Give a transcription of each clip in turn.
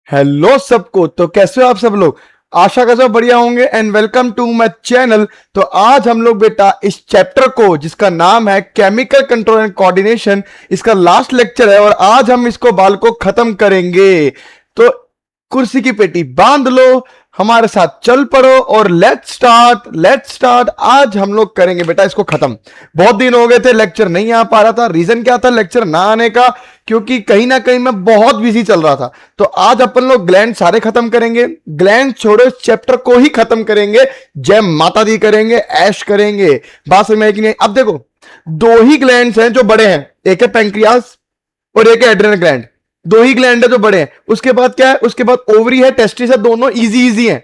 Hello सबको। तो कैसे हो आप सब लोग? आशा कर सब बढ़िया होंगे and welcome to my channel. तो आज हम लोग बेटा इस चैप्टर को जिसका नाम है केमिकल कंट्रोल एंड कोऑर्डिनेशन, इसका लास्ट लेक्चर है और आज हम इसको बाल को खत्म करेंगे। तो कुर्सी की पेटी बांध लो, हमारे साथ चल पड़ो और लेट्स स्टार्ट। आज हम लोग करेंगे बेटा इसको खत्म। बहुत दिन हो गए थे लेक्चर नहीं आ पा रहा था। रीजन क्या था लेक्चर ना आने का? क्योंकि कहीं ना कहीं मैं बहुत बिजी चल रहा था। तो आज अपन लोग ग्लैंड सारे खत्म करेंगे। ग्लैंड छोड़ो, इस चैप्टर को ही खत्म करेंगे। जय माता दी करेंगे, ऐश करेंगे। बात समझ में आई कि नहीं? अब देखो, दो ही ग्लैंड्स हैं जो बड़े हैं, एक है पेंक्रियास और एक है एड्रेनल ग्लैंड। दो ही ग्लैंड है जो बड़े हैं। उसके बाद क्या है? उसके बाद ओवरी है, टेस्टिस है, दोनों इजी इजी हैं।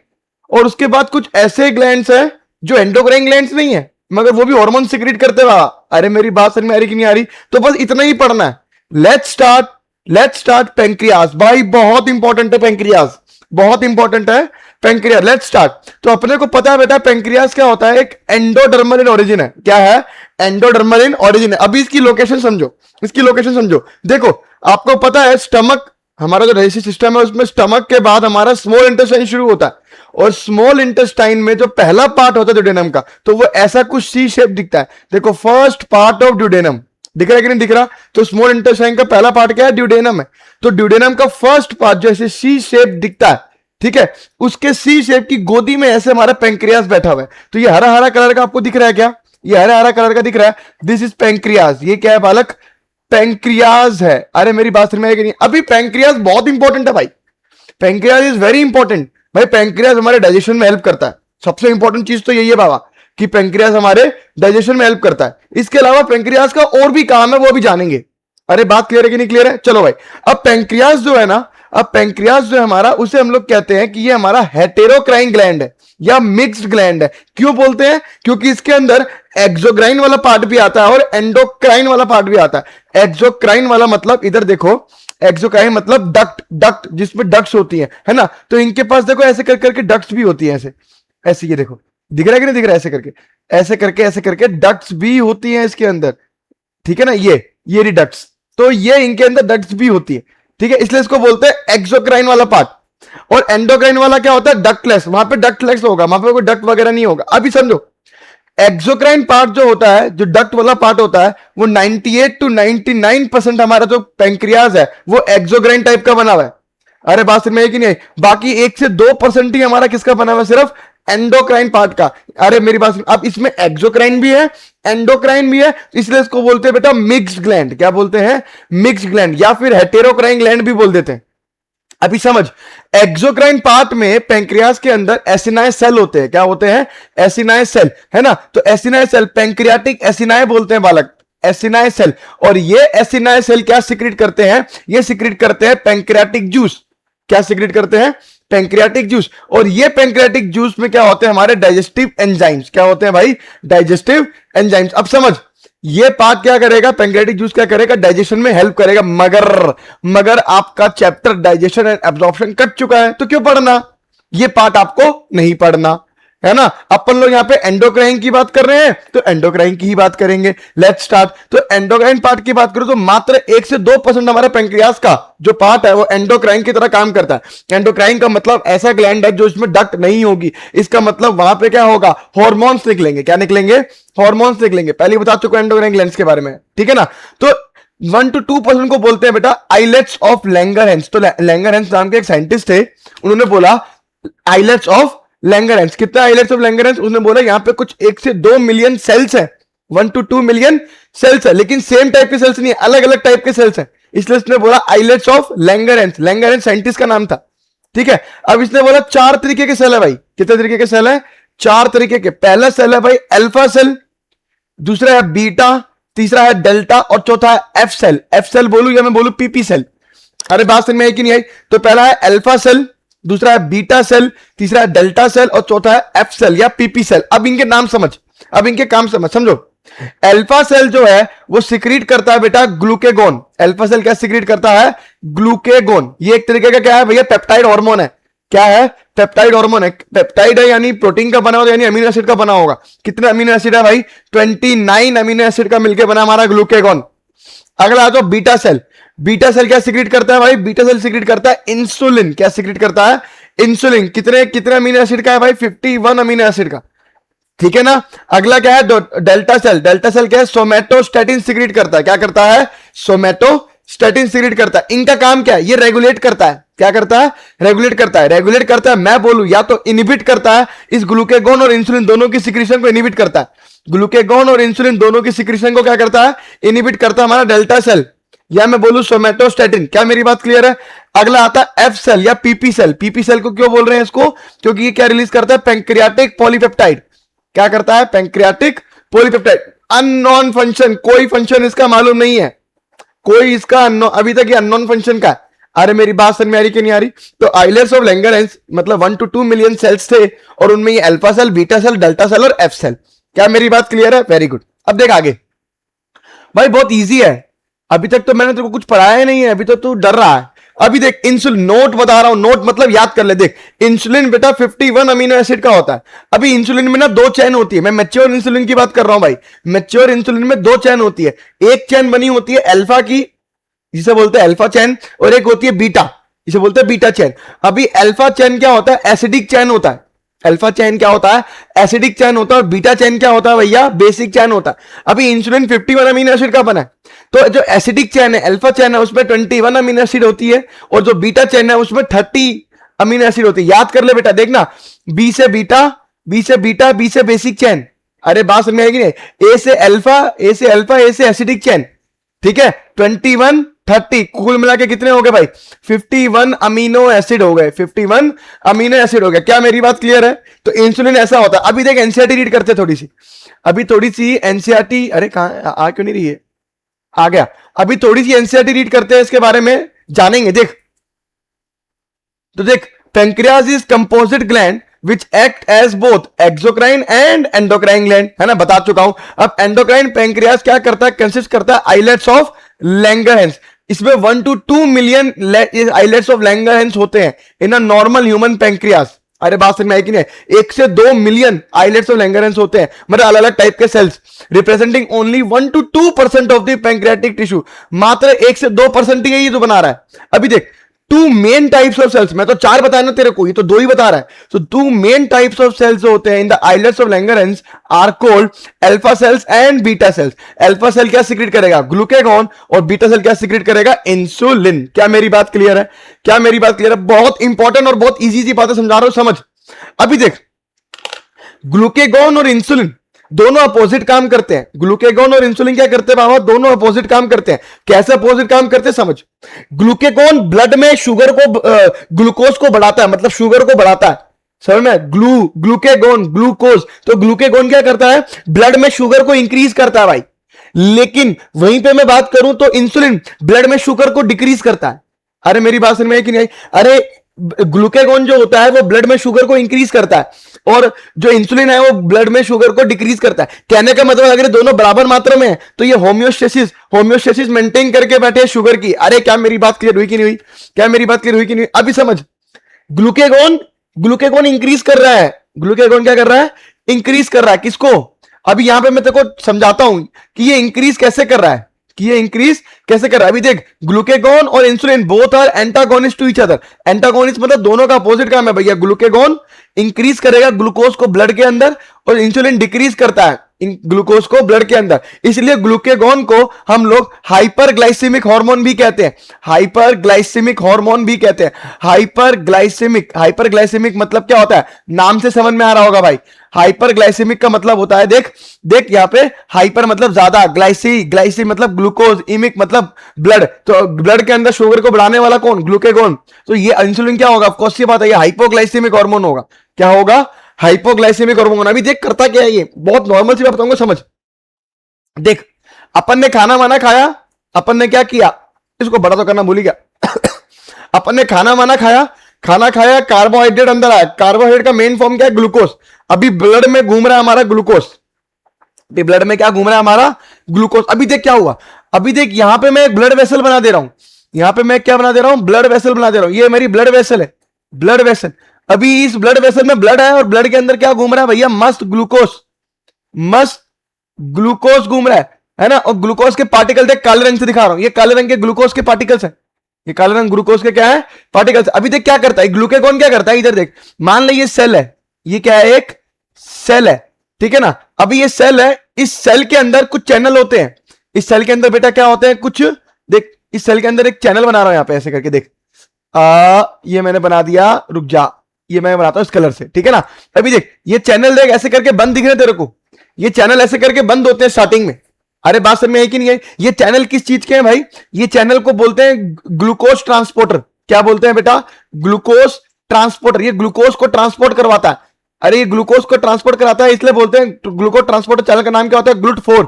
और उसके बाद कुछ ऐसे ग्लैंड्स हैं जो एंडोक्राइन ग्लैंड्स नहीं है, मगर वो भी हार्मोन सिक्रेट करते हुए। अरे मेरी बात समझ में आ रही कि नहीं आ रही? तो बस इतना ही पढ़ना है। Let's start pancreas. भाई बहुत इंपॉर्टेंट है पेंक्रियास, बहुत इंपॉर्टेंट है पेंक्रियास। Let's start. तो अपने को पता है बेटा पेंक्रियास क्या होता है? एक एंडोडर्मल इन ओरिजिन है। क्या है? एंडोडर्मल इन ओरिजिन है। अभी इसकी लोकेशन समझो, इसकी लोकेशन समझो। देखो, आपको पता है स्टमक, हमारा जो डाइजेस्टिव सिस्टम है उसमें स्टमक के बाद हमारा स्मॉल इंटेस्टाइन शुरू होता है। और स्मॉल इंटेस्टाइन में जो पहला पार्ट होता है ड्यूडेनम का, तो वो ऐसा कुछ सी शेप दिखता है। देखो, फर्स्ट पार्ट ऑफ ड्यूडेनम दिख रहा है कि नहीं दिख रहा? तो स्मॉल इंटेस्टाइन का पहला पार्ट क्या है? ड्यूडेनम है। तो ड्यूडेनम का फर्स्ट पार्ट जो ऐसे सी शेप दिखता है, ठीक है, उसके सी शेप की गोदी में ऐसे हमारा पेंक्रियास बैठा हुआ है। तो ये हरा हरा कलर का आपको दिख रहा है क्या? ये हरा हरा कलर का दिख रहा है, दिस इज पेंक्रियास। ये क्या है बालक? पेंक्रियाज है। अरे मेरी बात समझ में आएगी नहीं? अभी पेंक्रियाज बहुत इंपॉर्टेंट है भाई। पेंक्रियाज इज वेरी इंपॉर्टेंट भाई। पेंक्रियाज हमारे डाइजेशन में हेल्प करता है। सबसे इंपॉर्टेंट चीज तो यही है बाबा, कि पेंक्रियाज हमारे डाइजेशन में हेल्प करता है। इसके अलावा पेंक्रियाज का और भी काम है, वो भी जानेंगे। अरे बात क्लियर है कि नहीं क्लियर है? चलो भाई, अब पेंक्रियाज जो है ना, अब पेंक्रियाज जो है हमारा, उसे हम लोग कहते हैं कि ये हमारा हेटेरोक्राइन ग्लैंड है या मिक्स्ड ग्लैंड है। क्यों बोलते हैं? क्योंकि इसके अंदर एक्सोक्राइन वाला पार्ट भी आता है और एंडोक्राइन वाला पार्ट भी आता है। एक्सोक्राइन वाला मतलब, इधर देखो, एक्सोक्राइन मतलब डक्ट, डक्ट जिसमें डक्ट्स होती है ना? तो इनके पास देखो ऐसे कर करके डक्ट्स भी होती है, ऐसे ऐसे। ये देखो, दिख रहा है कि नहीं दिख रहा है? ऐसे करके डक्ट्स भी होती हैं इसके अंदर, ठीक है ना? ये डक्ट्स, तो ये इनके अंदर डक्ट्स भी होती है, ठीक है। इसलिए इसको बोलते हैं एक्सोक्राइन वाला पार्ट। और एंडोक्राइन वाला क्या होता है? डक्टलेस। वहां पे डक्टलेस होगा, वहां पे कोई डक्ट वगैरह नहीं होगा। अभी समझो, एक्सोक्राइन पार्ट जो होता है, जो डक्ट वाला पार्ट होता है, वो 98 to 99% हमारा जो पेंक्रियाज है वो एक्सोक्राइन टाइप का बना हुआ है। अरे बात समझ में आई कि नहीं? बाकी 1 से 2% ही हमारा किसका बना हुआ है? सिर्फ एंडोक्राइन पार्ट का। अरे मेरी बात, अब इसमें एक्सोक्राइन भी है, एंडोक्राइन भी है, इसलिए इसको बोलते हैं बेटा मिक्स्ड ग्लैंड। क्या बोलते हैं? मिक्स्ड ग्लैंड, या फिर हेटेरोक्राइन ग्लैंड भी बोल देते हैं। अभी समझ, एक्सोक्राइन पार्ट में पेंक्रियास के अंदर एसिनाय सेल होते हैं। क्या होते हैं? एसिनाय सेल, है ना? तो एसिनाय सेल, पेंक्रियाटिक एसिनाय बोलते हैं बालक, एसिनाय सेल। और ये एसिनाय सेल क्या सिक्रेट करते हैं? ये सिक्रेट करते हैं पेंक्रियाटिक जूस। क्या सिक्रेट करते हैं? Pancreatic juice. और ये पेंक्रियाटिक जूस में क्या होते हैं? हमारे डाइजेस्टिव एंजाइम्स। क्या होते हैं भाई? Digestive enzymes. अब समझ, ये पार्ट क्या करेगा? पेंक्रियाटिक जूस क्या करेगा? डाइजेशन में हेल्प करेगा। मगर आपका chapter digestion and absorption cut चुका है, तो क्यों पढ़ना? ये पार्ट आपको नहीं पढ़ना, है ना? अपन लोग यहां पे एंडोक्राइन की बात कर रहे हैं, तो एंडोक्राइन की ही बात करेंगे। Let's start. तो एंडोक्राइन पार्ट की बात करूं तो मात्र 1 से 2% हमारे पेंक्रियास का जो पार्ट है वो एंडोक्राइन की तरह काम करता है। एंडोक्राइन का मतलब ऐसा ग्लैंड है जो इसमें डक्ट नहीं होगी। इसका मतलब वहां पे क्या होगा? हॉर्मोन्स निकलेंगे। क्या निकलेंगे? हॉर्मोन्स निकलेंगे। पहले बता चुका एंडोक्राइन ग्लैंड्स के बारे में, ठीक है ना? तो 1 to 2% को बोलते हैं बेटा आइलेट्स ऑफ लैंगरहैंस। तो लैंगरहैंस नाम के एक साइंटिस्ट थे, उन्होंने बोला आइलेट्स ऑफ लैंगरहैंस। कितना आइलेट्स ऑफ लैंगरहैंस? उसने बोला यहां पे कुछ 1 से 2 मिलियन सेल्स है, 1 to 2 मिलियन सेल्स है, लेकिन सेम टाइप के सेल्स नहीं है, अलग अलग टाइप के सेल्स है। इसलिए उसने बोला islets of Langerhans. Langerhans scientist का नाम था, ठीक है। अब इसने बोला 4 तरीके के सेल है भाई। कितने तरीके के सेल है? 4 तरीके के। पहला सेल है भाई अल्फा सेल, दूसरा है बीटा, तीसरा है डेल्टा और चौथा है एफ सेल। एफ सेल बोलू या मैं बोलू पीपी सेल? अरे बात समझ में आई कि नहीं आई? तो पहला है अल्फा सेल, दूसरा है बीटा सेल, तीसरा है डेल्टा सेल और चौथा है एफ सेल या पीपी सेल। अब इनके नाम समझ, अब इनके काम समझ। समझो, अल्फा सेल जो है वो सिक्रीट करता है बेटा ग्लूकेगोन। अल्फा सेल क्या सिक्रीट करता है? ग्लूकेगोन। ये एक तरीके का क्या है भैया? पेप्टाइड हार्मोन है। क्या है? पेप्टाइड हार्मोन है। पेप्टाइड है यानी प्रोटीन का बना होगा, यानी अमीनो एसिड का बना होगा। कितने अमीनो एसिड है भाई? 29 अमीनो एसिड का मिलकर बना हमारा ग्लूकेगोन। अगला आ जाओ बीटा सेल। बीटा सेल क्या सीक्रेट करता है भाई? बीटा सेल सीक्रेट करता है इंसुलिन। क्या सीक्रेट करता है? इंसुलिन। कितने कितने अमीनो एसिड का है भाई? 51 अमीनो एसिड का। ठीक है ना। अगला क्या है? Delta cell. डेल्टा सेल क्या है? सोमेटोस्टेटिन सीक्रेट करता है। क्या करता है? सोमेटोस्टेटिन सीक्रेट करता है। इनका काम क्या है? ये रेगुलेट करता है। क्या करता है? रेगुलेट करता है। रेगुलेट करता है, मैं बोलूं या तो इनहिबिट करता है, इस ग्लूकेगॉन और इंसुलिन दोनों की सिक्रीशन को इनहिबिट करता है। ग्लूकेगॉन और इंसुलिन दोनों की सिक्रीशन को क्या करता है? इनहिबिट करता है हमारा डेल्टा सेल, या मैं बोलूं सोमेटोस्टेटिन। क्या मेरी बात क्लियर है? अगला आता है एफ सेल या पीपी सेल। पीपी सेल को क्यों बोल रहे हैं इसको? क्योंकि ये क्या रिलीज करता है? Pancreatic polypeptide. क्या करता है? Pancreatic polypeptide. अननोन फंक्शन, कोई फंक्शन इसका मालूम नहीं है, कोई इसका अभी तक ये अननोन फंक्शन का है। अरे मेरी बात समझ में आ रही कि नहीं आ रही? तो आइलेट्स ऑफ लैंगरहैंस मतलब 1 to 2 मिलियन सेल्स थे, और उनमें ये alpha cell, beta cell, delta cell और एफ सेल। क्या मेरी बात क्लियर है? Very good. अब देख आगे भाई, बहुत इजी है। अभी तक तो मैंने तेरे को कुछ पढ़ाया नहीं है, अभी तो तू डर रहा है। अभी देख, इंसुलिन, नोट बता रहा हूं, नोट मतलब याद कर ले। देख, इंसुलिन बेटा 51 अमीनो एसिड का होता है। अभी इंसुलिन में ना 2 चेन होती है। मैं मैच्योर इंसुलिन की बात कर रहा हूं भाई। मैच्योर इंसुलिन में 2 चेन होती है। एक चेन बनी होती है अल्फा की, जिसे बोलते हैं अल्फा चेन, और एक होती है बीटा, इसे बोलते हैं बीटा चेन। अभी अल्फा चेन क्या होता है? एसिडिक चेन होता है। अल्फा चेन क्या होता है? एसिडिक चेन होता है। और बीटा चेन क्या होता है भैया? बेसिक चेन होता है। अभी इंसुलिन 51 अमीनो एसिड का बना है, तो जो एसिडिक चेन है, अल्फा चेन है, उसमें 21 अमीनो एसिड होती है, और जो बीटा चेन है उसमें 30 अमीनो एसिड होती है। याद कर ले बेटा, देखना, बी से बीटा, बी से बीटा, बी से बेसिक चेन। अरे बात समझ में आएगी नहीं? ए से अल्फा, ए से अल्फा, ए से एसिडिक चेन। ठीक है, 21 30 कुल मिला के कितने हो गए भाई? 51 अमीनो एसिड हो गए। 51 अमीनो एसिड हो गए। क्या मेरी बात क्लियर है? तो इंसुलिन ऐसा होता है। अभी देख एनसीईआरटी रीड करते थोड़ी सी, अभी थोड़ी सी एनसीईआरटी, अरे कहां आ क्यों नहीं रही है? आ गया। अभी थोड़ी सी एनसीईआरटी रीड करते हैं, इसके बारे में जानेंगे। देख, तो देख, pancreas is composite gland which act as both exocrine and endocrine gland, है ना, बता चुका हूं। अब एंडोक्राइन पेंक्रियाज क्या करता है? कंसिस्ट करता है आइलेट्स ऑफ लैंगरहैंस। इसमें 1 to 2 million islets of Langerhans होते हैं in a normal human pancreas. अरे बात समझ में आई कि नहीं? 1 से 2 मिलियन आइलेट्स ऑफ लैंगरहैंस होते हैं, मतलब अलग अलग टाइप के cells, representing only 1 to 2% of the pancreatic tissue. मात्र 1 से 2% ही ये जो बना रहा है। अभी देख, 2 मेन टाइप्स ऑफ सेल्स, मैं तो 4 बताया ना तेरे को, ये तो 2 ही बता रहा है। तो 2 मेन टाइप्स ऑफ सेल्स होते हैं in the islets of Langerhans are called alpha cells and beta cells. Alpha cell क्या सीक्रेट करेगा? ग्लूकेगॉन। और बीटा सेल क्या सीक्रेट करेगा? इंसुलिन। क्या मेरी बात क्लियर है? क्या मेरी बात क्लियर है? बहुत इंपॉर्टेंट और बहुत इजी सी बातें समझा रहा हूं, समझ। अभी देख, ग्लूकेगॉन और इंसुलिन दोनों अपोजिट काम करते हैं। ग्लूकेगॉन और इंसुलिन क्या करते हैं बाबा? दोनों अपोजिट काम करते हैं। कैसे अपोजिट काम करते हैं समझ। ग्लूकेगॉन ब्लड में शुगर को, ग्लूकोज को बढ़ाता है, मतलब शुगर को बढ़ाता है, समझ में? Glucagon, glucose. तो ग्लूकेगॉन क्या करता है? ब्लड में शुगर को इंक्रीज करता है भाई। लेकिन वहीं पे मैं बात करूं तो इंसुलिन ब्लड में शुगर को डिक्रीज करता है। अरे मेरी बात समझ में आई कि नहीं? अरे ग्लूकेगॉन जो होता है वो ब्लड में शुगर को इंक्रीज करता है, और जो इंसुलिन है वो ब्लड में शुगर को डिक्रीज करता है। कहने का मतलब अगर दोनों बराबर मात्रा में है तो ये होम्योस्टेसिस मेंटेन करके बैठे हैं शुगर की। अरे क्या मेरी बात क्लियर हुई कि नहीं हुई? क्या मेरी बात क्लियर हुई कि नहीं? अभी समझ, ग्लूकेगॉन इंक्रीज कर रहा है। ग्लूकेगॉन क्या कर रहा है? इंक्रीज कर रहा है। किसको? अभी यहां पे मैं तेरे को समझाता हूं कि ये इंक्रीज कैसे कर रहा है, कि ये इंक्रीज कैसे कर रहा है। अभी देख, ग्लूकेगॉन और insulin both are antagonist to each other. Antagonist मतलब दोनों का अपोजिट काम है भैया। ग्लूकेगॉन इंक्रीज करेगा ग्लूकोज को ब्लड के अंदर, और इंसुलिन डिक्रीज करता है ग्लूकोज को ब्लड के अंदर। इसलिए ग्लूकेगॉन को हम लोग हाइपरग्लाइसेमिक हार्मोन भी कहते हैं। हाइपरग्लाइसेमिक हार्मोन भी कहते हैं। हाइपरग्लाइसेमिक मतलब क्या होता है? नाम से समझ में आ रहा होगा भाई। हाइपरग्लाइसेमिक का मतलब होता है, देख देख यहाँ पे, हाइपर मतलब ज्यादा, ग्लाइसी मतलब ग्लूकोज, इमिक मतलब ब्लड। तो ब्लड के अंदर शुगर को बढ़ाने वाला कौन? ग्लूकेगॉन। तो ये इंसुलिन क्या होगा? ऑफकोर्स ये बात है, ये हाइपोग्लाइसेमिक हार्मोन होगा। क्या होगा? Hypoglycaemic hormone. अभी देख करता क्या है ये, बहुत नॉर्मल सी बात बताऊंगा, समझ। देख, अपन ने खाना वाना खाया, अपन ने क्या किया, इसको बड़ा तो करना भूल ही गया अपन ने खाना वाना खाया, खाना खाया, कार्बोहाइड्रेट अंदर आया। कार्बोहाइड्रेट का मेन फॉर्म क्या है? ग्लूकोज। अभी ब्लड में घूम रहा है हमारा ग्लूकोज। ब्लड में क्या घूम रहा है हमारा? ग्लूकोज। अभी देख क्या हुआ, अभी देख यहां पे मैं एक ब्लड वेसल बना दे रहा हूं। यहां पे मैं क्या बना दे रहा हूं? ब्लड वेसल बना दे रहा हूं। ये मेरी ब्लड वेसल है, ब्लड वेसल। अभी इस ब्लड वेसल में ब्लड है, और ब्लड के अंदर क्या घूम रहा है भैया? मस्त ग्लूकोज, मस्त ग्लूकोज घूम रहा है। है ना। और ग्लूकोज के पार्टिकल देख, काले रंग से दिखा रहा हूं, ये काले रंग के ग्लूकोज के पार्टिकल्स है, ये काले रंग ग्लूकोज के क्या है, पार्टिकल्स। अभी देख क्या करता है ग्लूकेगॉन, क्या करता है, इधर देख, मान लो ये सेल है, ये क्या है, एक सेल है, ठीक है ना। अभी ये सेल है, इस सेल के अंदर कुछ चैनल होते हैं, इस सेल के अंदर बेटा क्या होते हैं कुछ, देख इस सेल के अंदर एक चैनल बना रहा हूं यहां पे ऐसे करके, देख ये मैंने बना दिया, रुक जा, ये मैं बनाता हूं इस कलर से, ठीक है ना। अभी देख ये चैनल देख ऐसे करके बंद दिख रहे तेरे को, ये चैनल ऐसे करके बंद होते हैं स्टार्टिंग में। अरे बात समझ में आई कि नहीं है। ये चैनल किस चीज के हैं भाई, ये चैनल को बोलते हैं ग्लूकोज ट्रांसपोर्टर। क्या बोलते हैं बेटा, ग्लूकोज ट्रांसपोर्टर। ये ग्लूकोज को ट्रांसपोर्ट करवाता है, अरे ये ग्लूकोज को ट्रांसपोर्ट कराता है, इसलिए बोलते हैं ग्लूकोज ट्रांसपोर्टर। चैनल का नाम क्या होता है, GLUT4।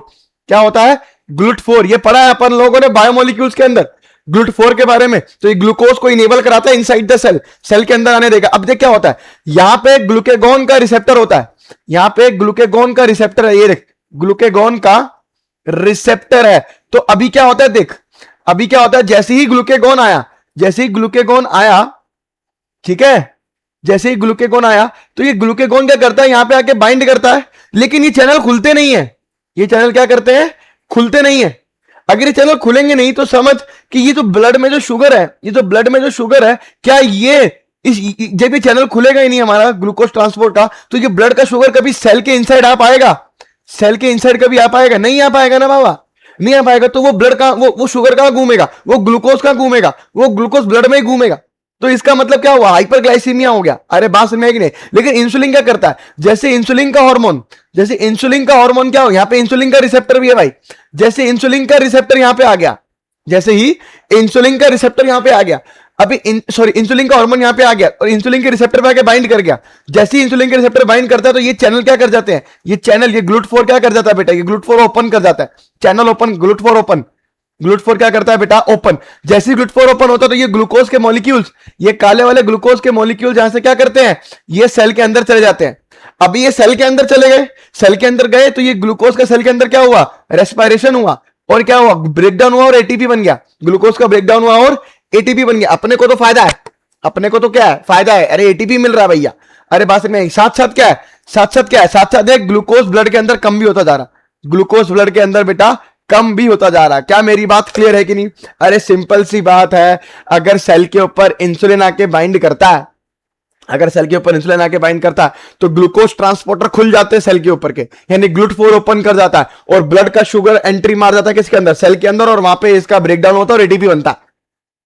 क्या होता है, GLUT4। ये पढ़ा है अपन लोगों ने बायोमोलिक्यूल्स के अंदर GLUT4 के बारे में। तो ये ग्लूकोज को इनेबल कराता है इनसाइड द सेल, सेल के अंदर आने देगा। अब देख क्या होता है, यहां पे ग्लूकेगॉन का रिसेप्टर होता है, यहां पे ग्लूकेगॉन का रिसेप्टर है, ये देख ग्लूकेगॉन का रिसेप्टर है। तो अभी क्या होता है देख, अभी क्या होता है, जैसे ही ग्लूकेगॉन आया, जैसे ही ग्लूकेगॉन आया, ठीक है, जैसे ही ग्लूकेगॉन आया तो ये ग्लूकेगॉन क्या करता है, यहां पे आके बाइंड करता है, लेकिन ये चैनल खुलते नहीं है। ये चैनल क्या करते हैं, खुलते नहीं है। अगर ये चैनल खुलेंगे नहीं तो समझ कि ये जो ब्लड में जो शुगर है, ये जो ब्लड में जो शुगर है, क्या ये जब ये चैनल खुलेगा ही नहीं हमारा ग्लूकोज ट्रांसपोर्ट का, तो ये ब्लड का शुगर कभी सेल के इनसाइड आ पाएगा, सेल के इनसाइड कभी आ पाएगा, नहीं आ पाएगा ना बाबा, नहीं आ पाएगा। तो वो ब्लड का वो शुगर कहां घूमेगा, वो ग्लूकोज कहां घूमेगा, वो ग्लूकोज ब्लड में ही घूमेगा। तो इसका मतलब क्या हुआ, हाइपरग्लाइसीमिया हो गया। अरे बात समझ में कि नहीं। लेकिन इंसुलिन क्या करता है, जैसे इंसुलिन का हार्मोन, जैसे इंसुलिन का हार्मोन क्या हो, यहां पे इंसुलिन का रिसेप्टर भी है भाई, जैसे इंसुलिन का रिसेप्टर यहां पे आ गया, जैसे ही इंसुलिन का रिसेप्टर यहां पे आ गया, अभी इंसुलिन का हार्मोन यहां पे आ गया और इंसुलिन के रिसेप्टर पे आके बाइंड कर गया। जैसे ही इंसुलिन के रिसेप्टर बाइंड करता है तो ये चैनल क्या कर जाते हैं, ये चैनल, ये GLUT4 क्या कर जाता है बेटा, ये GLUT4 ओपन कर जाता है, channel open, GLUT4 open, GLUT4 क्या करता है बेटा, ओपन। जैसे ही GLUT4 ओपन होता है तो ये ग्लूकोज के मॉलिक्यूल्स, ये काले वाले ग्लूकोज के मॉलिक्यूल जहां से क्या करते हैं, ये सेल के अंदर चले जाते हैं। अभी ये सेल के अंदर चले गए, सेल के अंदर गए तो ये ग्लूकोज का सेल के अंदर क्या हुआ, रेस्पिरेशन हुआ, और क्या हुआ, ब्रेकडाउन हुआ और एटीपी बन गया, ग्लूकोज का ब्रेकडाउन हुआ और एटीपी बन गया। अपने को तो फायदा है, अपने को तो क्या है, फायदा है, अरे एटीपी मिल रहा है भैया। अरे बात में साथ साथ क्या है, साथ साथ क्या है, साथ साथ देख ग्लूकोज ब्लड के अंदर कम भी होता जा रहा, ग्लूकोज ब्लड के अंदर बेटा कम भी होता जा रहा है। क्या मेरी बात क्लियर है कि नहीं। अरे सिंपल सी बात है, अगर सेल के ऊपर इंसुलिन आके बाइंड करता है, अगर सेल के ऊपर इंसुलिन आके बाइंड करता है तो ग्लूकोज ट्रांसपोर्टर खुल जाते हैं सेल के ऊपर के, यानी GLUT4 ओपन कर जाता है और ब्लड का शुगर एंट्री मार जाता है किसके अंदर, सेल के अंदर, और वहां पे इसका ब्रेकडाउन होता है और एटीपी बनता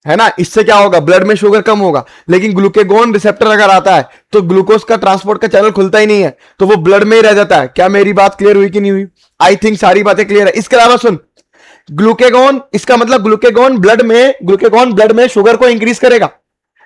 है ना। इससे क्या होगा, ब्लड में शुगर कम होगा। लेकिन ग्लूकेगॉन रिसेप्टर अगर आता है तो ग्लूकोज का ट्रांसपोर्ट का चैनल खुलता ही नहीं है, तो वो ब्लड में ही रह जाता है। क्या मेरी बात क्लियर हुई कि नहीं हुई। आई थिंक सारी बातें क्लियर है। इसके अलावा सुन, ग्लूकेगॉन, इसका मतलब ग्लूकेगॉन ब्लड में शुगर को इंक्रीज करेगा,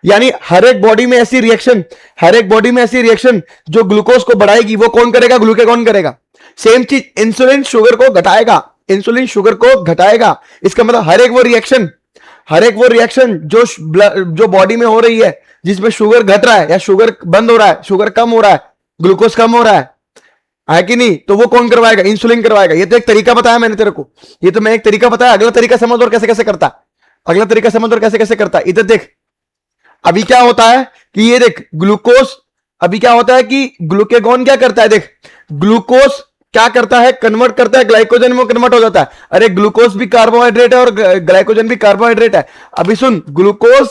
यानी हर एक बॉडी में ऐसी रिएक्शन, हर एक बॉडी में ऐसी रिएक्शन जो ग्लूकोज को बढ़ाएगी वो कौन करेगा, ग्लूकेगॉन करेगा। सेम चीज, इंसुलिन शुगर को घटाएगा, इंसुलिन शुगर को घटाएगा। इसका मतलब हर एक वो रिएक्शन जो बॉडी में हो रही है जिसमें शुगर घट रहा है या शुगर बंद हो रहा है, शुगर कम हो रहा है, ग्लूकोज कम हो रहा है कि नहीं, तो वो कौन करवाएगा, इंसुलिन करवाएगा। ये तो एक तरीका बताया मैंने तेरे को, ये तो मैं एक तरीका बताया। अगला तरीका समझ और कैसे कैसे करता है, अगला तरीका समझ और कैसे कैसे करता है। इधर देख, अभी क्या होता है कि ये देख ग्लूकोज, अभी क्या होता है कि ग्लूकेगॉन क्या करता है, देख ग्लूकोज क्या करता है, कन्वर्ट करता है ग्लाइकोजन में, कन्वर्ट हो जाता है। अरे ग्लूकोज भी कार्बोहाइड्रेट है और ग्लाइकोजन भी कार्बोहाइड्रेट है। अभी सुन, ग्लूकोज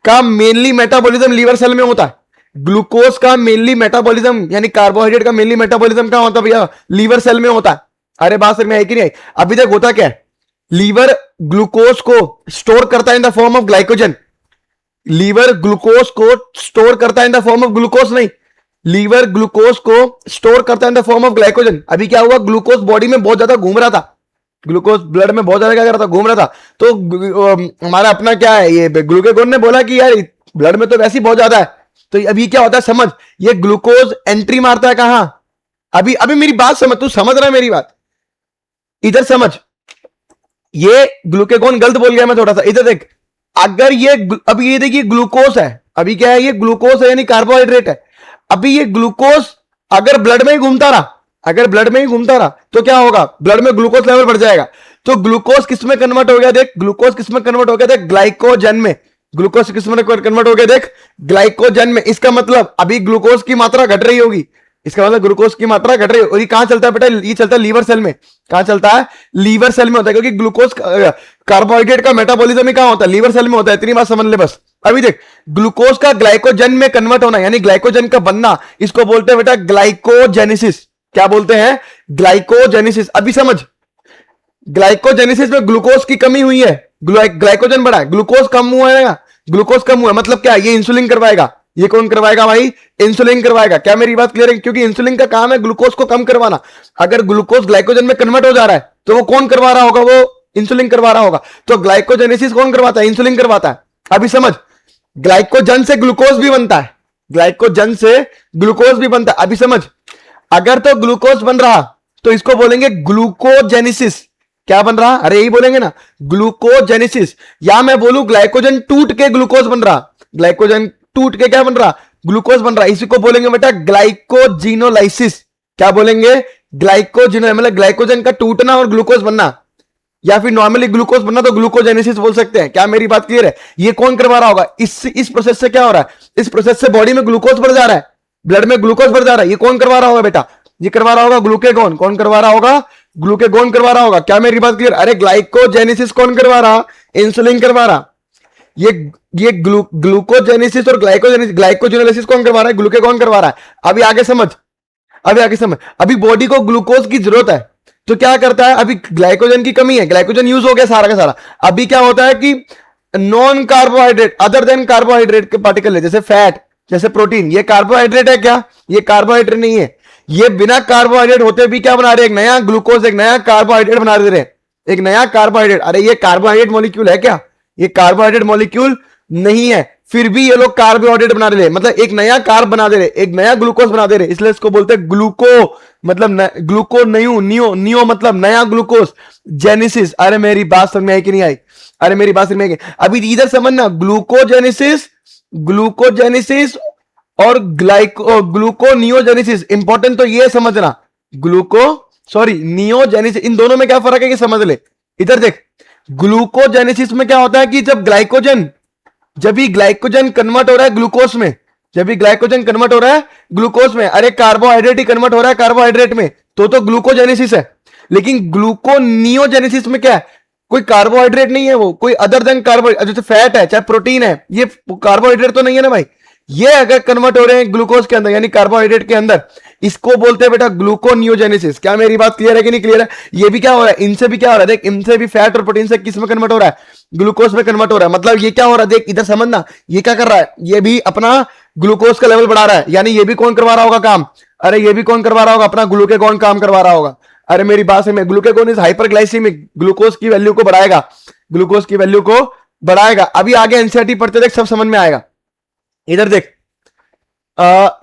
का मेनली मेटाबॉलिज्म लीवर सेल में होता है, ग्लूकोज का मेनली मेटाबॉलिज्म यानी कार्बोहाइड्रेट का मेनली मेटाबॉलिज्म क्या होता है भैया, लीवर सेल में होता है। अरे बात समझ में आई कि नहीं आई। अभी तक होता क्या है, लीवर ग्लूकोज को स्टोर करता है in the form of glycogen, liver glucose को स्टोर करता है in the form of glucose नहीं, लीवर ग्लूकोज को स्टोर करता है in the form of glycogen. अभी क्या हुआ, ग्लूकोज बॉडी में बहुत ज्यादा घूम रहा था, ग्लूकोज ब्लड में बहुत ज्यादा क्या कर रहा था, घूम रहा था। तो हमारा अपना क्या है, ये ग्लूकेगॉन ने बोला कि यार ब्लड में तो वैसे ही बहुत ज्यादा है, तो अभी क्या होता है समझ, ये ग्लूकोज एंट्री मारता है कहां, अभी अभी मेरी बात समझ, तू समझ रहा है मेरी बात, इधर समझ। ये ग्लूकेगॉन गलत बोल गया मैं थोड़ा सा, इधर देख। अगर ये अभी ये देखिए ग्लूकोज है, अभी क्या है, ये ग्लूकोज है यानी कार्बोहाइड्रेट है। अभी ये ग्लूकोज अगर ब्लड में ही घूमता रहा, अगर ब्लड में ही घूमता रहा तो क्या होगा, ब्लड में ग्लूकोज लेवल बढ़ जाएगा। तो ग्लूकोज किस में कन्वर्ट हो गया, देख ग्लूकोज किस में कन्वर्ट हो गया, देख ग्लाइकोजन में, ग्लूकोज किस में कन्वर्ट हो गया, देख ग्लाइकोजन में। इसका मतलब अभी ग्लूकोज की मात्रा घट रही होगी, इसका मतलब ग्लूकोज की मात्रा घट रही है। और ये कहां चलता है बेटा, ये चलता है लीवर सेल में। कहां चलता है, लीवर सेल में होता है, क्योंकि ग्लूकोज कार्बोहाइड्रेट का मेटाबॉलिज्म ही कहां होता है, लीवर सेल में होता है। इतनी बात समझ ले बस। अभी देख, ग्लूकोज का ग्लाइकोजन में कन्वर्ट होना यानी ग्लाइकोजन का बनना, इसको बोलते हैं बेटा ग्लाइकोजेनेसिस। क्या बोलते हैं, ग्लाइकोजेनेसिस। अभी समझ, ग्लाइकोजेनेसिस में ग्लूकोज की कमी हुई है, ग्लाइकोजन बढ़ा है, ग्लूकोज कम हुआ है। ग्लूकोज कम हुआ मतलब क्या, ये इंसुलिन करवाएगा। ये कौन करवाएगा भाई, इंसुलिन करवाएगा। क्या मेरी बात क्लियर है, क्योंकि इंसुलिन का काम है ग्लूकोज को कम करवाना। अगर ग्लूकोज ग्लाइकोजन में कन्वर्ट हो जा रहा है तो वो कौन करवा रहा होगा, वो इंसुलिन करवा रहा होगा। तो ग्लाइकोजेनेसिस कौन करवाता है, इंसुलिन करवाता है। अभी समझ, ग्लाइकोजन से ग्लूकोज भी बनता है, ग्लाइकोजन से ग्लूकोज भी बनता है। अभी समझ, अगर तो ग्लूकोज बन रहा तो इसको बोलेंगे ग्लूकोजेनेसिस। क्या बन रहा, अरे यही बोलेंगे ना, ग्लूकोजेनेसिस। या मैं बोलूं ग्लाइकोजन टूट के ग्लूकोज बन रहा, ग्लाइकोजन टूट के क्या बन रहा, ग्लूकोज बन रहा, इसी को बोलेंगे बेटा ग्लाइकोजिनोलाइसिस। क्या बोलेंगे, ग्लाइकोजिनो, मतलब ग्लाइकोजन का टूटना और ग्लूकोज बनना, या फिर नॉर्मली ग्लूकोज बनना तो ग्लूकोजेनेसिस बोल सकते हैं। क्या मेरी बात क्लियर है, ये कौन करवा रहा होगा, इस प्रोसेस से क्या हो रहा है, इस प्रोसेस से बॉडी में ग्लूकोज बढ़ जा रहा है, ब्लड में ग्लूकोज बढ़ जा रहा है। ये कौन करवा रहा होगा बेटा, ये करवा रहा होगा ग्लूकेगॉन। कौन करवा रहा होगा, ग्लूकेगॉन करवा रहा होगा। क्या मेरी बात क्लियर, अरे ग्लाइकोजेनेसिस कौन करवा रहा, इंसुलिन करवा रहा। ये ग्लूकोजेनेसिस और ग्लाइकोजेनेसिस कौन करवा रहा है, ग्लूकेगॉन करवा रहा है। अभी आगे समझ, अभी आगे समझ। अभी बॉडी को ग्लूकोज की जरूरत है तो क्या करता है, अभी ग्लाइकोजन की कमी है, ग्लाइकोजन यूज हो गया सारा का सारा। अभी क्या होता है कि non carbohydrate other than carbohydrate के पार्टिकल है, जैसे फैट, जैसे प्रोटीन, ये कार्बोहाइड्रेट है क्या, ये कार्बोहाइड्रेट नहीं है। ये बिना कार्बोहाइड्रेट होते भी क्या बना रहे, एक नया ग्लूकोज, एक नया कार्बोहाइड्रेट बना दे रहे, एक नया कार्बोहाइड्रेट। अरे ये कार्बोहाइड्रेट मॉलिक्यूल है क्या, ये कार्बोहाइड्रेट मॉलिक्यूल नहीं है, फिर भी ये लोग कार्बोहाइड्रेट बना रहे, मतलब एक नया कार्ब बना दे रहे, एक नया ग्लूकोज बना दे रहे, इसलिए इसको बोलते हैं ग्लूको, मतलब ग्लूको नयू, नियो, नियो मतलब नया ग्लूकोज, जेनेसिस। अरे मेरी बात समझ में आई कि नहीं आई, अरे मेरी बात समझ में आई। अभी इधर समझना, ग्लूकोजेनेसिस, ग्लूकोजेनेसिस और ग्लूकोनियोजेनेसिस। इंपॉर्टेंट तो ये समझना, नियोजेनेसिस, इन दोनों में क्या फर्क है कि समझ ले। इधर देख, ग्लूकोजेनेसिस में क्या होता है कि जब भी ग्लाइकोजन कन्वर्ट हो रहा है ग्लूकोज में, जब भी ग्लाइकोजन कन्वर्ट हो रहा है ग्लूकोज में, अरे कार्बोहाइड्रेट ही कन्वर्ट हो रहा है कार्बोहाइड्रेट में, तो ग्लूकोजेनेसिस है। लेकिन ग्लूकोनियोजेनेसिस में क्या है, कोई कार्बोहाइड्रेट नहीं है, वो कोई अदर देन कार्बोहाइड्रेट, जैसे फैट है चाहे प्रोटीन है, ये कार्बोहाइड्रेट तो नहीं है ना भाई। ये अगर कन्वर्ट हो रहे हैं ग्लूकोज के अंदर यानी कार्बोहाइड्रेट के अंदर, इसको बोलते हैं बेटा ग्लूकोनियोजेनेसिस। क्या मेरी बात क्लियर है कि नहीं क्लियर है। ये भी क्या हो रहा है, इनसे भी क्या हो रहा है, देख इनसे भी फैट और प्रोटीन से किस में कन्वर्ट हो रहा है, ग्लूकोज में कन्वर्ट हो रहा है। मतलब ये क्या हो रहा है, देख इधर समझना, ये क्या कर रहा है, ये भी अपना ग्लूकोज का लेवल बढ़ा रहा है, यानी ये भी कौन करवा रहा होगा काम, अरे ये भी कौन करवा रहा होगा, अपना ग्लूकेगॉन काम करवा रहा होगा। अरे मेरी बात से, ग्लूकेगॉन इज हाइपरग्लाइसीमिक, ग्लूकोज की वैल्यू को बढ़ाएगा, ग्लूकोज की वैल्यू को बढ़ाएगा। अभी आगे एनसीईआरटी पढ़ते देख, सब समझ में आएगा। इधर देख,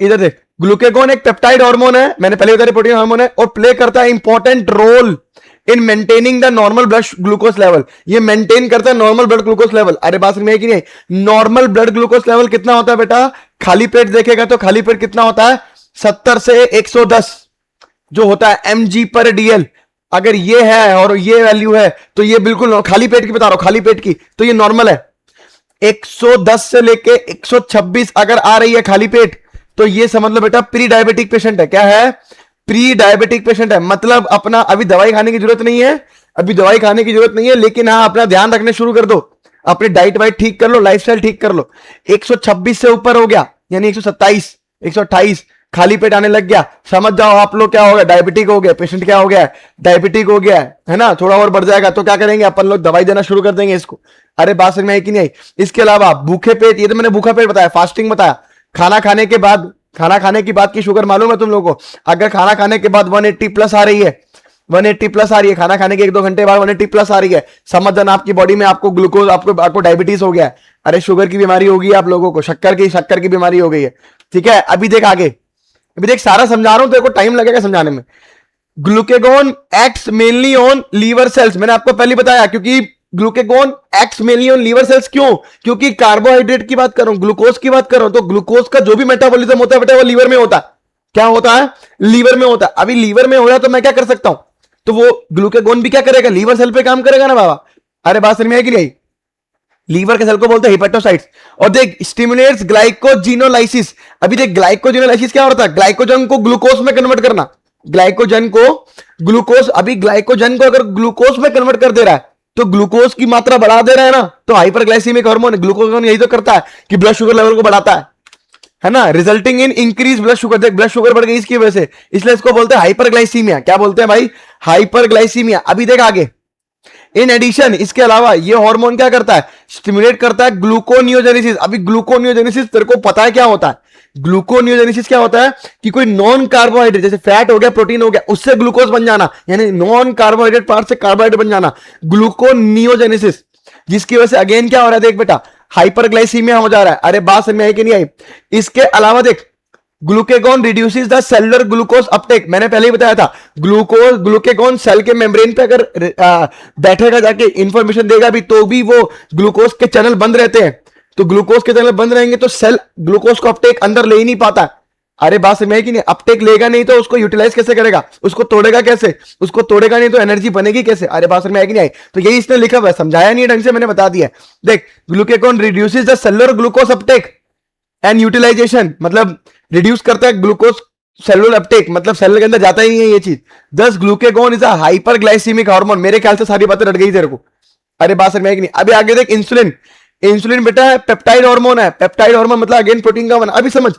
इधर देख, ग्लूकेगॉन एक पेप्टाइड हार्मोन है, मैंने पहले बताया प्रोटीन हार्मोन है, और प्ले करता है important role in maintaining the normal blood glucose level. ये मेंटेन करता है नॉर्मल ब्लड ग्लूकोज लेवल। अरे बात में है कि नहीं, नॉर्मल ब्लड ग्लूकोज लेवल कितना होता है बेटा, खाली पेट देखेगा तो खाली पेट कितना होता है, 70 से 110 जो होता है mg/dl। अगर ये है और ये वैल्यू है तो ये बिल्कुल, खाली पेट की बता रहा हूं, खाली पेट की, तो ये नॉर्मल है। 110 से लेके 126 अगर आ रही है खाली पेट तो ये समझ लो बेटा प्री डायबिटिक पेशेंट है। क्या है, प्री डायबिटिक पेशेंट है। मतलब अपना अभी दवाई खाने की जरूरत नहीं है, अभी दवाई खाने की जरूरत नहीं है, लेकिन हाँ अपना ध्यान रखने शुरू कर दो, अपनी डाइट वाइट ठीक कर लो, लाइफस्टाइल ठीक कर लो। 126 से ऊपर हो गया यानी 127, 128 खाली पेट आने लग गया, समझ जाओ आप लोग क्या हो गया, डायबिटिक हो गया, पेशेंट क्या हो गया है, डायबिटिक हो गया है ना। थोड़ा और बढ़ जाएगा तो क्या करेंगे अपन लोग, दवाई देना शुरू कर देंगे इसको। अरे बात समझ में आई कि नहीं आई। इसके अलावा भूखे पेट, ये तो मैंने भूखा पेट बताया, फास्टिंग बताया, खाना खाने के बाद, खाना खाने की बात की शुगर मालूम है तुम लोगों को, अगर खाना खाने के बाद 180 प्लस आ रही है, 180 प्लस आ रही है, खाना खाने के 1-2 घंटे बाद 180 प्लस आ रही है, समझ जाना आपकी बॉडी में आपको ग्लूकोज, आपको डायबिटीज हो गया है। अरे शुगर की बीमारी होगी आप लोगों को, शक्कर की बीमारी हो गई है। ठीक है, अभी देख आगे, अभी देख सारा समझा रहा हूं, तेरे को टाइम लगेगा समझाने में। Glucagon acts mainly on liver cells, मैंने आपको पहले बताया, क्योंकि glucagon acts mainly on liver cells. क्यों, क्योंकि कार्बोहाइड्रेट की बात कर रहा हूं, ग्लूकोज की बात कर रहा हूं, तो ग्लूकोज का जो भी मेटाबॉलिज्म होता है बेटा वो लीवर में होता है। क्या होता है, लीवर में होता है। अभी लीवर में हो रहा तो मैं क्या कर सकता हूं, तो वो ग्लूकेगॉन भी क्या करेगा, लीवर सेल पे काम करेगा ना बाबा। अरे बात समझ में आई कि नहीं, लीवर के सेल को बोलते हैं हिपेटोसाइट्स। और देख स्टिमुलेट्स ग्लाइकोजिनोलाइसिस। अभी देख ग्लाइकोजिनोलाइसिस क्या होता है, ग्लाइकोजन को ग्लूकोज में कन्वर्ट करना, ग्लाइकोजन को ग्लूकोज। अभी ग्लाइकोजन को अगर ग्लूकोज में कन्वर्ट कर दे रहा है तो ग्लूकोज की मात्रा बढ़ा दे रहा है ना, तो हाइपरग्लाइसीमिक हार्मोन ग्लूकोज यही तो करता है कि ब्लड शुगर लेवल को बढ़ाता है ना, resulting in increase blood sugar. देख ब्लड शुगर बढ़ गई इसकी वजह से, इसलिए इसको बोलते हैं हाइपरग्लाइसीमिया। क्या बोलते हैं भाई, हाइपरग्लाइसीमिया। अभी देख आगे, इन एडिशन इसके अलावा ये हार्मोन क्या करता है, स्टिमुलेट करता है ग्लूकोनियोजेनेसिस। अभी ग्लूकोनियोजेनेसिस तेरे को पता है क्या होता है, ग्लूकोनियोजेनेसिस क्या होता है कि कोई नॉन कार्बोहाइड्रेट जैसे फैट हो गया, प्रोटीन हो गया, उससे ग्लूकोज बन जाना, यानी नॉन कार्बोहाइड्रेट पार्ट से कार्बोहाइड्रेट बन जाना, ग्लूकोनियोजेनेसिस। जिसकी वजह से अगेन क्या हो रहा है, देख बेटा हाइपरग्लाइसीमिया हो जा रहा है। अरे बात समझ में आई कि नहीं आई। इसके अलावा देख glucagon reduces the cellular glucose Uptake. मैंने पहले ही बताया था ग्लूकेगॉन सेल के मेम्ब्रेन पे अगर बैठेगा जाके इंफॉर्मेशन देगा भी, तो भी वो ग्लूकोज के चैनल बंद रहते हैं। तो ग्लूकोज के चैनल बंद रहेंगे तो सेल ग्लूकोज को अपटेक अंदर ले ही नहीं पाता। अरे बात समझ में कि नहीं, अपटेक लेगा नहीं तो उसको यूटिलाइज कैसे करेगा, उसको तोड़ेगा कैसे, उसको तोड़ेगा नहीं तो एनर्जी बनेगी कैसे। अरे बात समझ में आएगी नहीं आई। तो यही इसने लिखा हुआ है, समझाया नहीं ढंग से, मैंने बता दिया। देख glucagon reduces the cellular glucose uptake and utilisation, मतलब रिड्यूस करता है ग्लूकोज सेलुलर अपटेक, मतलब सेल के अंदर जाता ही नहीं है ये चीज। Thus glucagon is a hyperglycaemic hormone. मेरे ख्याल से सारी बातें रट गई तेरे को। अरे बात समझ में आएगी नहीं। अभी आगे देख इंसुलिन। इंसुलिन बेटा है पेप्टाइड हार्मोन है। पेप्टाइड हार्मोन मतलब अगेन प्रोटीन का बना। अभी समझ,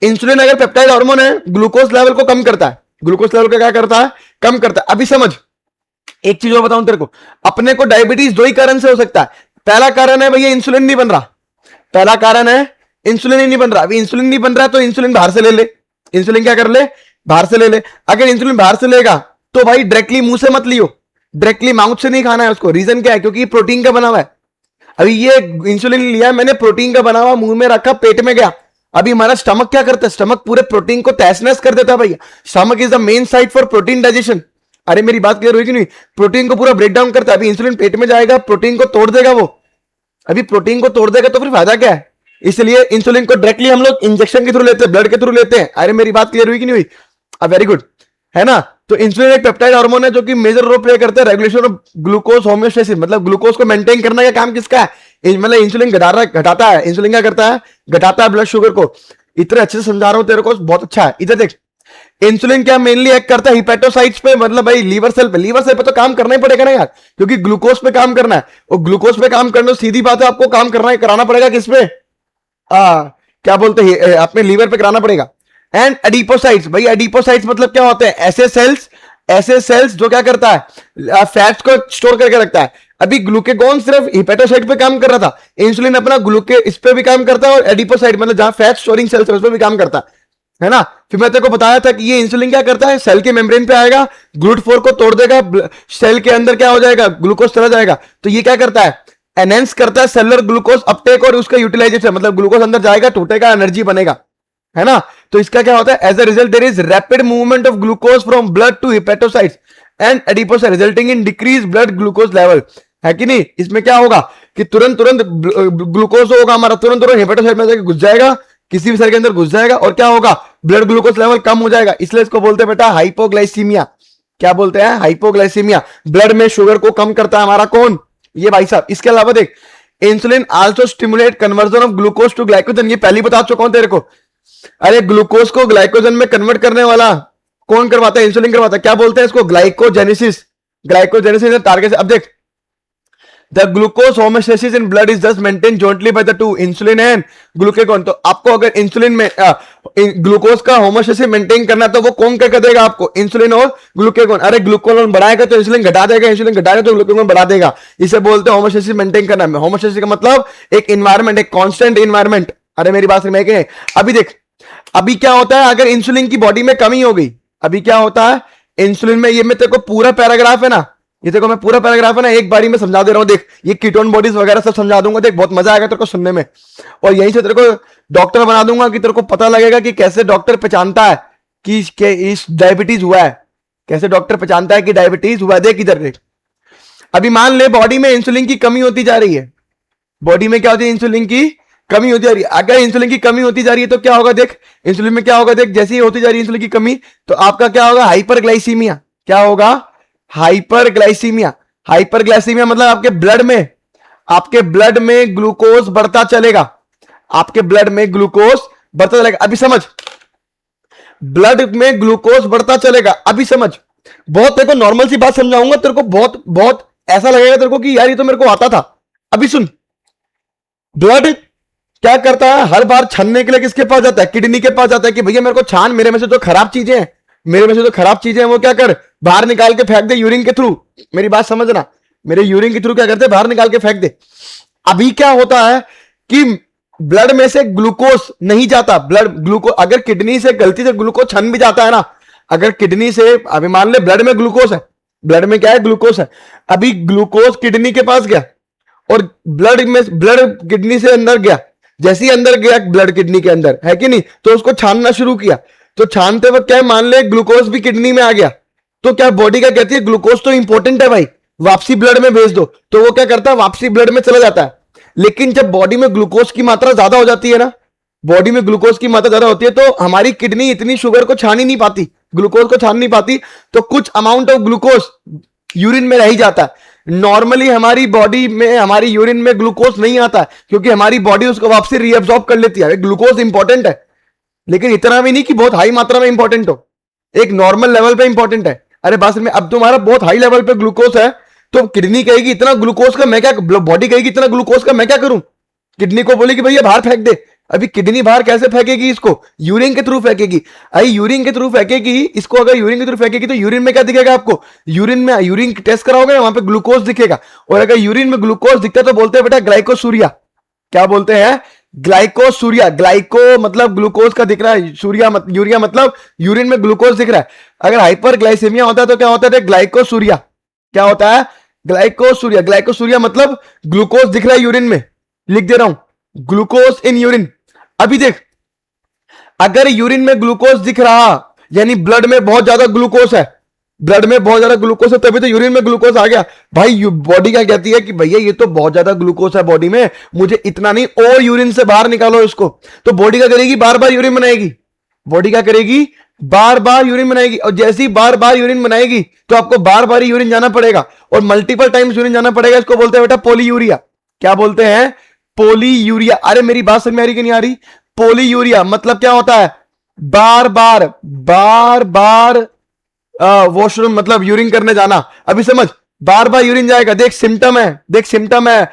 इंसुलिन अगर पेप्टाइड हार्मोन है, ग्लूकोज लेवल को कम करता है। ग्लूकोज लेवल को क्या करता है, कम करता है। अभी समझ, एक चीज और बताऊं तेरे को, अपने को डायबिटीज दो ही कारण से हो सकता है। पहला कारण है भैया इंसुलिन नहीं बन रहा, पहला कारण है इंसुलिन ही नहीं बन रहा। अभी इंसुलिन नहीं बन रहा तो इंसुलिन बाहर से ले ले। इंसुलिन क्या कर ले, बाहर से ले ले। अगर इंसुलिन बाहर से लेगा तो भाई डायरेक्टली मुंह से मत लियो, डायरेक्टली माउथ से नहीं खाना है उसको। रीजन क्या है, क्योंकि प्रोटीन का बना हुआ है। अभी ये इंसुलिन लिया मैंने, प्रोटीन का बना हुआ, मुंह में रखा, पेट में गया। अभी हमारा स्टमक क्या करता है, स्टमक पूरे प्रोटीन को तहस नहस कर देता है भैया। Stomach is the main site for protein digestion. अरे मेरी बात क्लियर हुई कि नहीं, प्रोटीन को पूरा ब्रेक डाउन करता है। अभी इंसुलिन पेट में जाएगा, प्रोटीन को तोड़ देगा वो। अभी प्रोटीन को तोड़ देगा तो फिर फायदा क्या है। इसलिए इंसुलिन को डायरेक्टली हम लोग इंजेक्शन के थ्रू लेते हैं, ब्लड के थ्रू लेते हैं। अरे मेरी बात क्लियर हुई कि नहीं हुई, वेरी गुड, है ना। तो इंसुलिन एक पेप्टाइड हार्मोन है जो कि मेजर रोल प्ले करता है रेगुलेशन ऑफ ग्लूकोज होमियोस्टेसिस, मतलब ग्लूकोज को मेंटेन करने का काम किसका है, मतलब इंसुलिन घटाता है। इंसुलिन क्या करता है, घटाता है ब्लड शुगर को। इतने अच्छे से समझा रहा हूं तेरे को, बहुत अच्छा है। इधर देख, इंसुलिन क्या मेनली एक्ट करता है हिपेटोसाइट्स पे, मतलब भाई लीवर सेल पे। लीवर सेल पे तो काम करना ही पड़ेगा ना यार, क्योंकि ग्लूकोज पे काम करना है। और ग्लूकोज पे काम करना सीधी बात है, आपको काम करना है, कराना पड़ेगा किस पे, क्या बोलते हैं, अपने लीवर पे कराना पड़ेगा। एंड एडिपोसाइट्स, भाई एडिपोसाइट्स मतलब क्या होते हैं, ऐसे सेल्स जो क्या करता है, फैट्स को स्टोर करके रखता है। अभी ग्लूकेगॉन सिर्फ हिपेटोसाइट पे काम कर रहा था, इंसुलिन अपना ग्लूके इस पे भी काम करता है, और एडिपोसाइट मतलब जहां फैट स्टोरिंग सेल्स है उस पे भी काम करता है ना। फिर मैं तेरे को बताया था कि ये इंसुलिन क्या करता है, सेल के मेम्ब्रेन पे आएगा, GLUT4 को तोड़ देगा, सेल के अंदर क्या हो जाएगा, ग्लूकोज चला जाएगा। तो ये क्या करता है, एनहेंस करता है सेलुलर ग्लूकोज अपटेक और उसका यूटिलाइजेशन, मतलब ग्लूकोज अंदर जाएगा, टूटेगा, एनर्जी बनेगा, है ना। तो इसका क्या होता है, as a result there is rapid movement of glucose from blood to hepatocytes and adipocyte resulting in decrease blood glucose level, है कि नहीं। इसमें क्या होगा कि तुरंत ग्लूकोज होगा हमारा, तुरंत हिपेटोसाइट में जाकर घुस जाएगा, किसी भी सेल के अंदर घुस जाएगा, और क्या होगा, ब्लड ग्लूकोज लेवल कम हो जाएगा। इसलिए इसको बोलते हैं बेटा हाइपोग्लाइसीमिया। क्या बोलते हैं, हाइपोग्लाइसीमिया। ब्लड में शुगर को कम करता है हमारा कौन, ये भाई साहब। इसके अलावा देख, insulin also stimulate conversion of glucose to glycogen, ये पहले बता चुका हूं तेरे को। अरे ग्लूकोज को ग्लाइकोजन में कन्वर्ट करने वाला कौन करवाता है, इंसुलिन करवाता है। क्या बोलते हैं इसको, ग्लाइकोजेनेसिस। Glycogenesis target. अब देख, the glucose homeostasis in blood is just maintain jointly by the two insulin and glucagon. तो आपको अगर इंसुलिन में ग्लूकोज का होमोस्टेसिस मेंटेन करना है तो वो कौन क्या कर देगा आपको, इंसुलिन और ग्लूकेगॉन। अरे ग्लूकेगॉन बढ़ाएगा तो इंसुलिन घटा देगा, इंसुलिन घटाएगा तो ग्लूकेगॉन बढ़ा देगा। इसे बोलते हैं होमोस्टेसिस मेंटेन करना। होमोस्टेसिस का मतलब एक इन्वायरमेंट, एक कांस्टेंट इन्वायरमेंट। अरे मेरी बात समझ में। अभी देख, अभी क्या होता है अगर इंसुलिन की बॉडी में कमी हो गई, अभी क्या होता है इंसुलिन में, ये मैं तेरे को पूरा पैराग्राफ है ना, ये देखो मैं पूरा पैराग्राफ है ना एक बारी में समझा दे रहा हूं। देख ये कीटोन बॉडीज वगैरह सब समझा दूंगा, देख बहुत मजा आएगा तेरे को सुनने में। और यहीं से तेरे को डॉक्टर बना दूंगा कि तेरे को पता लगेगा कि कैसे डॉक्टर पहचानता है कि इस डायबिटीज हुआ है, कैसे डॉक्टर पहचानता है कि डायबिटीज हुआ है। देख इधर देख, अभी मान ले बॉडी में इंसुलिन की कमी होती जा रही है, बॉडी में क्या होती है, इंसुलिन की कमी होती जा रही है। अगर इंसुलिन की कमी होती जा रही है तो क्या होगा, देख इंसुलिन में क्या होगा, देख जैसे ही होती जा रही है इंसुलिन की कमी तो आपका क्या होगा, हाइपरग्लाइसीमिया। क्या होगा, हाइपरग्लाइसीमिया। हाइपरग्लाइसीमिया मतलब आपके ब्लड में आपके ब्लड में ग्लूकोज बढ़ता चलेगा, आपके ब्लड में ग्लूकोज बढ़ता चलेगा। अभी समझ, ब्लड में ग्लूकोज बढ़ता चलेगा। अभी समझ, बहुत तेरे को नॉर्मल सी बात समझाऊंगा, तेरे को बहुत बहुत ऐसा लगेगा तेरे को कि यार ये तो मेरे को आता था। अभी सुन, ब्लड क्या करता है, हर बार छानने के लिए किसके पास जाता है, किडनी के पास जाता है कि भैया मेरे को छान, मेरे में से जो खराब चीजें हैं, मेरे में से जो खराब चीजें हैं वो क्या कर, बाहर निकाल के फेंक दे यूरिन के थ्रू। मेरी बात समझना, मेरे यूरिन के थ्रू क्या करते हैं, बाहर निकाल के फेंक दे। अभी क्या होता है कि ब्लड में से ग्लूकोज नहीं जाता, ब्लड ग्लूकोज अगर किडनी से गलती से ग्लूकोज छन भी जाता है ना, अगर किडनी से, अभी मान ले ब्लड में ग्लूकोज है, ब्लड में क्या है, ग्लूकोज है, अभी ग्लूकोज किडनी के पास गया और ब्लड किडनी से अंदर गया, जैसे ही अंदर गया ब्लड किडनी के अंदर, है कि नहीं, तो उसको छानना शुरू किया। तो छानते वक्त क्या, मान ले ग्लूकोज भी किडनी में आ गया, तो क्या बॉडी क्या कहती है, ग्लूकोज तो इंपॉर्टेंट है भाई, वापसी ब्लड में भेज दो। तो वो क्या करता है, वापसी ब्लड में चला जाता है। लेकिन जब बॉडी में ग्लूकोज की मात्रा ज्यादा हो जाती है ना, बॉडी में ग्लूकोज की मात्रा ज्यादा होती है, तो हमारी किडनी इतनी शुगर को छान ही नहीं पाती, ग्लूकोज को छान नहीं पाती, तो कुछ अमाउंट ऑफ ग्लूकोज यूरिन में रह ही जाता है। नॉर्मली हमारी बॉडी में, हमारी यूरिन में ग्लूकोज नहीं आता क्योंकि हमारी बॉडी उसको वापसी रीअब्सॉर्ब कर लेती है। ग्लूकोज इंपॉर्टेंट है, लेकिन इतना भी नहीं कि बहुत हाई मात्रा में इंपॉर्टेंट हो, एक नॉर्मल लेवल पे इंपॉर्टेंट है। अरे बात में, अब तुम्हारा बहुत हाई लेवल पे ग्लूकोज है, तो किडनी कहेगी इतना ग्लूकोज का मैं क्या, बॉडी कहेगी इतना ग्लूकोज का मैं क्या करूं, किडनी को बोलेगी भैया बाहर फेंक दे। अभी किडनी बाहर कैसे फेंकेगी, इसको यूरिन के थ्रू फेंकेगी। आई यूरिन के थ्रू फेंकेगी इसको, अगर यूरिन के थ्रू फेंकेगी तो यूरिन में क्या दिखेगा आपको, यूरिन में, यूरिन टेस्ट कराओगे वहां पे ग्लूकोज दिखेगा, और अगर यूरिन में ग्लूकोज दिखता है तो बोलते हैं बेटा ग्लाइकोसूरिया। क्या बोलते हैं, ग्लाइकोसूरिया। ग्लाइको मतलब ग्लूकोज का दिख रहा है, सूर्या यूरिया मतलब यूरिन में ग्लूकोज दिख रहा है। अगर हाइपर ग्लाइसेमिया होता है तो क्या होता है, ग्लाइकोसूरिया। क्या होता है, ग्लाइकोसूरिया। ग्लाइकोसूरिया मतलब ग्लूकोज दिख रहा है यूरिन में, लिख दे रहा हूं, ग्लूकोज इन यूरिन। अभी देख, अगर यूरिन में ग्लूकोज दिख रहा यानी ब्लड में बहुत ज्यादा ग्लूकोज है, ब्लड में बहुत ज्यादा ग्लूकोज है, तभी तो यूरिन में ग्लूकोज आ गया भाई। बॉडी क्या कहती है कि भैया ये तो बहुत ज्यादा ग्लूकोज है बॉडी में, मुझे इतना नहीं और यूरिन से बाहर निकालो इसको। तो बॉडी क्या करेगी, बार बार यूरिन बनाएगी। बॉडी क्या करेगी, बार बार यूरिन बनाएगी, और जैसे ही बार बार यूरिन बनाएगी तो आपको बार बार यूरिन जाना पड़ेगा, और मल्टीपल टाइम्स यूरिन जाना पड़ेगा। इसको बोलते हैं बेटा पोलीयूरिया। क्या बोलते हैं, पोलीयूरिया। अरे मेरी बात समझ में आ रही कि नहीं आ रही, पोलीयूरिया मतलब क्या होता है, बार बार बार बार वॉशरूम मतलब यूरिन करने जाना। अभी समझ, बार बार यूरिन जाएगा। देख सिम्टम है, देख सिम्टम है,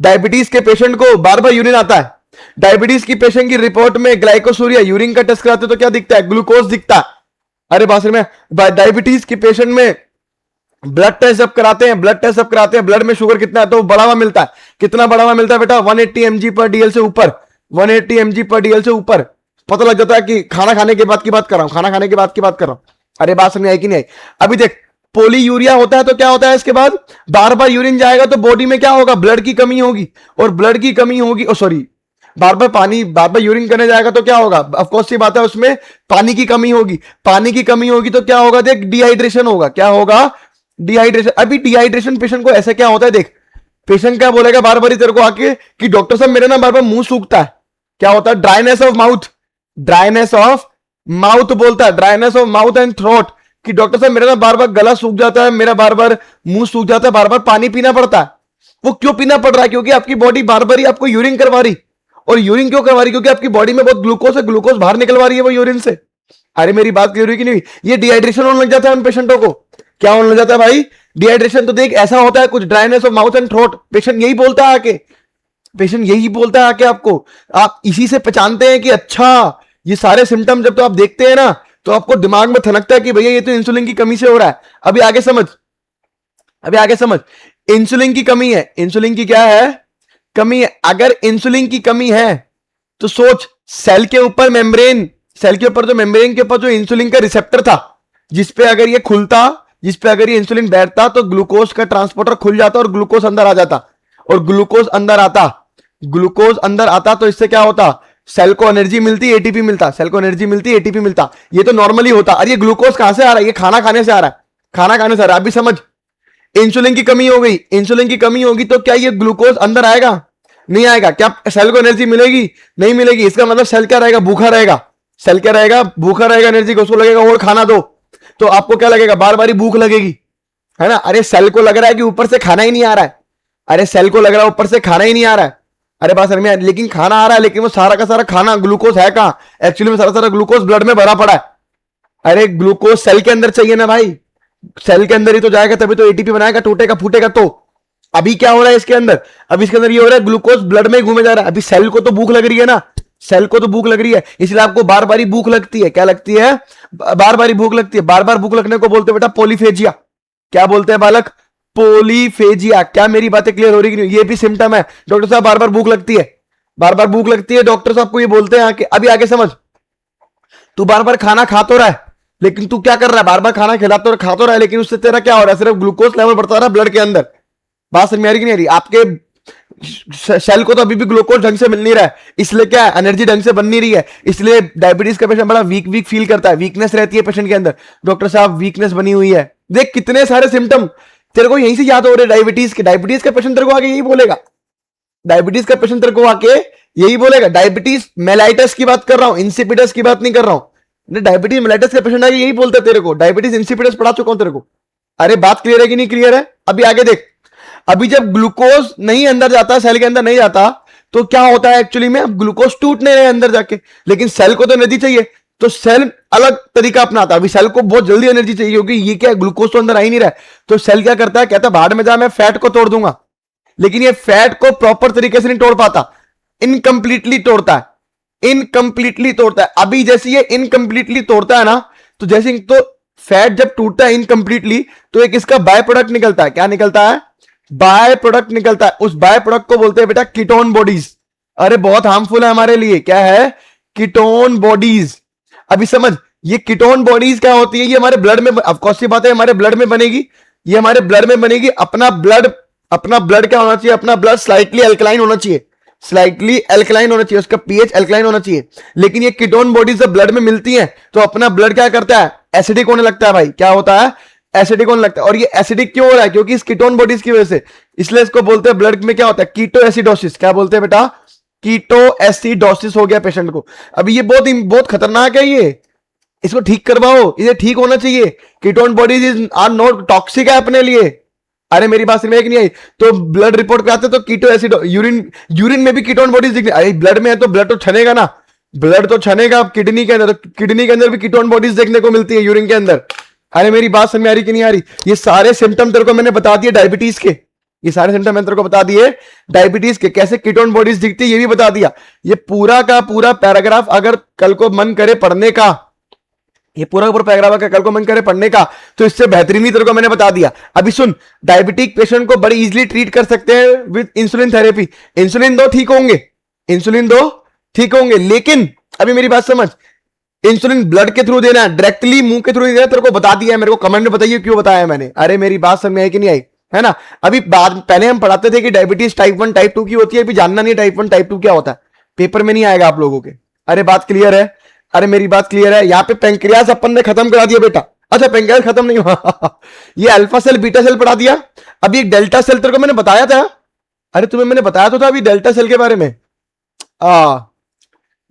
डायबिटीज के पेशेंट को बार बार यूरिन आता है। डायबिटीज की पेशेंट की रिपोर्ट में ग्लाइकोसूरिया, यूरिन का टेस्ट कराते तो क्या दिखता है, ग्लूकोज दिखता है। अरे बात में, डायबिटीज की पेशेंट में ब्लड टेस्ट जब कराते हैं, ब्लड टेस्ट जब कराते हैं, ब्लड में शुगर कितना है तो बढ़ावा मिलता है। कितना बढ़ावा मिलता है बेटा, 180 mg पर डीएल से ऊपर, 180 mg पर डीएल से ऊपर। पता लग जाता है कि खाना खाने के बाद की बात कर रहा हूं, खाना खाने के बाद की बात कर रहा हूं। अरे बात समझ आई कि नहीं आई। अभी देख, पोलीयूरिया होता है तो क्या होता है, इसके बाद बार बार यूरिन जाएगा तो बॉडी में क्या होगा, ब्लड की कमी होगी, और ब्लड की कमी होगी, सॉरी बार बार यूरिन करने जाएगा तो क्या होगा, ऑफ कोर्स सी बात है, उसमें पानी की कमी होगी। पानी की कमी होगी तो क्या होगा, देख डिहाइड्रेशन होगा। क्या होगा, डिहाइड्रेशन। अभी डिहाइड्रेशन पेशेंट को ऐसे क्या होता है, देख पेशेंट क्या बोलेगा बार बार तेरे को आके कि डॉक्टर साहब मेरे ना बार बार मुंह सूखता है। क्या होता है, dryness of mouth, dryness of mouth बोलता है, dryness of mouth and throat, कि डॉक्टर साहब मेरा ना बार बार गला सूख जाता है, मेरा बार बार मुंह सूख जाता है, बार बार पानी पीना पड़ता है। वो क्यों पीना पड़ रहा है, क्योंकि आपकी बॉडी बार बार ही आपको यूरिन करवा रही। और यूरिन क्यों करवा रही, क्योंकि आपकी बॉडी में बहुत ग्लूकोज है, ग्लूकोज बाहर निकलवा रही है वो यूरिन से। अरे मेरी बात क्लियर हुई कि नहीं, ये डिहाइड्रेशन होने लग जाता है उन पेशेंटों को। क्या होने लग जाता है भाई, डिहाइड्रेशन। तो देख ऐसा होता है कुछ, dryness of mouth and throat, patient यही बोलता है आके, पेशेंट यही बोलता है आके आपको। आप इसी से पहचानते हैं कि अच्छा ये सारे सिम्टम जब तो आप देखते हैं ना, तो आपको दिमाग में थनकता है कि भैया ये तो इंसुलिन की कमी से हो रहा है। अभी आगे समझ, अभी आगे समझ, इंसुलिन की कमी है। इंसुलिन की क्या है, कमी है। अगर इंसुलिन की कमी है तो सोच, सेल के ऊपर मेम्ब्रेन, सेल के ऊपर जो मेम्ब्रेन के ऊपर जो इंसुलिन का रिसेप्टर था, जिसपे अगर ये खुलता, जिसपे अगर ये इंसुलिन बैठता तो ग्लूकोज का ट्रांसपोर्टर खुल जाता और ग्लूकोज अंदर आ जाता। और ग्लूकोज अंदर आता, ग्लूकोज अंदर आता तो इससे क्या होता, सेल को एनर्जी मिलती, एटीपी मिलता, सेल को एनर्जी मिलती, एटीपी मिलता। ये तो नॉर्मली होता। अरे ये ग्लूकोज कहां से आ रहा है, ये खाना खाने से आ रहा है, खाना खाने से आ रहा है। अभी समझ, इंसुलिन की कमी हो गई, इंसुलिन की कमी होगी तो क्या ये ग्लूकोज अंदर आएगा, नहीं आएगा। क्या सेल को एनर्जी मिलेगी, नहीं मिलेगी। इसका मतलब सेल क्या रहेगा, भूखा रहेगा। सेल क्या रहेगा, भूखा रहेगा एनर्जी को, उसको लगेगा और खाना दो, तो आपको क्या लगेगा, बार बार भूख लगेगी, है ना। अरे सेल को लग रहा है कि ऊपर से खाना ही नहीं आ रहा है, अरे सेल को लग रहा है ऊपर से खाना ही नहीं आ रहा है, अरे बात समझ में, लेकिन खाना आ रहा है, लेकिन वो सारा का सारा खाना ग्लूकोज है कहां, एक्चुअली में सारा सारा ग्लूकोज ब्लड में भरा पड़ा है। अरे ग्लूकोज सेल के अंदर चाहिए ना भाई, सेल के अंदर ही तो जाएगा, तभी तो एटीपी बनाएगा, टूटेगा फूटेगा तो। अभी क्या हो रहा है इसके अंदर, अभी इसके अंदर ये हो रहा है ग्लूकोज ब्लड में घूमे जा रहा है। अभी सेल को तो भूख लग रही है ना, सेल को तो भूख लग रही है, इसलिए आपको बार बार भूख लगती है। क्या लगती है, बार बार भूख लगती है। बार बार भूख लगने को बोलते हैं बेटा पॉलीफेजिया। क्या बोलते हैं बालक, पॉलीफेजिया। क्या मेरी बातें क्लियर हो रही कि नहीं, ये भी सिम्टम है डॉक्टर साहब, बार बार भूख लगती है, बार बार भूख लगती है, डॉक्टर साहब को ये बोलते हैं कि अभी आगे समझ, तू बार बार खाना खा तो रहा है, लेकिन तू क्या कर रहा है, बार बार खाना खिलाता और खा तो रहा है, लेकिन उससे तेरा क्या हो रहा है, सिर्फ ग्लूकोज लेवल बढ़ता रहा है ब्लड के अंदर। बात समझ में आ रही कि नहीं आ रही, आपके सेल को तो अभी भी ग्लूकोज ढंग से मिल नहीं रहा है, इसलिए क्या एनर्जी ढंग से बन नहीं रही है, इसलिए डायबिटीज का पेशेंट बड़ा वीक वीक फील करता है, वीकनेस रहती है पेशेंट के अंदर। डॉक्टर साहब वीकनेस बनी हुई है, देख कितने सारे सिम्टम तेरे को यहीं से याद हो रहे डायबिटीज के। डायबिटीज का पेशेंट तेरे को आगे यही बोलेगा, डायबिटीज का पेशेंट तेरे को आके यही बोलेगा। डायबिटीज मेलाइटस की बात कर रहा हूं, इंसिपिडस की बात नहीं कर रहा हूं। डायबिटीज मेलाइटस का पेशेंट आगे यही बोलता है तेरे को, डायबिटीज इंसिपिडस पढ़ा चुका हूं तेरे को। अरे बात क्लियर है कि नहीं क्लियर है, अभी आगे देख। अभी जब ग्लूकोज नहीं अंदर जाता, सेल के अंदर नहीं जाता, तो क्या होता है एक्चुअली में, अब ग्लूकोज टूट नहीं रहे अंदर जाके, लेकिन सेल को तो एनर्जी चाहिए, तो सेल अलग तरीका अपनाता है। अभी सेल को बहुत जल्दी एनर्जी चाहिए, क्योंकि ये क्या ग्लूकोज तो अंदर आ ही नहीं रहा है, तो सेल क्या करता है, कहता है बाहर में जा मैं फैट को तोड़ दूंगा, लेकिन ये फैट को प्रॉपर तरीके से नहीं तोड़ पाता, इनकम्प्लीटली तोड़ता है, इनकम्प्लीटली तोड़ता है। अभी जैसे ये इनकम्प्लीटली तोड़ता है ना, तो जैसे तो फैट जब टूटता है इनकम्प्लीटली, तो एक इसका बाय प्रोडक्ट निकलता है। क्या निकलता है, बाय प्रोडक्ट निकलता है। उस बाय प्रोडक्ट को बोलते हैं बेटा कीटोन बॉडीज। अरे बहुत हार्मफुल है हमारे लिए, क्या है, कीटोन बॉडीज। अभी समझ, ये कीटोन बॉडीज क्या होती है, ये हमारे ब्लड में, ऑफ कोर्स सी बात है हमारे ब्लड में बनेगी, ये हमारे ब्लड में बनेगी। अपना ब्लड क्या होना चाहिए, अपना ब्लड स्लाइटली अल्कलाइन होना चाहिए, स्लाइटली अल्कलाइन होना चाहिए, उसका पीएच अल्कलाइन होना चाहिए। लेकिन ये कीटोन बॉडीज जब ब्लड में मिलती हैं, तो अपना ब्लड क्या करता है, एसिडिक होने लगता है भाई। क्या होता है, एसिडिक होने लगता है। और ये एसिडिक क्यों हो रहा है, क्योंकि इस कीटोन बॉडीज की वजह से, इसलिए इसको बोलते हैं ब्लड में क्या होता है, कीटो एसिडोसिस। क्या बोलते हैं बेटा, कीटो एसिडोसिस हो गया पेशेंट को। अभी ये बहुत खतरनाक है, ये इसको ठीक करवाओ, इसे ठीक होना चाहिए। Ketone bodies is are not toxic है अपने लिए। अरे मेरी बात समझ में नहीं आई, तो ब्लड रिपोर्ट पे आते तो कीटो एसिड, यूरिन में भी कीटोन बॉडीज दिखने, अरे ब्लड में है तो ब्लड तो छनेगा ना, ब्लड तो छनेगा किडनी के अंदर, तो किडनी के अंदर भी कीटोन बॉडीज देखने को मिलती है यूरिन के अंदर। अरे मेरी बात समझ में आ रही कि नहीं आ रही, ये सारे सिम्टम तेरे को मैंने बता दिए डायबिटीज के, ये सारे सिम्टम मैंने तेरे को बता दिए डायबिटीज के, कैसे कीटोन बॉडीज दिखती है ये भी बता दिया। ये पूरा का पूरा पैराग्राफ अगर कल को मन करे पढ़ने का, ये पूरा का पूरा पैराग्राफ अगर कल को मन करे पढ़ने का, तो इससे बेहतरीन ही तेरे को मैंने बता दिया। अभी सुन, डायबिटिक पेशेंट को बड़ी इजीली ट्रीट कर सकते हैं विद इंसुलिन थेरेपी। इंसुलिन दो ठीक होंगे, इंसुलिन दो ठीक होंगे, लेकिन अभी मेरी बात समझ, इंसुलिन ब्लड के थ्रू देना है, डायरेक्टली मुंह के थ्रू देना, तेरे को बता दिया है, मेरे को कमेंट में बताइए क्यों बताया मैंने। अरे मेरी बात समझ में आई कि नहीं आई, है ना। अभी बाद पहले हम पढ़ाते थे कि डायबिटीज टाइप 1 टाइप 2 की होती है, अभी जानना नहीं टाइप 1 टाइप 2 क्या होता है, पेपर में नहीं आएगा आप लोगों के। अरे बात क्लियर है, अरे मेरी बात क्लियर है। यहाँ पे पेंक्रियास अपन ने खत्म करा दिया बेटा, अच्छा पेंक्रियास खत्म नहीं हुआ ये अल्फा सेल बीटा सेल पढ़ा दिया। अभी एक डेल्टा सेल तेरे को मैंने बताया था, अरे तुम्हें मैंने बताया तो था अभी डेल्टा सेल के बारे में,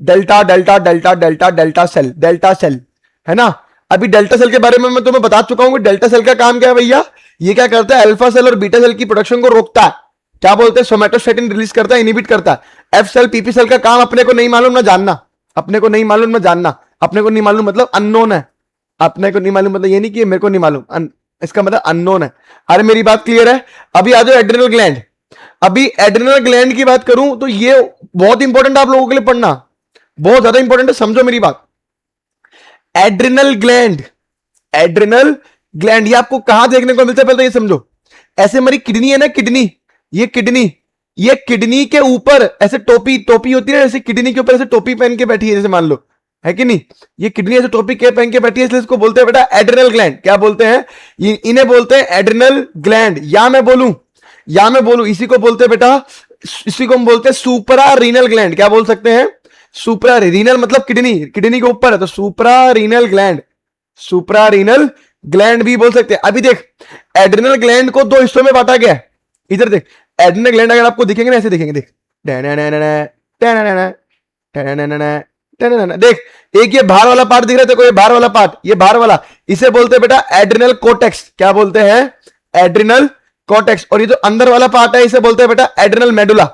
delta delta delta delta delta cell है ना। अभी डेल्टा सेल के बारे में मैं तुम्हें बता चुका हूं कि डेल्टा सेल का काम क्या है भैया, ये क्या करता है, अल्फा सेल और बीटा सेल की प्रोडक्शन को रोकता है। क्या बोलते हैं, सोमेटोस्टेटिन रिलीज करता है, इनहिबिट करता है। एफ सेल पीपी सेल का काम अपने को नहीं मालूम ना जानना, अपने को नहीं मालूम ना जानना, अपने को नहीं मालूम मतलब अननोन है, अपने को नहीं मालूम मतलब ये नहीं कि मेरे को नहीं मालूम, इसका मतलब अननोन है। अरे मेरी बात क्लियर है। अभी आ जाओ एड्रिनल ग्लैंड। अभी एड्रिनल ग्लैंड की बात करूं तो ये बहुत इंपॉर्टेंट आप लोगों के लिए पढ़ना, बहुत ज्यादा इंपॉर्टेंट है, समझो मेरी बात। एड्रिनल ग्लैंड, एड्रिनल ग्लैंड ये आपको कहां देखने को मिलता है, पहले ये समझो। ऐसे हमारी किडनी है ना, किडनी, ये किडनी के ऊपर ऐसे टोपी होती है, ऐसे किडनी के ऊपर ऐसे टोपी पहन के बैठी है, जैसे मान लो, है कि नहीं, ये किडनी ऐसे टोपी के पहन के बैठी है, इसलिए इसको बोलते हैं बेटा एड्रिनल ग्लैंड। क्या बोलते हैं, इन्हें बोलते हैं एड्रिनल ग्लैंड, या मैं बोलूं इसी को बोलते हैं बेटा, इसी को हम बोलते हैं सुपरा रीनल ग्लैंड। क्या बोल सकते हैं, सुपरा रीनल मतलब किडनी के ऊपर है, तो सुपरा रीनल ग्लैंड भी बोल सकते हैं। अभी देख, एड्रिनल ग्लैंड को दो हिस्सों में बांटा गया है। इधर देख, एड्रिनल ग्लैंड अगर आपको दिखेंगे ना, ऐसे दिखेंगे, देख देख, एक ये बाहर वाला पार्ट दिख रहा है देखो, ये बाहर वाला पार्ट, ये बाहर वाला, इसे बोलते हैं बेटा एड्रिनल कोर्टेक्स। क्या बोलते हैं, एड्रिनल कॉर्टेक्स। और ये जो अंदर वाला पार्ट है इसे बोलते हैं बेटा एड्रिनल मेडुला।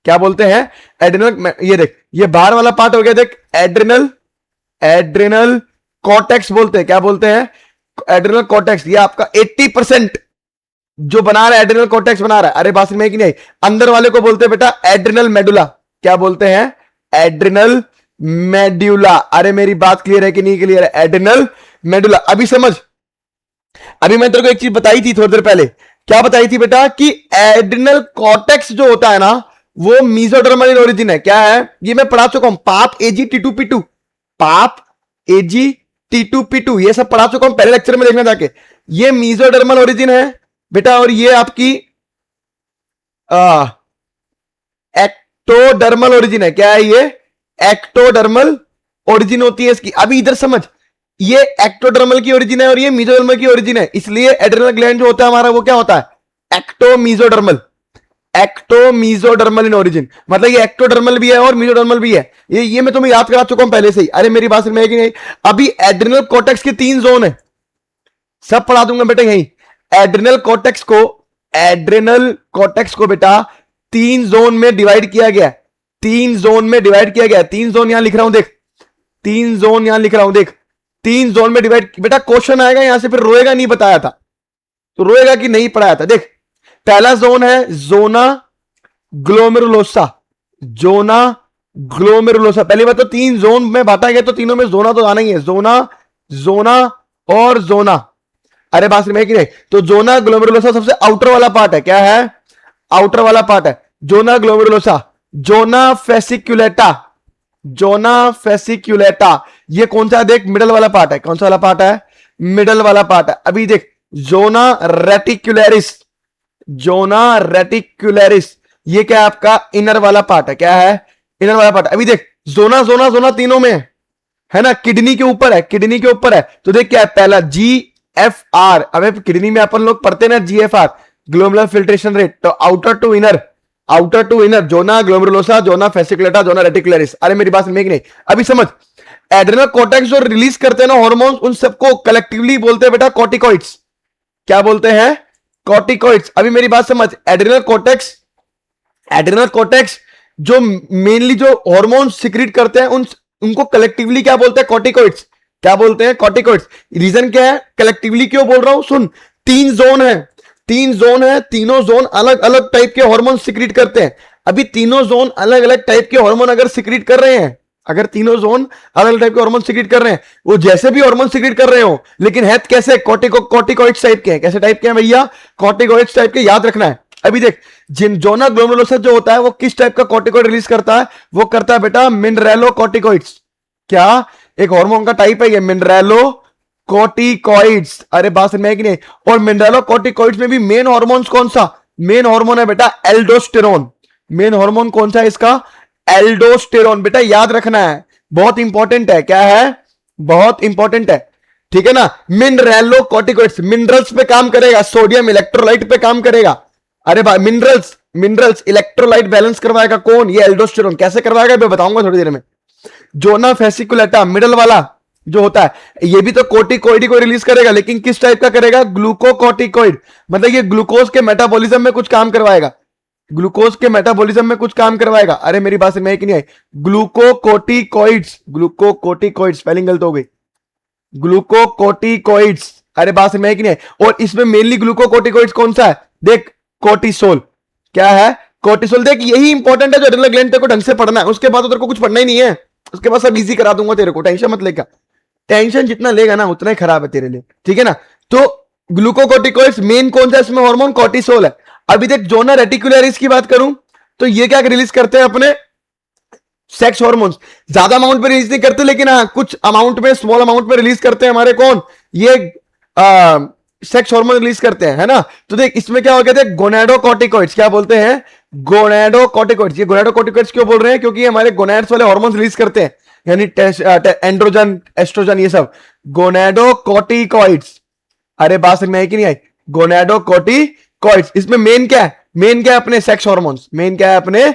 क्या बोलते हैं? एड्रिनल। ये देख, ये बाहर वाला पार्ट हो गया, देख एड्रिनल, एड्रिनल कॉर्टेक्स बोलते हैं। क्या बोलते हैं? Adrenal cortex. ये आपका 80% जो बना रहा है एड्रिनल कॉर्टेक्स बना रहा है। अरे बात में कि नहीं, अंदर वाले को बोलते हैं बेटा एड्रिनल मेडुला। क्या बोलते हैं? Adrenal medulla. अरे मेरी बात क्लियर है कि नहीं क्लियर है? Adrenal medulla. अभी समझ, अभी मैं तेरे को एक चीज बताई थी थोड़ी देर पहले। क्या बताई थी बेटा? कि एड्रिनल कॉर्टेक्स जो होता है ना वो मीजोडर्मल इन ओरिजिन है। क्या है? ये मैं पढ़ा चुका हूं, पाप एजी T2P2, पाप एजी T2P2, ये सब पढ़ा चुका हूं पहले लेक्चर में, देखना जाके। ये मीजोडर्मल ओरिजिन है बेटा, और ये आपकी एक्टोडर्मल ओरिजिन है। क्या है ये? एक्टोडर्मल ओरिजिन होती है इसकी। अभी इधर समझ, ये एक्टोडर्मल की ओरिजिन है और ये मीजोडर्मल की ओरिजिन है, इसलिए एड्रिनल ग्लैंड जो होता है हमारा वो क्या होता है? एक्टोमीजोडर्मल। एक्टोमीजोडर्मल इन ओरिजिन, मतलब ये एक्टोडर्मल भी है और मीजोडर्मल भी है। ये मैं तुम्हें याद करा चुका हूं पहले से ही। अरे मेरी बात समझ में है कि नहीं? अभी एड्रिनल कॉर्टेक्स के 3 जोन है, सब पढ़ा दूंगा बेटा यहीं। एड्रिनल कॉर्टेक्स को, एड्रिनल कॉर्टेक्स को बेटा 3 जोन में डिवाइड किया गया, 3 जोन में डिवाइड किया गया। 3 जोन यहां लिख रहा हूं देख, 3 जोन यहां लिख रहा हूं देख, 3 जोन में डिवाइड। बेटा क्वेश्चन आएगा यहां से, फिर रोएगा नहीं बताया था तो रोएगा कि नहीं पढ़ाया था। देख, पहला जोन है जोना ग्लोमेरुलोसा, जोना ग्लोमेरुलोसा। पहली बात तो 3 जोन में बांटा गया तो तीनों में जोना तो आना ही है, जोना, जोना और जोना। अरे बात में कि नहीं? तो जोना ग्लोमेरुलोसा सबसे आउटर वाला पार्ट है। क्या है? आउटर वाला पार्ट है जोना ग्लोमेरुलोसा। जोना फेसिक्युलेटा, जोना फेसिक्युलेटा ये कौन सा? देख मिडल वाला पार्ट है। कौन सा वाला पार्ट है? मिडल वाला पार्ट है। अभी देख जोना रेटिकुलरिस, जोना रेटिकुलरिस ये क्या है? आपका इनर वाला पार्ट है। क्या है? इनर वाला पार्ट। अभी देख जोना, जोना, जोना तीनों में है ना, किडनी के ऊपर है, किडनी के ऊपर है। तो देख क्या है? पहला GFR, अबे किडनी में अपन लोग पढ़ते ना GFR, ग्लोमेरुलर फिल्ट्रेशन रेट। तो outer to inner, outer to inner, zona glomerulosa, zona fasciculata, zona reticularis. अरे मेरी बात समझ नहीं? अभी समझ, एड्रिनल कॉर्टेक्स जो रिलीज करते हैं ना हॉर्मोन्स, उन सबको कलेक्टिवली बोलते हैं बेटा कॉर्टिकॉइड्स। क्या बोलते हैं? कॉर्टिकॉइड्स। अभी मेरी बात समझ, एड्रिनल कॉर्टेक्स, एड्रिनल कॉर्टेक्स जो मेनली जो हॉर्मोन सिक्रीट करते हैं उनको कलेक्टिवली क्या बोलते हैं? कॉर्टिकॉइड्स। क्या बोलते हैं? कॉर्टिकॉइड्स। रीजन क्या है? कलेक्टिवली क्यों बोल रहा हूं? सुन, 3 जोन है, 3 जोन है, तीनों जोन अलग अलग टाइप के हार्मोन सिक्रीट करते हैं। अभी तीनों जोन अलग अलग टाइप के हार्मोन अगर सिक्रीट कर रहे हैं, अगर तीनों जोन अलग अलग टाइप के हार्मोन सिक्रीट कर रहे हैं, वो जैसे भी हार्मोन सिक्रीट कर रहे हो, लेकिन है कैसे? कॉर्टिकॉइड्स टाइप के हैं। कैसे टाइप के हैं भैया? कॉर्टिकॉइड्स टाइप के, याद रखना है। अभी देख, जोना ग्लोमेरुलोसा जो होता है वो किस टाइप का कॉर्टिकॉइड रिलीज करता है? वो करता है बेटा मिनरेलो कॉर्टिकॉइड्स। क्या? एक हार्मोन का टाइप है ये, मिनरेलो कॉर्टिकॉइड्स। अरे बात समझ में है कि नहीं? और मिनरेलो कॉर्टिकॉइड्स में भी मेन हार्मोन्स कौन सा? मेन हार्मोन है बेटा एल्डोस्टेरोन। मेन हार्मोन कौन सा है इसका? एल्डोस्टेरोन। बेटा याद रखना है, बहुत इंपॉर्टेंट है। क्या है? बहुत इंपॉर्टेंट है, ठीक है ना। मिनरेलो कॉर्टिकॉइड्स मिनरल्स पे काम करेगा, सोडियम इलेक्ट्रोलाइट पे काम करेगा। अरे भाई मिनरल्स, मिनरल्स इलेक्ट्रोलाइट बैलेंस करवाएगा कौन? ये एल्डोस्टेरोन। कैसे करवाएगा मैं बताऊंगा थोड़ी देर में। जोना फेसिकुलेटा मिडल वाला जो होता है, ये भी तो कॉर्टिकॉइड को रिलीज करेगा, लेकिन किस टाइप का करेगा? ग्लूकोकॉर्टिकॉइड। मतलब ये ग्लूकोज के मेटाबॉलिज्म में कुछ काम करवाएगा, ग्लूकोज के मेटाबॉलिज्म में कुछ काम करवाएगा। अरे मेरी बात समझ में नहीं आई? ग्लूकोकोर्टिकॉइड्स, ग्लूकोकोर्टिकॉइड्स, स्पेलिंग गलत हो गई, ग्लूकोकोर्टिकॉइड्स। अरे बात समझ में नहीं आई? और इसमें मेनली ग्लूकोकोर्टिकॉइड्स कौन सा है? देख कोर्टिसोल। क्या है? कोर्टिसोल। देख यही इंपॉर्टेंट है जो एड्रिनल ग्लैंड तेरे को ढंग से पढ़ना है, उसके बाद तो तेरे को कुछ पढ़ना ही नहीं है। उसके बाद सब इजी करा दूंगा तेरे को, टेंशन मत लेगा। टेंशन जितना लेगा ना उतना ही खराब है तेरे लिए, ठीक है ना। तो ग्लूकोकोर्टिकॉइड्स मेन कौन सा इसमें हार्मोन? कोर्टिसोल है। अभी देख जोना रेटिकुलरिस की बात करूं तो ये क्या रिलीज करते हैं? अपने सेक्स हार्मोन्स। ज्यादा अमाउंट में रिलीज नहीं करते, लेकिन हाँ कुछ अमाउंट में, स्मॉल अमाउंट में रिलीज करते हैं हमारे कौन? ये सेक्स हार्मोन रिलीज करते हैं, है ना। तो देख इसमें क्या हो गया? देख गोनेडोकॉर्टिकॉइड्स। क्या बोलते हैं? गोनेडोकॉर्टिकॉइड्स। ये गोनेडोकॉर्टिकॉइड्स क्यों बोल रहे हैं? क्योंकि हमारे गोनेड्स वाले हार्मोन्स रिलीज करते हैं, यानी एंड्रोजन, एस्ट्रोजन, ये सब गोनेडोकॉर्टिकॉइड्स। अरे बात समझ में आई कि नहीं आई? गोनेडोकॉर्टिकॉइड्स। इसमें मेन क्या है? मेन क्या है? अपने सेक्स हार्मोन्स। मेन क्या है? अपने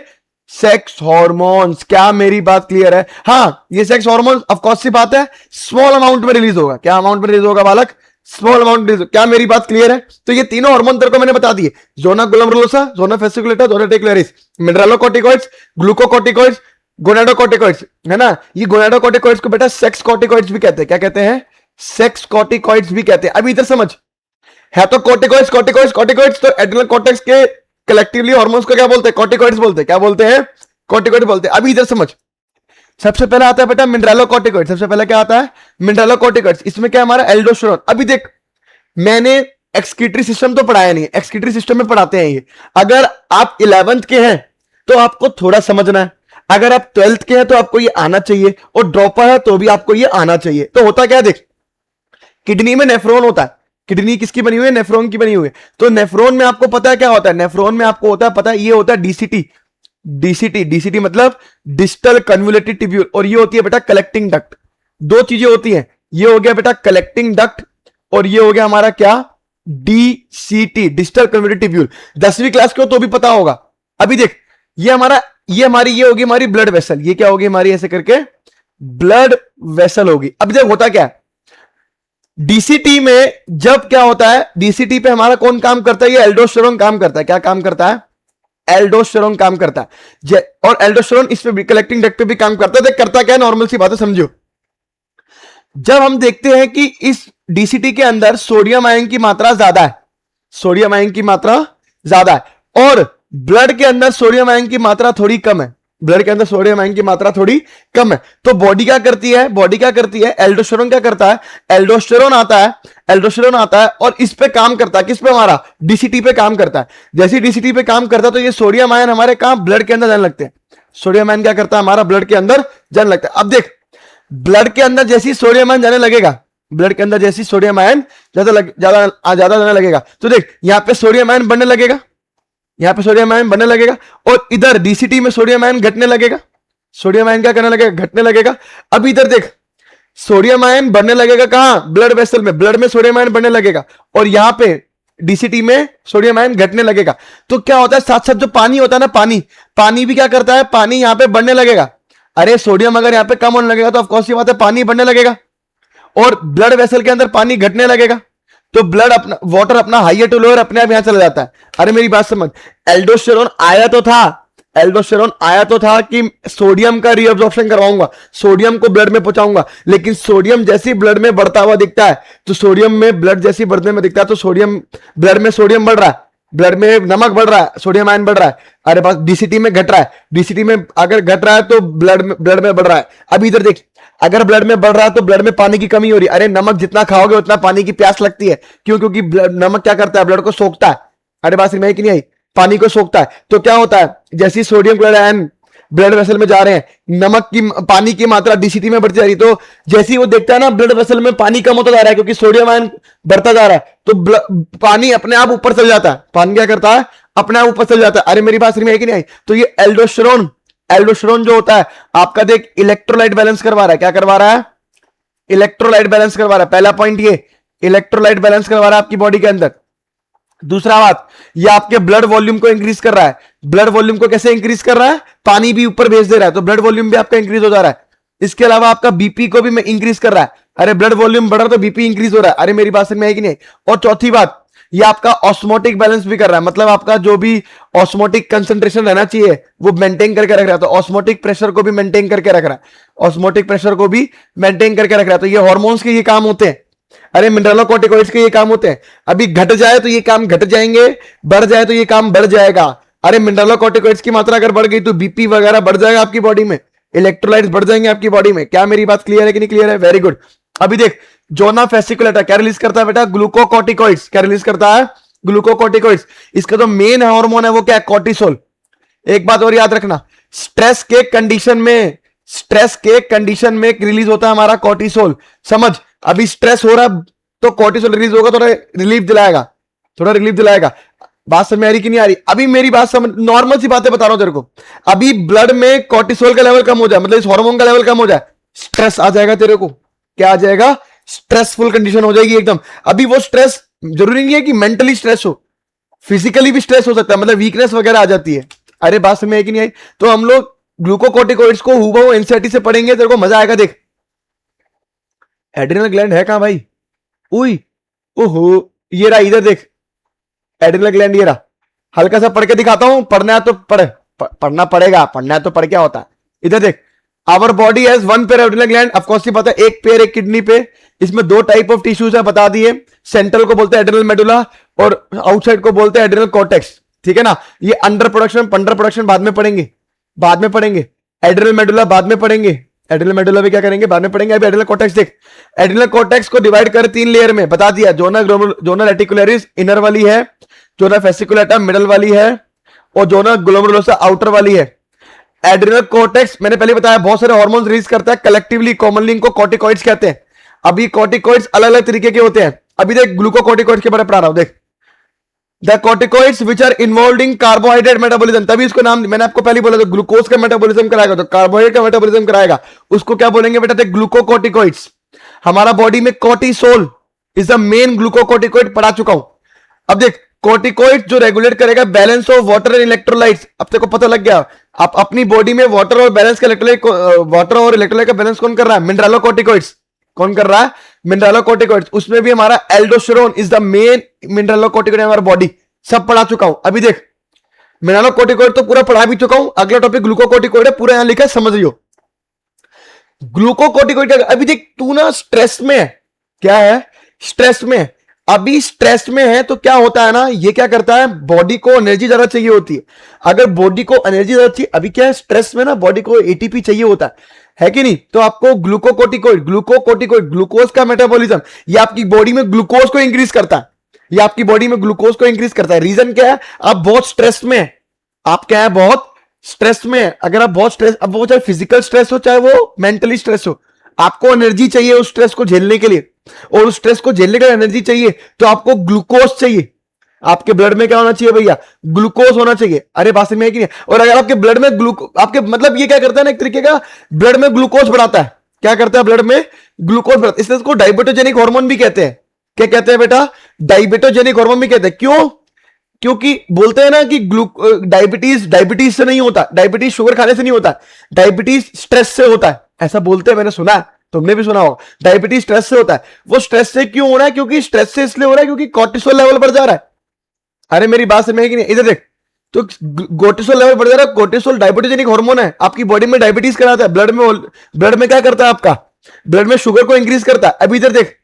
सेक्स हार्मोन्स। क्या मेरी बात क्लियर है? हाँ, ये सेक्स हार्मोन्स ऑफ कोर्स सी बात है स्मॉल अमाउंट में रिलीज होगा। क्या अमाउंट में रिलीज होगा बालक? Small amount. क्या मेरी बात क्लियर है? तो ये तीनों हार्मोन तेरे को मैंने बता दिए, जोना ग्लोमेरुलोसा, जोना फेसिकुलेटा, जोना टेक्युलरिस, मिनरलोकॉर्टिकॉइड्स, ग्लूकोकॉर्टिकॉइड्स, गोनाडोकॉर्टिकॉइड्स, है ना। ये गोनाडोकॉर्टिकॉइड्स को बेटा सेक्स कॉर्टिकॉइड्स भी कहते हैं। क्या कहते हैं? सेक्स कॉर्टिकॉइड्स भी कहते हैं। अभी इधर समझ, है तो कॉर्टिकॉइड्स कॉर्टिकॉइड्स कॉर्टिकॉइड्स, तो एड्रिनल कॉर्टेक्स के कलेक्टिवली हार्मोन्स को क्या बोलते हैं? कॉर्टिकॉइड्स बोलते हैं। क्या बोलते हैं? कॉर्टिकॉइड बोलते हैं। अभी इधर समझ, सबसे पहले आता है बेटा मिनरलोकॉर्टिकॉइड। सबसे पहले क्या आता है? मिनरलोकॉर्टिकॉइड्स। इसमें क्या हमारा एल्डोस्टेरोन। अभी देख, मैंने एक्सक्रीटरी सिस्टम तो पढ़ाया नहीं है, एक्सक्रीटरी सिस्टम में पढ़ाते हैं ये। अगर आप 11th के हैं तो आपको थोड़ा समझना है, अगर आप 12th के हैं तो आपको ये आना चाहिए, और ड्रॉपर है तो भी आपको ये आना चाहिए। तो होता क्या है देख, किडनी में नेफ्रॉन होता है। किडनी किसकी बनी हुई है? नेफ्रॉन की बनी हुई है। तो नेफ्रॉन में आपको पता है क्या होता है? नेफ्रॉन में आपको होता है पता है, ये होता है डीसीटी। डीसीटी, डीसीटी मतलब डिस्टल कन्वोल्यूटेड ट्यूब्यूल, और ये होती है बेटा कलेक्टिंग डक्ट। दो चीजें होती हैं, ये हो गया बेटा कलेक्टिंग डक्ट, और ये हो गया हमारा क्या? DCT, distal convoluted tubule. 10वीं क्लास को तो भी पता होगा। अभी देख, ये होगी हमारी ब्लड वेसल। ये क्या होगी हमारी? ऐसे करके ब्लड वेसल होगी। अब देख होता क्या है, डीसीटी में जब क्या होता है, डीसीटी पे हमारा कौन काम करता है? ये एल्डोस्टेरोन काम करता है। क्या काम करता है? एल्डोस्टेरोन काम करता है। और एल्डोस्टेरोन इस पे भी, कलेक्टिंग डक्ट पे भी काम करता है। देख करता क्या है, नॉर्मल सी बात है, समझो। जब हम देखते हैं कि इस डीसीटी के अंदर सोडियम आयन की मात्रा ज्यादा है, सोडियम आयन की मात्रा ज्यादा है, और ब्लड के अंदर सोडियम आयन की मात्रा थोड़ी कम है, ब्लड के अंदर सोडियम आयन की मात्रा थोड़ी कम है, तो बॉडी क्या करती है? बॉडी क्या करती है? एल्डोस्टेरोन क्या करता है? एल्डोस्टेरोन आता है, एल्डोस्टेरोन आता है और इस पे काम करता है। किस पे? हमारा डीसीटी पे काम करता है। जैसे डीसीटी पे काम करता है तो ये सोडियम आयन हमारे कहां? ब्लड के अंदर जाने लगते हैं। सोडियम आयन क्या करता है? हमारा ब्लड के अंदर जाने लगता है। अब देख, ब्लड के अंदर जैसी सोडियम आयन जाने लगेगा, ब्लड के अंदर जैसी सोडियम आयन ज्यादा जाने लगेगा, तो देख यहां पे सोडियम आयन बढ़ने लगेगा, यहां पे सोडियम आयन बढ़ने लगेगा, और इधर डीसीटी में सोडियम आयन घटने लगेगा। सोडियम आयन क्या करने लगेगा? घटने लगेगा। अब इधर देख, सोडियम आयन बढ़ने लगेगा कहां? ब्लड वेसल में, ब्लड में सोडियम आयन बढ़ने लगेगा, और यहां पे डीसीटी में सोडियम आयन घटने लगेगा। तो क्या होता है? साथ साथ जो पानी होता है ना, पानी भी क्या करता है? पानी यहां पे बढ़ने लगेगा। अरे सोडियम अगर यहां पे कम होने लगेगा तो ऑफकोर्स ये बात है, पानी बढ़ने लगेगा, और ब्लड वेसल के अंदर पानी घटने लगेगा, तो ब्लड अपना, वाटर अपना हाइयर टू लोअर अपने आप यहां चला जाता है। अरे मेरी बात समझ, एल्डोस्टेरोन आया तो था, एल्डोस्टेरोन आया तो था कि सोडियम का रीअब्जॉर्प्शन करवाऊंगा, सोडियम को ब्लड में पहुंचाऊंगा, लेकिन सोडियम जैसी ब्लड में बढ़ता हुआ दिखता है, तो सोडियम में ब्लड जैसी बढ़ने में दिखता है, तो सोडियम, ब्लड में सोडियम बढ़ रहा है, ब्लड में नमक बढ़ रहा है, सोडियम आयन बढ़ रहा है। अरे बस डीसीटी में घट रहा है, डीसीटी में अगर घट रहा है तो ब्लड में बढ़ रहा है। अब इधर देख, अगर ब्लड में बढ़ रहा है तो ब्लड में पानी की कमी हो रही है। अरे नमक जितना खाओगे उतना पानी की प्यास लगती है, क्यों? क्योंकि नमक क्या करता है? ब्लड को सोखता है। अरे बात समझ में कि नहीं आई? पानी को सोखता है। तो क्या होता है, जैसी sodium chloride ion blood vessel में जा रहे हैं, नमक की, पानी की मात्रा डीसीटी में बढ़ती जा रही, तो जैसे ही वो देखता है ना ब्लड वेसल में पानी कम होता जा रहा है, क्योंकि सोडियम आयन बढ़ता जा रहा है, तो पानी अपने आप ऊपर चल जाता है। पानी क्या करता है? अपने आप ऊपर चल जाता है। अरे मेरी बात समझ में आई कि नहीं आई? तो ये एल्डोस्टेरोन, एल्डोस्टेरोन जो होता है आपका, देख इलेक्ट्रोलाइट बैलेंस करवा रहा है। क्या करवा रहा है? इलेक्ट्रोलाइट बैलेंस करवा रहा है। पहला पॉइंट ये, इलेक्ट्रोलाइट बैलेंस करवा रहा है आपकी बॉडी के अंदर। दूसरा बात, ये आपके ब्लड वॉल्यूम को इंक्रीज कर रहा है। ब्लड वॉल्यूम को कैसे इंक्रीज कर रहा है? पानी भी ऊपर भेज दे रहा है, तो ब्लड वॉल्यूम भी आपका इंक्रीज हो जा रहा है। इसके अलावा आपका बीपी को भी इंक्रीज कर रहा है। अरे ब्लड वॉल्यूम बढ़ रहा है तो बीपी इंक्रीज हो रहा है। अरे मेरी बात समझ में आएगी नहीं? और चौथी बात, ये आपका ऑस्मोटिक बैलेंस भी कर रहा है, मतलब आपका जो भी ऑस्मोटिक कंसंट्रेशन रहना चाहिए वो मेंटेन करके रख रहा है, तो ऑस्मोटिक प्रेशर को भी मेंटेन करके रख रहा है, ऑस्मोटिक प्रेशर को भी मेंटेन करके रख रहा है। तो ये हार्मोन्स के ये काम होते हैं। अरे मिनरलोकॉर्टिकॉइड्स के ये काम होते हैं। अभी घट जाए तो ये काम घट जाएंगे, बढ़ जाए तो ये काम बढ़ जाएगा। अरे मिनरलोकॉर्टिकॉइड्स की मात्रा अगर बढ़ गई तो बीपी वगैरह बढ़ जाएगा आपकी बॉडी में, इलेक्ट्रोलाइट्स बढ़ जाएंगे आपकी बॉडी में। क्या मेरी बात क्लियर है कि नहीं क्लियर है? Very good. अभी देख, जोना फेसिकुलेटा क्या रिलीज करता है बेटा? ग्लूकोकॉर्टिकॉइड्स। क्या रिलीज करता है? ग्लूकोकॉर्टिकॉइड्स। इसका जो मेन हार्मोन है वो क्या है? कॉर्टिसोल। एक बात और याद रखना, स्ट्रेस के कंडीशन में, स्ट्रेस के कंडीशन में रिलीज होता है हमारा कॉर्टिसोल। समझ, अभी स्ट्रेस हो रहा है तो कॉर्टिसोल रिलीज होगा, थोड़ा रिलीफ दिलाएगा, थोड़ा रिलीफ दिलाएगा। बात समझ में आ रही कि नहीं आ रही? अभी मेरी बात समझ, नॉर्मल सी बातें बता रहा हूं तेरे को। अभी ब्लड में कॉर्टिसोल का लेवल कम हो जाए, मतलब इस हार्मोन का लेवल कम हो जाए, स्ट्रेस आ जाएगा तेरे को। क्या आ जाएगा? स्ट्रेसफुल कंडीशन हो जाएगी एकदम। अभी वो स्ट्रेस जरूरी नहीं है कि मेंटली स्ट्रेस हो, फिजिकली भी स्ट्रेस हो सकता है, मतलब वीकनेस वगैरह आ जाती है। अरे बात समझ में आई कि नहीं आई? तो हम लोग ग्लूकोकॉर्टिकॉइड्स को हूबहू एनसीईआरटी से पढ़ेंगे, तेरे को मजा आएगा। देख एड्रिनल ग्लैंड है कहां भाई? उई ओहो, ये रहा, इधर देख, एड्रिनल ग्लैंड ये रहा। हल्का सा पढ़ के दिखाता हूं, पढ़ना है तो पढ़ना पड़ेगा, पढ़ना है तो पढ़, क्या होता है। इधर देख, our body has one pair adrenal gland, of course ही पता है, एक पेयर एक किडनी पे। इसमें दो टाइप ऑफ टिश्यूज है, बता दिए। सेंट्रल को बोलते हैं एड्रिनल मेडुला, और आउटसाइड को बोलते हैं एड्रिनल कॉर्टेक्स, ठीक है ना। ये अंडर प्रोडक्शन पंडर प्रोडक्शन बाद में पढ़ेंगे, बाद में पढ़ेंगे। एड्रिनल मेडुला बाद में पढ़ेंगे, एड्रिनल मेडुला भी क्या करेंगे, बाद में पढ़ेंगे। अभी एड्रिनल कॉर्टेक्स देख, एड्रिनल कॉर्टेक्स को डिवाइड कर 3 लेयर में, बता दिया। जोना रेटिकुलरिस इनर वाली है, जोना फेसिकुलेटा मिडल वाली है, और जोना ग्लोमेरुलोसा आउटर वाली है। एड्रिनल कॉर्टेक्स मैंने पहले बताया बहुत सारे हार्मोन्स रिलीज करता है कलेक्टिवली, कॉमनली इनको कॉर्टिकॉइड्स कहते हैं। अभी कॉर्टिकॉइड्स अलग अलग तरीके के होते हैं। अभी देख ग्लूकोकॉर्टिकॉइड्स के बारे में पढ़ा रहा हूं, देख the corticoids which are involve in carbohydrate metabolism, तभी इसको नाम मैंने आपको पहले बोला था, ग्लूकोज का मेटाबॉलिज्म कराएगा तो कार्बोहाइड्रेट का मेटाबॉलिज्म कराएगा, उसको क्या बोलेंगे बेटा, देख ग्लूकोकॉर्टिकॉइड्स। हमारा बॉडी में cortisol is the main glucocorticoid, पढ़ा चुका हूं। अब देख, कॉर्टिकॉइड जो रेगुलेट करेगा balance of water and electrolytes, अब तेरे को पता लग गया। आप अपनी बॉडी में वाटर और बैलेंस का इलेक्ट्रोलाइट, वाटर और इलेक्ट्रोलाइट का बैलेंस कौन कर रहा है, मिनरलोकॉर्टिकॉइड्स। कौन कर रहा है, मिनरलोकॉर्टिकॉइड्स। उसमें भी हमारा aldosterone is the main mineralocorticoid हमारा बॉडी, सब पढ़ा चुका हूं। अभी देख, मिनरलोकॉर्टिकॉइड तो पूरा पढ़ा भी चुका हूं। अगला टॉपिक ग्लूकोकॉर्टिकॉइड है, पूरा यहां लिखा है, समझ रही हो। ग्लूकोकॉर्टिकॉइड अभी देख, तू ना स्ट्रेस में है, क्या है, स्ट्रेस में। अभी स्ट्रेस में है तो क्या होता है ना, ये क्या करता है, बॉडी को एनर्जी ज्यादा चाहिए होती है। अगर बॉडी को एनर्जी ज्यादा चाहिए, अभी क्या है, स्ट्रेस में ना बॉडी को एटीपी चाहिए होता है कि नहीं, तो आपको ग्लूकोकॉर्टिकॉइड ग्लूकोज का मेटाबॉलिज्म, ये आपकी बॉडी में ग्लूकोज को इंक्रीज करता है, ये आपकी बॉडी में ग्लूकोज को इंक्रीज करता है। रीजन क्या है, आप बहुत स्ट्रेस में है, आप क्या है, बहुत स्ट्रेस में है। अगर आप बहुत स्ट्रेस, अब वो चाहे फिजिकल स्ट्रेस हो चाहे वो मेंटली स्ट्रेस हो, आपको एनर्जी चाहिए उस स्ट्रेस को झेलने के लिए, और उस स्ट्रेस को झेलने के लिए एनर्जी चाहिए, तो आपको ग्लूकोज चाहिए। आपके ब्लड में क्या होना चाहिए भैया, ग्लूकोज होना चाहिए। अरे बात में है कि नहीं। और अगर आपके ब्लड में आपके मतलब ये क्या करता है ना, एक तरीके का ब्लड में ग्लूकोज बढ़ाता है। क्या करता है, ब्लड में ग्लूकोज बढ़ाता है, इसलिए इसको डायबिटोजेनिक हार्मोन भी कहते हैं। क्या कहते हैं बेटा, डायबिटोजेनिक हार्मोन भी कहते हैं। क्यों, क्योंकि बोलते हैं ना कि डायबिटीज से नहीं होता, डायबिटीज शुगर खाने से नहीं होता, डायबिटीज स्ट्रेस से होता है, ऐसा बोलते हैं, मैंने सुना है, तुमने भी सुना होगा। डायबिटीज स्ट्रेस से होता है। वो स्ट्रेस से क्यों हो रहा है, क्योंकि स्ट्रेस से इसलिए हो रहा है क्योंकि कॉर्टिसोल लेवल बढ़ जा रहा है। अरे मेरी बात समझ कि नहीं, इधर देख, तो कोर्टिसोल लेवल बढ़ जा रहा है। कोर्टिसोल डायबिटोजेनिक हार्मोन है, आपकी बॉडी में डायबिटीज कराता है, ब्लड में क्या करता है, आपका ब्लड में शुगर को इंक्रीज करता है। अभी इधर देख,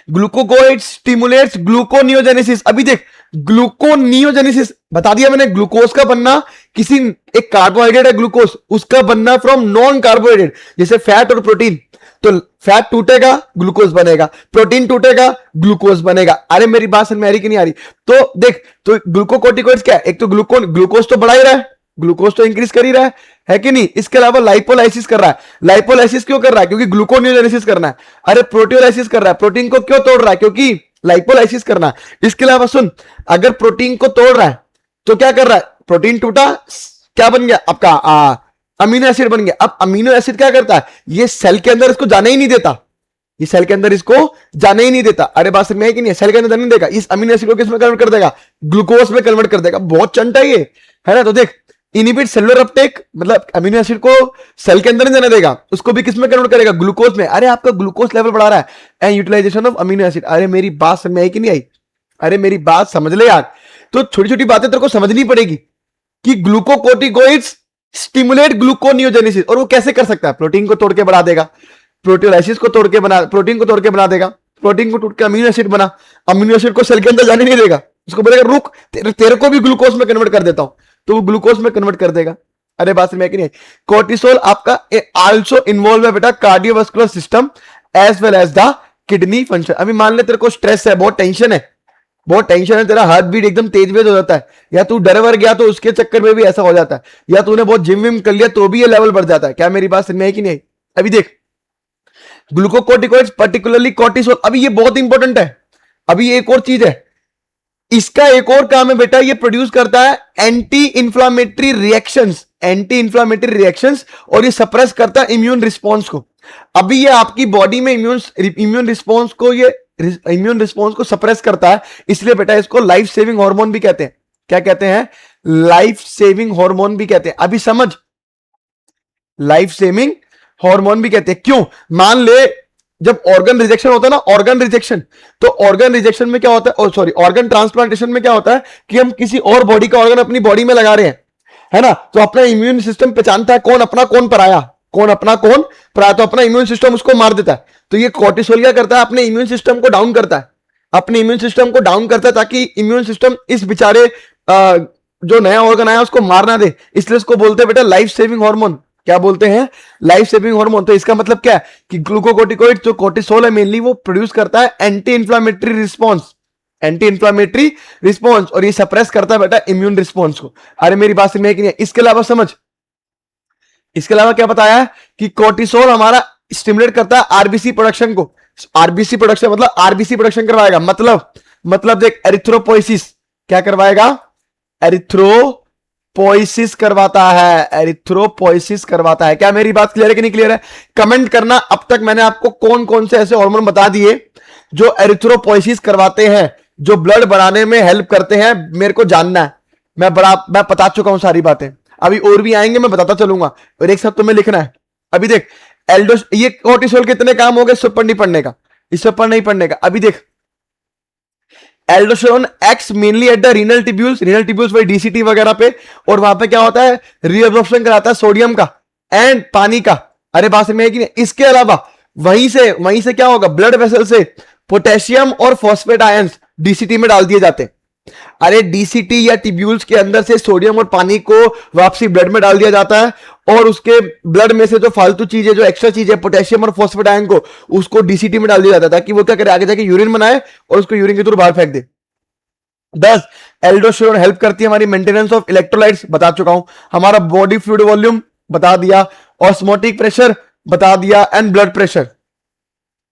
ग्लूकोकोइड स्टिमुलेट्स ग्लूकोनियोजेनेसिस। अभी देख, ग्लूकोनियोजेनेसिस बता दिया मैंने, ग्लूकोज का बनना, किसी एक कार्बोहाइड्रेट है ग्लूकोज, उसका बनना फ्रॉम नॉन कार्बोहाइड्रेट, जैसे फैट और प्रोटीन। तो फैट टूटेगा ग्लूकोज बनेगा, प्रोटीन टूटेगा ग्लूकोज बनेगा। अरे मेरी बात समझ में आ रही कि नहीं आ रही। तो देख, तो ग्लूकोकोर्टिकोइड्स क्या है, एक तो ग्लूकोज तो बढ़ा ही रहा है, ग्लूकोज तो इंक्रीज कर ही रहा है कि नहीं। इसके अलावा लाइपोलाइसिस कर रहा है। लाइपोलाइसिस क्यों कर रहा है, क्योंकि ग्लूकोनियोजेनेसिस करना है। अरे प्रोटियोलाइसिस कर रहा है, प्रोटीन को क्यों तोड़ रहा है, क्योंकि लाइपोलाइसिस करना है। इसके अलावा सुन, अगर प्रोटीन को तोड़ रहा है तो क्या कर रहा है, प्रोटीन टूटा, क्या बन गया आपका, अमीनो एसिड बन गया। अब अमीनो एसिड क्या करता है, ये सेल के अंदर इसको जाने ही नहीं देता, ये सेल के अंदर इसको जाने ही नहीं देता। अरे बात समझ में है कि नहीं, सेल के अंदर जाने नहीं देगा, इस अमीनो एसिड को किस में कन्वर्ट कर देगा, ग्लूकोज में कन्वर्ट कर देगा। बहुत चंटा ये है ना। तो देख, इनहिबिट सेलुलर अपटेक, मतलब अमीनो एसिड को सेल के अंदर नहीं जाने देगा, उसको भी किसमें कन्वर्ट करेगा, ग्लूकोज में। अरे आपका ग्लूकोज लेवल बढ़ा रहा है, and utilisation of amino acid. अरे मेरी बात समझ में आई कि नहीं आई, अरे मेरी बात समझ ले यार। तो छोटी छोटी बातें तेरे को समझनी पड़ेगी कि ग्लूकोकोर्टिकोइड्स स्टिमुलेट ग्लूकोनियोजेनेसिस, और वो कैसे कर सकता है, प्रोटीन को तोड़ के बढ़ा देगा, प्रोटियोलाइसिस को तोड़ के बना, प्रोटीन को तोड़ के बना देगा, प्रोटीन को तोड़ के अमीनो एसिड बना, अमीनो एसिड को सेल के अंदर जाने नहीं देगा, उसको बोलेगा रुक, तेरे को भी ग्लूकोज में कन्वर्ट कर देता हूं, तो वो ग्लूकोज में कन्वर्ट कर देगा। अरे बात में कि नहीं। कोर्टिसोल आपका आल्सो इन्वॉल्व है बेटा cardiovascular system as well as the kidney function. अभी मान ले तेरे को स्ट्रेस है, बहुत टेंशन है, बहुत टेंशन है, तेरा हार्ट बीट एकदम तेज वेज हो जाता है, या तू डर वर गया तो उसके चक्कर में भी ऐसा हो जाता है, या तूने बहुत जिम विम कर लिया तो भी ये लेवल बढ़ जाता है। क्या मेरी बात समझ में है कि नहीं। अभी देख, ग्लूकोकोर्टिकोइड्स पर्टिकुलरली कोर्टिसोल, अभी ये बहुत इंपॉर्टेंट है। अभी एक और चीज है, इसका एक और काम है बेटा, ये प्रोड्यूस करता है anti inflammatory reactions, anti inflammatory reactions, और ये सप्रेस करता है इम्यून रिस्पॉन्स को। अभी ये आपकी बॉडी में इम्यून रिस्पॉन्स को, ये इम्यून रिस्पॉन्स को सप्रेस करता है, इसलिए बेटा इसको लाइफ सेविंग हार्मोन भी कहते हैं। क्या कहते हैं, लाइफ सेविंग हार्मोन भी कहते हैं। अभी समझ, लाइफ सेविंग हार्मोन भी कहते हैं। क्यों, मान ले जब ऑर्गन रिजेक्शन होता है ना, ऑर्गन रिजेक्शन, तो ऑर्गन रिजेक्शन में क्या होता है, सॉरी ऑर्गन ट्रांसप्लांटेशन में क्या होता है कि हम किसी और बॉडी का ऑर्गन अपनी बॉडी में लगा रहे हैं, है ना। तो अपना इम्यून सिस्टम पहचानता है कौन अपना कौन पराया, कौन अपना कौन पराया, तो अपना इम्यून सिस्टम उसको मार देता है। तो ये कोर्टिसोल क्या करता है, अपने इम्यून सिस्टम को डाउन करता है, अपने इम्यून सिस्टम को डाउन करता है, ताकि इम्यून सिस्टम इस बेचारे जो नया ऑर्गन आया उसको मार ना दे। इसलिए उसको बोलते हैं बेटा लाइफ सेविंग हार्मोन। क्या बोलते हैं, लाइफ सेविंग हार्मोन। तो इसका मतलब क्या है कि ग्लूकोकोर्टिकोइड जो कोर्टिसोल है मेनली वो प्रोड्यूस करता है anti inflammatory response, anti inflammatory response, और ये सप्रेस करता है बेटा इम्यून रिस्पॉन्स को। अरे मेरी बात समझ नहीं है। इसके अलावा समझ, इसके अलावा क्या बताया है कि कोर्टिसोल हमारा स्टिमुलेट करता है आरबीसी प्रोडक्शन को। आरबीसी प्रोडक्शन मतलब आरबीसी प्रोडक्शन करवाएगा, मतलब देख एरिथ्रोपोइसिस क्या करवाएगा, एरिथ्रोपोइसिस करवाता है, एरिथ्रोपोइसिस करवाता है। क्या मेरी बात क्लियर है कि नहीं क्लियर है? कमेंट करना। अब तक मैंने आपको कौन कौन से ऐसे हार्मोन बता दिए जो एरिथ्रोपोइसिस करवाते हैं, जो ब्लड बढ़ाने में हेल्प करते हैं, मेरे को जानना है। मैं बता चुका हूं सारी बातें, अभी और भी आएंगे, मैं बताता चलूंगा, और एक साथ तुम्हें लिखना है। अभी देख एल्डोस, ये कोर्टिसोल कितने काम हो गए, इससे ऊपर नहीं पढ़ने का, इससे ऊपर नहीं पढ़ने का। अभी देख aldosterone acts mainly at the renal tubules वही डीसीटी वगैरह पे, और वहां पे क्या होता है, रीअब्जॉर्प्शन कराता है सोडियम का एंड पानी का। अरे बात में है कि नहीं? इसके अलावा वहीं से क्या होगा, ब्लड वेसल से पोटेशियम और फॉस्फेट आयंस डीसीटी में डाल दिए जाते हैं। अरे डीसीटी या टिब्यूल्स के अंदर से सोडियम और पानी को वापसी ब्लड में डाल दिया जाता है, और उसके ब्लड में से जो फालतू चीजें, जो एक्स्ट्रा चीजें, पोटेशियम और फॉस्फेट आयन को, उसको डीसीटी में डाल दिया जाता है, ताकि वो क्या करे, आगे जाके यूरिन बनाए और उसको यूरिन के थ्रू बाहर फेंक दे। 10 एल्डोस्टेरोन हेल्प करती है हमारी मेंटेनेंस ऑफ इलेक्ट्रोलाइट्स, बता चुका हूं। हमारा बॉडी फ्लूइड वॉल्यूम बता दिया, ऑस्मोटिक प्रेशर बता दिया, एंड ब्लड प्रेशर।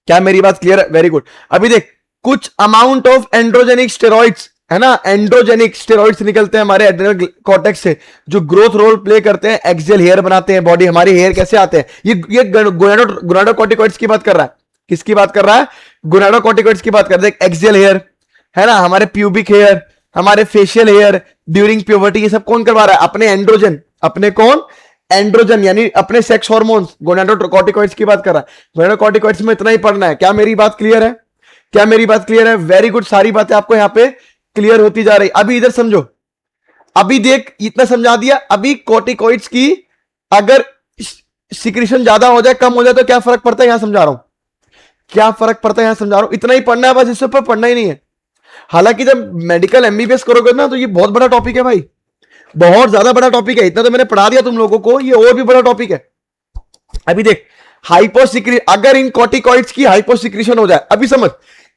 क्या मेरी बात क्लियर है? Very good. अभी देख कुछ अमाउंट ऑफ एंड्रोजेनिक स्टेरॉइड्स, है ना, एंड्रोजेनिक स्टेरॉइड्स निकलते हैं हमारे एड्रेनल कॉर्टेक्स से, जो ग्रोथ रोल प्ले करते हैं, एक्सियल हेयर बनाते हैं बॉडी। हमारे हेयर कैसे आते हैं, ये गोनाडोकॉर्टिकॉइड्स की बात कर रहा है। किसकी बात कर रहा है? गोनाडोकॉर्टिकॉइड्स की बात कर रहा है। एक्सियल हेयर, है ना, हमारे प्यूबिक हेयर, हमारे फेशियल हेयर ड्यूरिंग प्यूबर्टी, ये सब कौन करवा रहा है? अपने एंड्रोजन, अपने कौन? एंड्रोजन, यानी अपने सेक्स हार्मोन्स, गोनाडोकॉर्टिकॉइड्स की बात कर रहा है। गोनाडोकॉर्टिकॉइड्स में इतना ही पढ़ना है। क्या मेरी बात क्लियर है? क्या मेरी बात क्लियर है? वेरी गुड, सारी बातें आपको यहां पे क्लियर होती जा रही। अभी इधर समझो, अभी देख इतना समझा दिया। अभी कोर्टिकॉइड्स की अगर सिक्रीशन ज्यादा हो जाए, कम हो जाए, तो क्या फर्क पड़ता है, यहां समझा रहा हूं। क्या फर्क पड़ता है यहां समझा रहा हूं। इतना ही पढ़ना है बस, इससे ऊपर पढ़ना ही नहीं है। हालांकि जब मेडिकल एमबीबीएस करोगे ना, तो ये बहुत बड़ा टॉपिक है भाई, बहुत ज्यादा बड़ा टॉपिक है। इतना तो मैंने पढ़ा दिया तुम लोगों को, ये और भी बड़ा टॉपिक है। अभी देख हाइपोसिक्री, अगर इन कोर्टिकॉइड्स की हाइपोसिक्रीशन हो जाए, अभी समझ,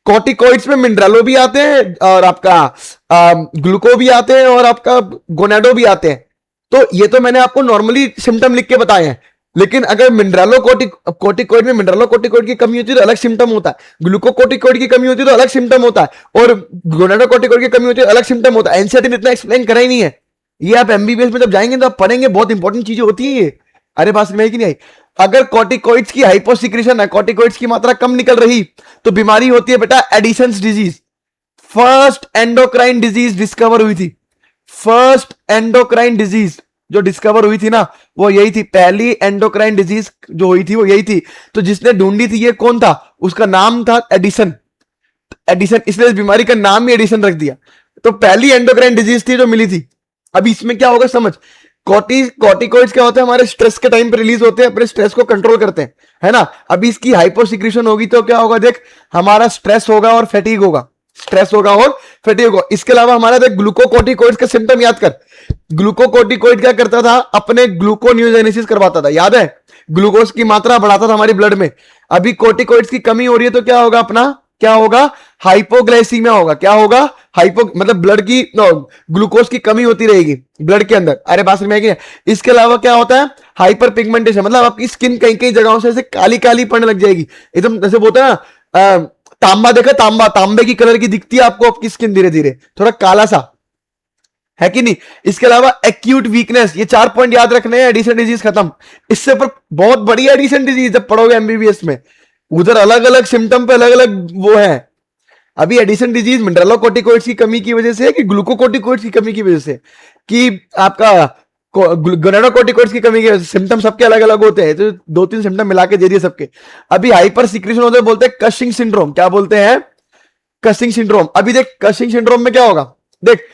कोर्टिकॉइड्स में मिनरलो भी आते हैं, और आपका ग्लूको भी आते हैं, और आपका गोनाडो भी आते हैं। तो ये तो मैंने आपको नॉर्मली सिम्टम लिख के बताए हैं, लेकिन अगर मिनरलो कोर्टिकॉइड में मिनरलो कोर्टिकॉइड की कमी होती है तो अलग सिम्टम होता है, ग्लूकोकोर्टिकॉइड की कमी होती है तो अलग सिम्टम होता है, और गोनाडो कोर्टिकॉइड की कमी होती है तो अलग सिम्टम होता है। एनसीईआरटी ने इतना एक्सप्लेन करा ही नहीं है। ये आप एमबीबीएस में जब जाएंगे तो आप पढ़ेंगे, बहुत इंपॉर्टेंट चीजें होती है ये। अरे बात समझ में आई कि नहीं आई? अगर कोर्टिकॉइड्स की हाइपोसिक्रीशन है, कोर्टिकॉइड्स की मात्रा कम निकल रही, तो बीमारी होती है बेटा Edison's disease. First endocrine disease discover हुई थी, फर्स्ट एंडोक्राइन डिजीज जो डिस्कवर हुई थी ना, वो यही थी। पहली एंडोक्राइन डिजीज जो हुई थी वो यही थी। तो जिसने ढूंढी थी ये कौन था? उसका नाम था एडिसन। एडिसन, इसलिए इस बीमारी का नाम ही एडिसन रख दिया। तो पहली एंडोक्राइन डिजीज थी जो मिली थी। अभी इसमें क्या होगा समझ, कोर्टिकॉइड्स क्या होते हैं, हमारे स्ट्रेस के टाइम पे रिलीज होते हैं, अपने स्ट्रेस को कंट्रोल करते हैं, है ना। अभी इसकी हाइपोसिक्रीशन होगी तो क्या होगा, देख हमारा स्ट्रेस होगा और फैटीग होगा, स्ट्रेस होगा और फैटीग होगा। इसके अलावा हमारा देख ग्लूकोकोर्टिकॉइड्स का सिम्टम याद कर। ग्लूकोकोर्टिकॉइड क्या करता था, अपने ग्लूकोनियोजेनेसिस करवाता था, याद है, ग्लूकोज की मात्रा बढ़ाता था हमारी ब्लड में। अभी कोर्टिकॉइड्स की कमी हो रही है तो क्या होगा, अपना क्या होगा, हाइपोग्लाइसीमिया होगा। क्या होगा, हाइपो मतलब ब्लड की ग्लूकोज की कमी होती रहेगी ब्लड के अंदर। अरे बात समझ में आएगी। इसके अलावा क्या होता है, हाइपर पिगमेंटेशन, मतलब आपकी स्किन कई कई जगहों से ऐसे काली काली पड़ने लग जाएगी, एकदम जैसे बोलते हैं ना, तांबा देखा, तांबा, तांबे की कलर की दिखती है आपको आपकी स्किन, धीरे धीरे थोड़ा काला सा, है कि नहीं। इसके अलावा एक्यूट वीकनेस, ये 4 पॉइंट याद रखने हैं। एडिसन डिजीज खत्म। इससे पर बहुत बढ़िया एडिसन डिजीज जब पढ़ोगे एमबीबीएस में, उधर अलग अलग सिम्टम पे अलग अलग वो है। अभी एडिसन डिजीज मिनरलोकोर्टिकॉइड्स की कमी की वजह से, कि ग्लूकोकोर्टिकॉइड्स की कमी की वजह से, कि आपका गोनाडोकोर्टिकोइड्स की कमी के सिम्टम सबके अलग अलग होते हैं, तो 2-3 सिम्टम मिला के दे दिए सबके। अभी हाइपर सिक्रेशन होते हैं, बोलते हैं कशिंग सिंड्रोम। क्या बोलते हैं? Cushing syndrome. अभी देख कशिंग सिंड्रोम में क्या होगा, देख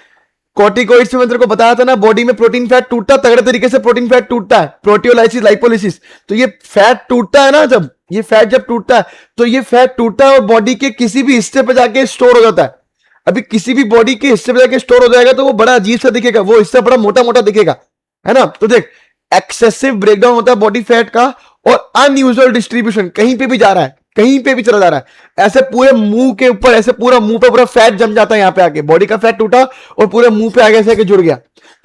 कॉर्टिकोइड्स में तेरे को बताया था ना, बॉडी में प्रोटीन फैट टूटता, तगड़े तरीके से प्रोटीन फैट टूटता है, प्रोटियोलाइसिस लाइपोलिसिस। तो ये फैट टूटता है ना, जब ये फैट जब टूटता है तो ये फैट टूटता है और बॉडी के किसी भी हिस्से पे जाके स्टोर हो जाता है। अभी किसी भी बॉडी के हिस्से पे जाके स्टोर हो जाएगा तो वो बड़ा अजीब सा दिखेगा, वो हिस्सा बड़ा मोटा मोटा दिखेगा, है ना। तो देख एक्सेसिव ब्रेकडाउन होता है बॉडी फैट का, और अनयूजुअल डिस्ट्रीब्यूशन, कहीं पे भी जा रहा है, कहीं पे भी चला जा रहा है, ऐसे पूरे मुंह के ऊपर, ऐसे पूरा मुंह पे पूरा फैट जम जाता है, यहाँ पे आके बॉडी का फैट टूटा और पूरे मुंह पे आगे ऐसे जुड़ गया,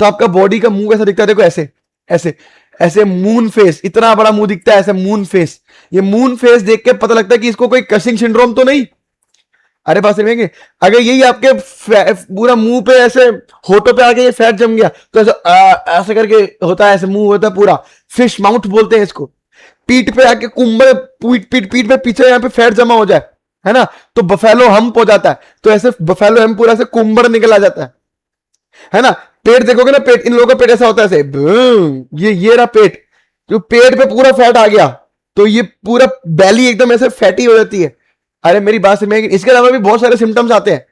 तो आपका बॉडी का मुंह कैसा दिखता है, देखो ऐसे ऐसे ऐसे मून फेस, इतना बड़ा मुंह दिखता है ऐसे मून फेस। ये मून फेस देख के पता लगता है कि इसको कोई कशिंग सिंड्रोम तो नहीं। अरे बात समझेंगे, अगर यही आपके पूरा मुंह पे ऐसे होठों पे आके ये फैट जम गया तो ऐसे करके होता है, ऐसे मुंह होता है पूरा, फिश माउथ बोलते हैं इसको। पीठ पे आके कुंभल, पीठ पे पीछे यहाँ पे फैट जमा हो जाए, है ना, तो बफेलो हम्प हो जाता है, तो ऐसे बफेलो हम्प पूरा से कुंभर निकल आ जाता है ना। पेट देखोगे ना, पेट, इन लोगों का पेट ऐसा होता है ऐसे, ये रहा पेट, जो पेट पे पूरा फैट आ गया तो ये पूरा बैली एकदम ऐसे फैटी हो जाती है। अरे मेरी बात समझ, इसके अलावा भी बहुत सारे सिम्टम्स आते हैं,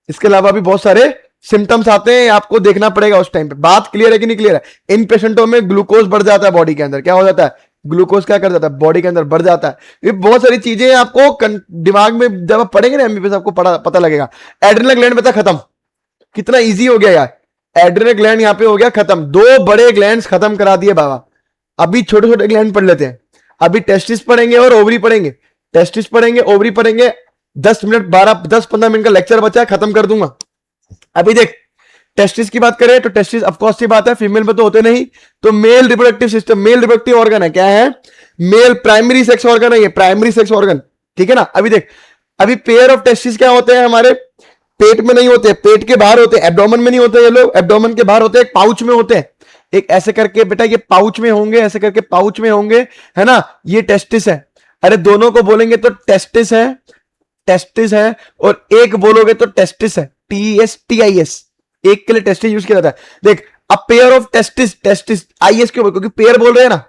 इसके अलावा भी बहुत सारे सिम्टम्स आते हैं, आपको देखना पड़ेगा उस टाइम पे। बात क्लियर है कि नहीं क्लियर है? इन पेशेंटों में ग्लूकोज बढ़ जाता है बॉडी के अंदर, क्या हो जाता है, ग्लूकोज क्या कर जाता है, बॉडी के अंदर बढ़ जाता है। ये बहुत सारी चीजें आपको दिमाग में जब आप पढ़ेंगे ना एमबीबीएस, आपको पता लगेगा। एड्रिनल ग्लैंड बता खत्म, कितना ईजी हो गया यार, एड्रिनल ग्लैंड यहाँ पे हो गया खत्म, 2 बड़े ग्लैंड्स खत्म करा दिए बाबा। अभी छोटे छोटे ग्लैंड पढ़ लेते हैं, अभी टेस्टिस पढ़ेंगे और ओवरी पढ़ेंगे, टेस्टिस पढ़ेंगे, ओवरी पढ़ेंगे, 10 मिनट 10-15 मिनट का लेक्चर बचा है, खत्म कर दूंगा। अभी देख टेस्टिस की बात करें तो टेस्टिस ऑफ कोर्स सी बात है, फीमेल में तो होते नहीं, तो male reproductive system, male reproductive organ है, क्या है, मेल प्राइमरी सेक्स ऑर्गन है, ये प्राइमरी सेक्स ऑर्गन, ठीक है ना। अभी देख, अभी पेयर ऑफ टेस्टिस क्या होते हैं हमारे, पेट में नहीं होते, पेट के बाहर होते हैं, एब्डोमेन में नहीं होते ये लोग, एब्डोमेन के बाहर होते हैं, एक पाउच में होते हैं, एक ऐसे करके बेटा ये पाउच में होंगे, ऐसे करके पाउच में होंगे, है ना, ये टेस्टिस है। अरे दोनों को बोलेंगे तो टेस्टिस है, टेस्टिस है, और एक बोलोगे तो टेस्टिस है, TESTIS, एक के लिए टेस्टिस यूज किया जाता है। देख अब pair of testis, testis IS क्यों, क्योंकि पेयर बोल रहे हैं ना,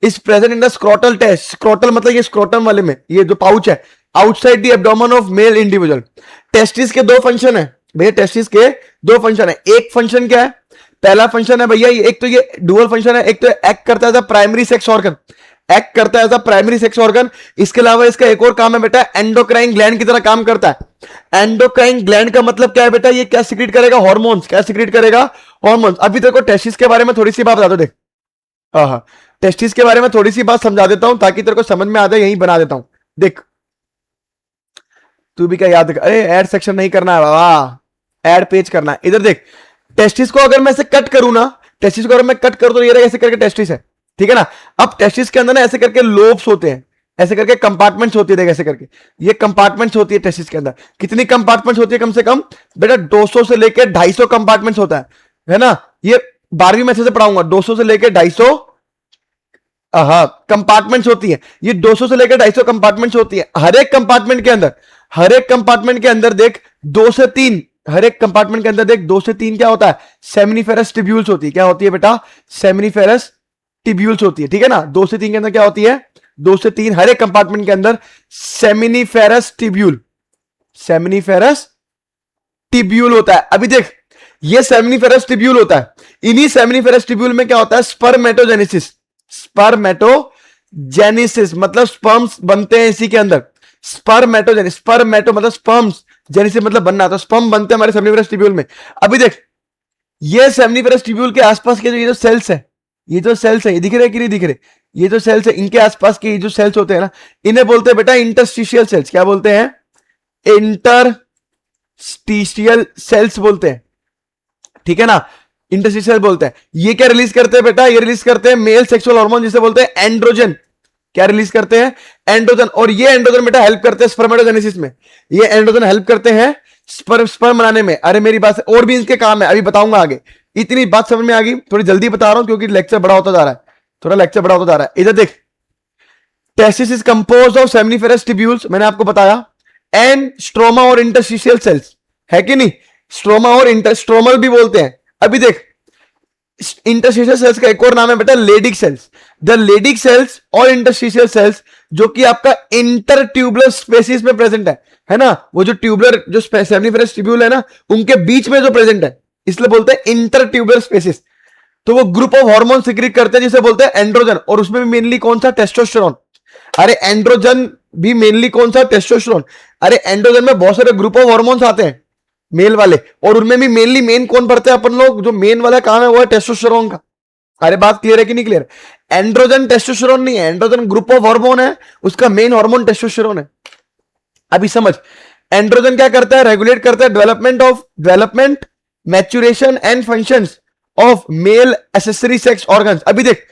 is present in the scrotal test, scrotal मतलब ये स्क्रोटम वाले में, ये जो पाउच है outside the abdomen of male individual. Testis के 2 फंक्शन है भैया, टेस्टिस के 2 फंक्शन है। एक फंक्शन क्या है, पहला फंक्शन है भैया, एक तो ये डुअल फंक्शन है, एक तो एक्ट करता है प्राइमरी सेक्स ऑर्गन, एक्ट करता है प्राइमरी सेक्स ऑर्गन। इसके अलावा इसका एक और काम है बेटा, एंडोक्राइन ग्लैंड की तरह काम करता है। एंडोक्राइन ग्लैंड का मतलब क्या है बेटा, ये क्या सिक्रीट करेगा, हार्मोन्स, क्या सिक्रीट करेगा, हार्मोन्स। अभी देखो टेस्टिस के बारे में थोड़ी सी बात बता दो, देख टेस्टिस के बारे में थोड़ी सी बात समझा देता हूं ताकि तेरे को समझ में आ जाए, यही बना देता हूं। देख तू भी क्या याद कर, अरे ऐड सेक्शन नहीं करना है बाबा, ऐड पेज करना है। इधर देख, टेस्टिस को अगर मैं ऐसे कट करूं ना, टेस्टिस को अगर मैं कट करूं तो ये ऐसे करके टेस्टिस है, ठीक है ना। अब टेस्टिस के अंदर ना ऐसे करके लोब्स होते हैं, ऐसे करके कंपार्टमेंट्स होती है, देख ऐसे करके ये कंपार्टमेंट्स होती है टेस्टिस के अंदर। कितनी कंपार्टमेंट्स होती है, कम से कम बेटा 200 से लेकर 250 कंपार्टमेंट्स होता है ना। ये 12वीं में से पढ़ाऊंगा, 200 से लेकर 250 कंपार्टमेंट्स होती है, ये 200 से लेकर 250 कंपार्टमेंट्स होती है। हर एक कंपार्टमेंट के अंदर, हर एक कंपार्टमेंट के अंदर देख 2 से 3, हर एक कंपार्टमेंट के अंदर देख 2 से 3 क्या होता है, सेमिनिफेरस टिब्यूल्स होती है। क्या होती है बेटा, सेमिनिफेरस टिब्यूल्स होती है, ठीक है ना। 2 से 3 के अंदर क्या होती है, 2 से 3 हर एक कंपार्टमेंट के अंदर सेमिनिफेरस टिब्यूल, सेमिनिफेरस टिब्यूल होता है। अभी देख ये सेमिनिफेरस टिब्यूल होता है, इन्हीं सेमिनिफेरस टिब्यूल में क्या होता है, स्पर्मेटोजेनेसिस, स्पर्मेटोजेनेसिस मतलब स्पर्म्स बनते हैं इसी के अंदर। स्पर्मेटोजेनेसिस, स्पर्मेटो मतलब स्पर्म्स, जेनेसिस मतलब बनना, तो स्पर्म बनते हैं हमारे सेमिनिफेरस टिब्यूल में। अभी देख ये सेमिनिफेरस टिब्यूल के आसपास के जो सेल्स है, ये जो सेल्स है, ये दिख रहे कि नहीं दिख रहे, ये जो सेल्स है इनके आसपास के जो सेल्स होते हैं ना, इन्हें बोलते हैं बेटा इंटरस्टिशियल सेल्स। क्या बोलते हैं, इंटरस्टिशियल सेल्स बोलते हैं, ठीक है ना, इंटरस्टिशियल बोलते हैं। ये क्या रिलीज करते हैं बेटा, ये रिलीज करते हैं मेल सेक्सुअल हार्मोन जिसे बोलते हैं एंड्रोजन। क्या रिलीज करते हैं, एंड्रोजन। और ये एंड्रोजन बेटा हेल्प करते हैं स्पर्मेटोजेनेसिस में, ये एंड्रोजन हेल्प करते हैं स्पर्म बनाने में। अरे मेरी बात, और भी इनके काम है, अभी बताऊंगा आगे। इतनी बात समझ में आ गई, थोड़ी जल्दी बता रहा हूं क्योंकि लेक्चर बड़ा होता जा रहा है, थोड़ा लेक्चर बड़ा होता जा रहा है। इधर देख, testis is composed of seminiferous tubules, मैंने आपको बताया, एंड स्ट्रोमा और इंटरस्टिशियल सेल्स, है कि नहीं, स्ट्रोमा और इंटरस्ट्रोमल भी बोलते हैं। अभी देख इंटरस्टिशियल सेल्स का एक और नाम है बेटा Leydig cells. The Leydig cells और इंटरस्टिशियल सेल्स जो कि आपका इंटरट्यूबुलर स्पेसिस में प्रेजेंट है ना, वो जो ट्यूबुलर जो सेमिनिफेरस ट्यूब्यूल है ना, उनके बीच में जो प्रेजेंट है, इसलिए बोलते हैं इंटरट्यूबुलर स्पेसिस। तो वो ग्रुप ऑफ हार्मोन सिक्रीट करते हैं जिसे बोलते हैं एंड्रोजन, और उसमें भी मेनली कौन सा, टेस्टोस्टेरोन। अरे एंड्रोजन भी मेनली कौन सा, टेस्टोस्टेरोन। अरे एंड्रोजन में बहुत सारे ग्रुप ऑफ हार्मोन्स आते हैं मेल वाले, और उनमें भी मेनली मेन कौन पढ़ते हैं अपन लोग, जो मेन वाला काम है वो है टेस्टोस्टेरोन का। अरे बात क्लियर है कि नहीं क्लियर? एंड्रोजन टेस्टोस्टेरोन नहीं है, एंड्रोजन ग्रुप ऑफ हार्मोन है, उसका मेन हार्मोन टेस्टोस्टेरोन है। अभी समझ, एंड्रोजन क्या करता है, रेगुलेट करता है development maturation and functions of male accessory sex organs. अभी देख,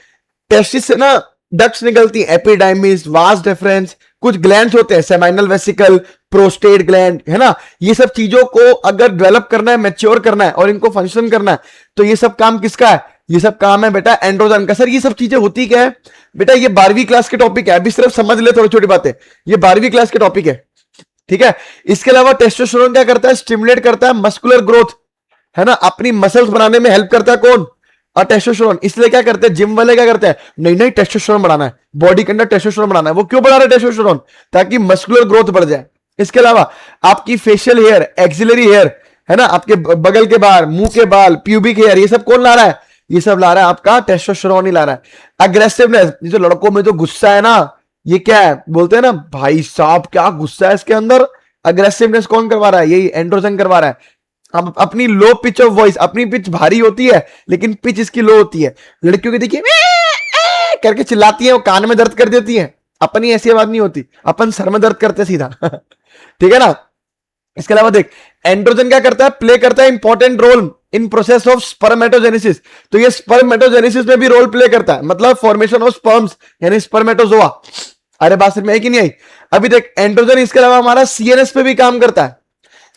टेस्टिस से ना डक्ट्स निकलती है, एपिडाइमिस, वास डिफरेंस, कुछ ग्लैंड्स होते हैं, सेमाइनल वेसिकल, प्रोस्टेट ग्लैंड, है ना। ये सब चीजों को अगर डेवलप करना है, मैच्योर करना है और इनको फंक्शन करना है, तो ये सब काम किसका है, ये सब काम है बेटा एंड्रोजन का। सर ये सब चीजें होती क्या है बेटा, ये 12वीं क्लास के टॉपिक है, अभी सिर्फ समझ ले थोड़ी छोटी बातें, ये 12वीं क्लास के टॉपिक है, ठीक है। इसके अलावा टेस्टोस्टेरोन क्या करता है, स्टिमुलेट करता है मस्कुलर ग्रोथ, है ना, अपनी मसल्स बनाने में हेल्प करता है कौन, और टेस्टोस्टेरोन। इसलिए क्या करते हैं जिम वाले, क्या करते हैं, नहीं टेस्टोस्टेरोन बढ़ाना है, बॉडी के अंदर टेस्टोस्टेरोन बढ़ाना है। वो क्यों बढ़ा रहे हैं टेस्टोस्टेरोन, ताकि मस्कुलर ग्रोथ बढ़ जाए। इसके अलावा आपकी फेशियल हेयर, एक्सिलरी हेयर, है ना, आपके बगल के बाल, मुंह के बाल, प्यूबिक हेयर, ये सब कौन ला रहा है, ये सब ला रहा है आपका टेस्टोस्टेरोन ही ला रहा है। अग्रेसिवनेस, जो लड़कों में जो गुस्सा है ना, ये क्या है, बोलते हैं ना भाई साहब क्या गुस्सा है इसके अंदर, अग्रेसिवनेस कौन करवा रहा है, यही एंड्रोजन करवा रहा है। अब अपनी लो पिच ऑफ वॉइस, अपनी पिच भारी होती है लेकिन पिच इसकी लो होती है। लड़कियों की देखिए करके चिल्लाती है, वो कान में दर्द कर देती है, अपनी ऐसी आवाज नहीं होती, अपन सर में दर्द करते सीधा ठीक है ना। इसके अलावा देख, एंड्रोजन क्या करता है, प्ले करता है important role in process of spermatogenesis. तो ये स्पर्मेटोजेनेसिस में भी रोल प्ले करता है, मतलब फॉर्मेशन ऑफ स्पर्म्स यानी स्पर्मेटोजोआ। अरे बात समझ में आई कि नहीं आई? अभी देख, एंड्रोजन इसके अलावा हमारा सीएनएस पे भी काम करता है,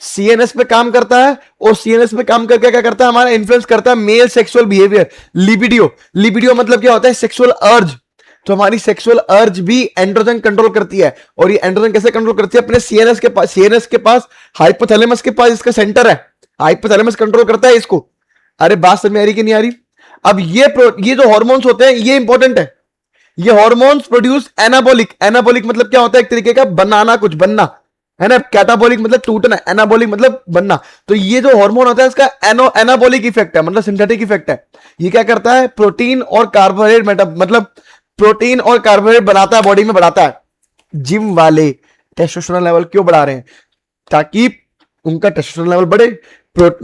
सीएनएस पे काम करता है, और सीएनएस पे काम करके क्या करता है, हमारा इन्फ्लुएंस करता है मेल सेक्सुअल बिहेवियर, लिबिडियो। लिबिडियो मतलब क्या होता है, सेक्सुअल अर्ज। तो हमारी सेक्सुअल अर्ज भी एंड्रोजन कंट्रोल करती है, और ये एंड्रोजन कैसे कंट्रोल करती है, अपने सीएनएस के पास हाइपोथैलेमस के पास इसका सेंटर है, हाइपोथैलेमस कंट्रोल करता है इसको। अरे बात समझ में आ रही कि नहीं आ रही? अब ये जो हार्मोन्स होते हैं ये इंपॉर्टेंट है, ये हार्मोन्स प्रोड्यूस एनाबॉलिक। एनाबॉलिक मतलब क्या होता है, एक तरीके का बनाना, कुछ बनना, है ना। कैटाबॉलिक मतलब टूटना, एनाबॉलिक मतलब बनना। तो ये जो हार्मोन होता है इसका एनाबॉलिक इफेक्ट है, मतलब सिंथेटिक इफेक्ट है। ये क्या करता है, प्रोटीन और कार्बोहाइड्रेट मतलब प्रोटीन और कार्बोहाइड्रेट बनाता है, बॉडी में बढ़ाता है। जिम वाले टेस्टोस्टेरोन लेवल क्यों बढ़ा रहे हैं, ताकि उनका टेस्टोस्टेरोन लेवल बढ़े,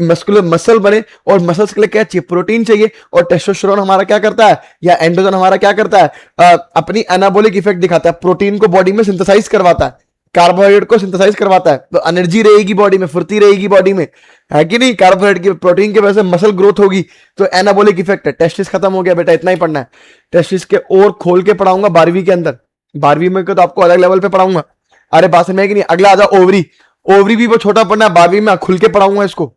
मस्कुलर मसल बने, और मसल्स के लिए क्या चाहिए, प्रोटीन चाहिए। और टेस्टोस्टेरोन हमारा क्या करता है, या एंड्रोजन हमारा क्या करता है, अपनी एनाबॉलिक इफेक्ट दिखाता है, प्रोटीन को बॉडी में सिंथेसाइज करवाता है, कार्बोहाइड्रेट को सिंथेसाइज करवाता है, तो एनर्जी रहेगी बॉडी में, फुर्ती रहेगी बॉडी में, है कि नहीं। कार्बोहाइड्रेट की, प्रोटीन की वजह से मसल ग्रोथ होगी, तो एनाबॉलिक इफेक्ट है। टेस्टिस खत्म हो गया बेटा, इतना ही पढ़ना है। टेस्टिस के और खोल के पढ़ाऊंगा 12वीं के अंदर, 12वीं में तो आपको अलग लेवल पे पढ़ाऊंगा। अरे बात समझ में कि नहीं? अगला आ जाओ ओवरी। ओवरी भी वो छोटा पढ़ना है, 12वीं में खुल के पढ़ाऊंगा इसको।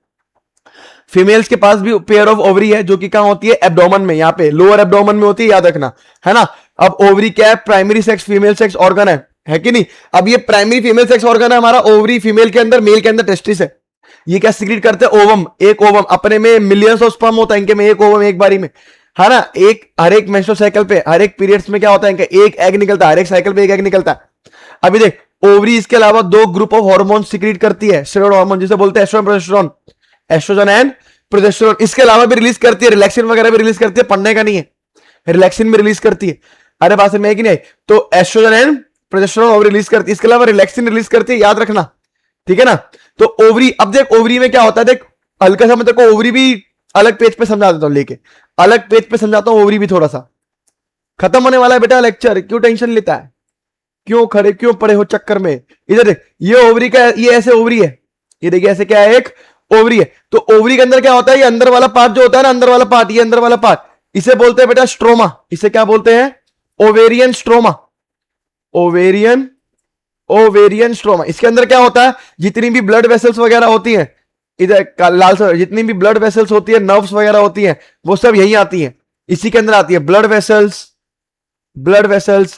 फीमेल्स के पास भी पेयर ऑफ ओवरी है, जो कि कहां होती है, एब्डोमेन में, यहाँ पे लोअर एब्डोमेन में होती है, याद रखना, है ना। अब ओवरी क्या है, primary sex female sex organ है कि नहीं। अब ये प्राइमरी फीमेल सेक्स ऑर्गन है हमारा, ओवरी फीमेल के अंदर, मेल के अंदर टेस्टिस है। ये क्या सिक्रीट करते हैं, ओवम। एक ओवम, अपने में मिलियंस ऑफ स्पर्म होता है इनके में, एक ओवम एक बारी में, है ना। हर एक मेंस्ट्रुअल साइकिल पे, हर एक पीरियड्स में क्या होता है इनका, एक एग निकलता है, हर एक साइकिल पे एक एग निकलता है। अभी देख, ओवरी इसके अलावा 2 ग्रुप ऑफ हार्मोन सिक्रीट करती है, स्टेरॉइड हार्मोन जिसे बोलते हैं oestrogen progesterone, oestrogen and progesterone. इसके अलावा भी रिलीज करती है, रिलैक्सिन वगैरह भी रिलीज करती है, पढ़ने का नहीं है, रिलैक्सिन भी रिलीज करती है। अरे बात में है कि नहीं? तो oestrogen and progesterone ovary release करती है, इसके अलावा रिलैक्सिन रिलीज करती है, याद रखना, ठीक है ना। तो ओवरी, अब देख ओवरी में क्या होता है, देख हल्का सा मैं तेरे को ओवरी भी अलग पेज पे समझा देता हूं, लेके अलग पेज पे समझाता हूं ओवरी भी थोड़ा सा। खत्म होने वाला है बेटा लेक्चर, क्यों टेंशन लेता है, क्यों पड़े हो चक्कर में। इधर देख, ये ओवरी का, ये ऐसे ओवरी है, ये देखिए ऐसे क्या है, एक ओवरी है। तो ओवरी के अंदर क्या होता है, ये अंदर वाला पार्ट जो होता है ना, अंदर वाला पार्ट, ये अंदर वाला पार्ट, इसे बोलते हैं बेटा स्ट्रोमा। इसे क्या बोलते हैं, ओवेरियन स्ट्रोमा, ओवेरियन स्ट्रोमा। इसके अंदर क्या होता है, जितनी भी ब्लड वेसल्स वगैरह होती हैं, इधर लाल से, जितनी भी ब्लड वेसल्स होती है, नर्व्स वगैरह होती हैं, वो सब यही आती हैं, इसी के अंदर आती है। ब्लड वेसल्स,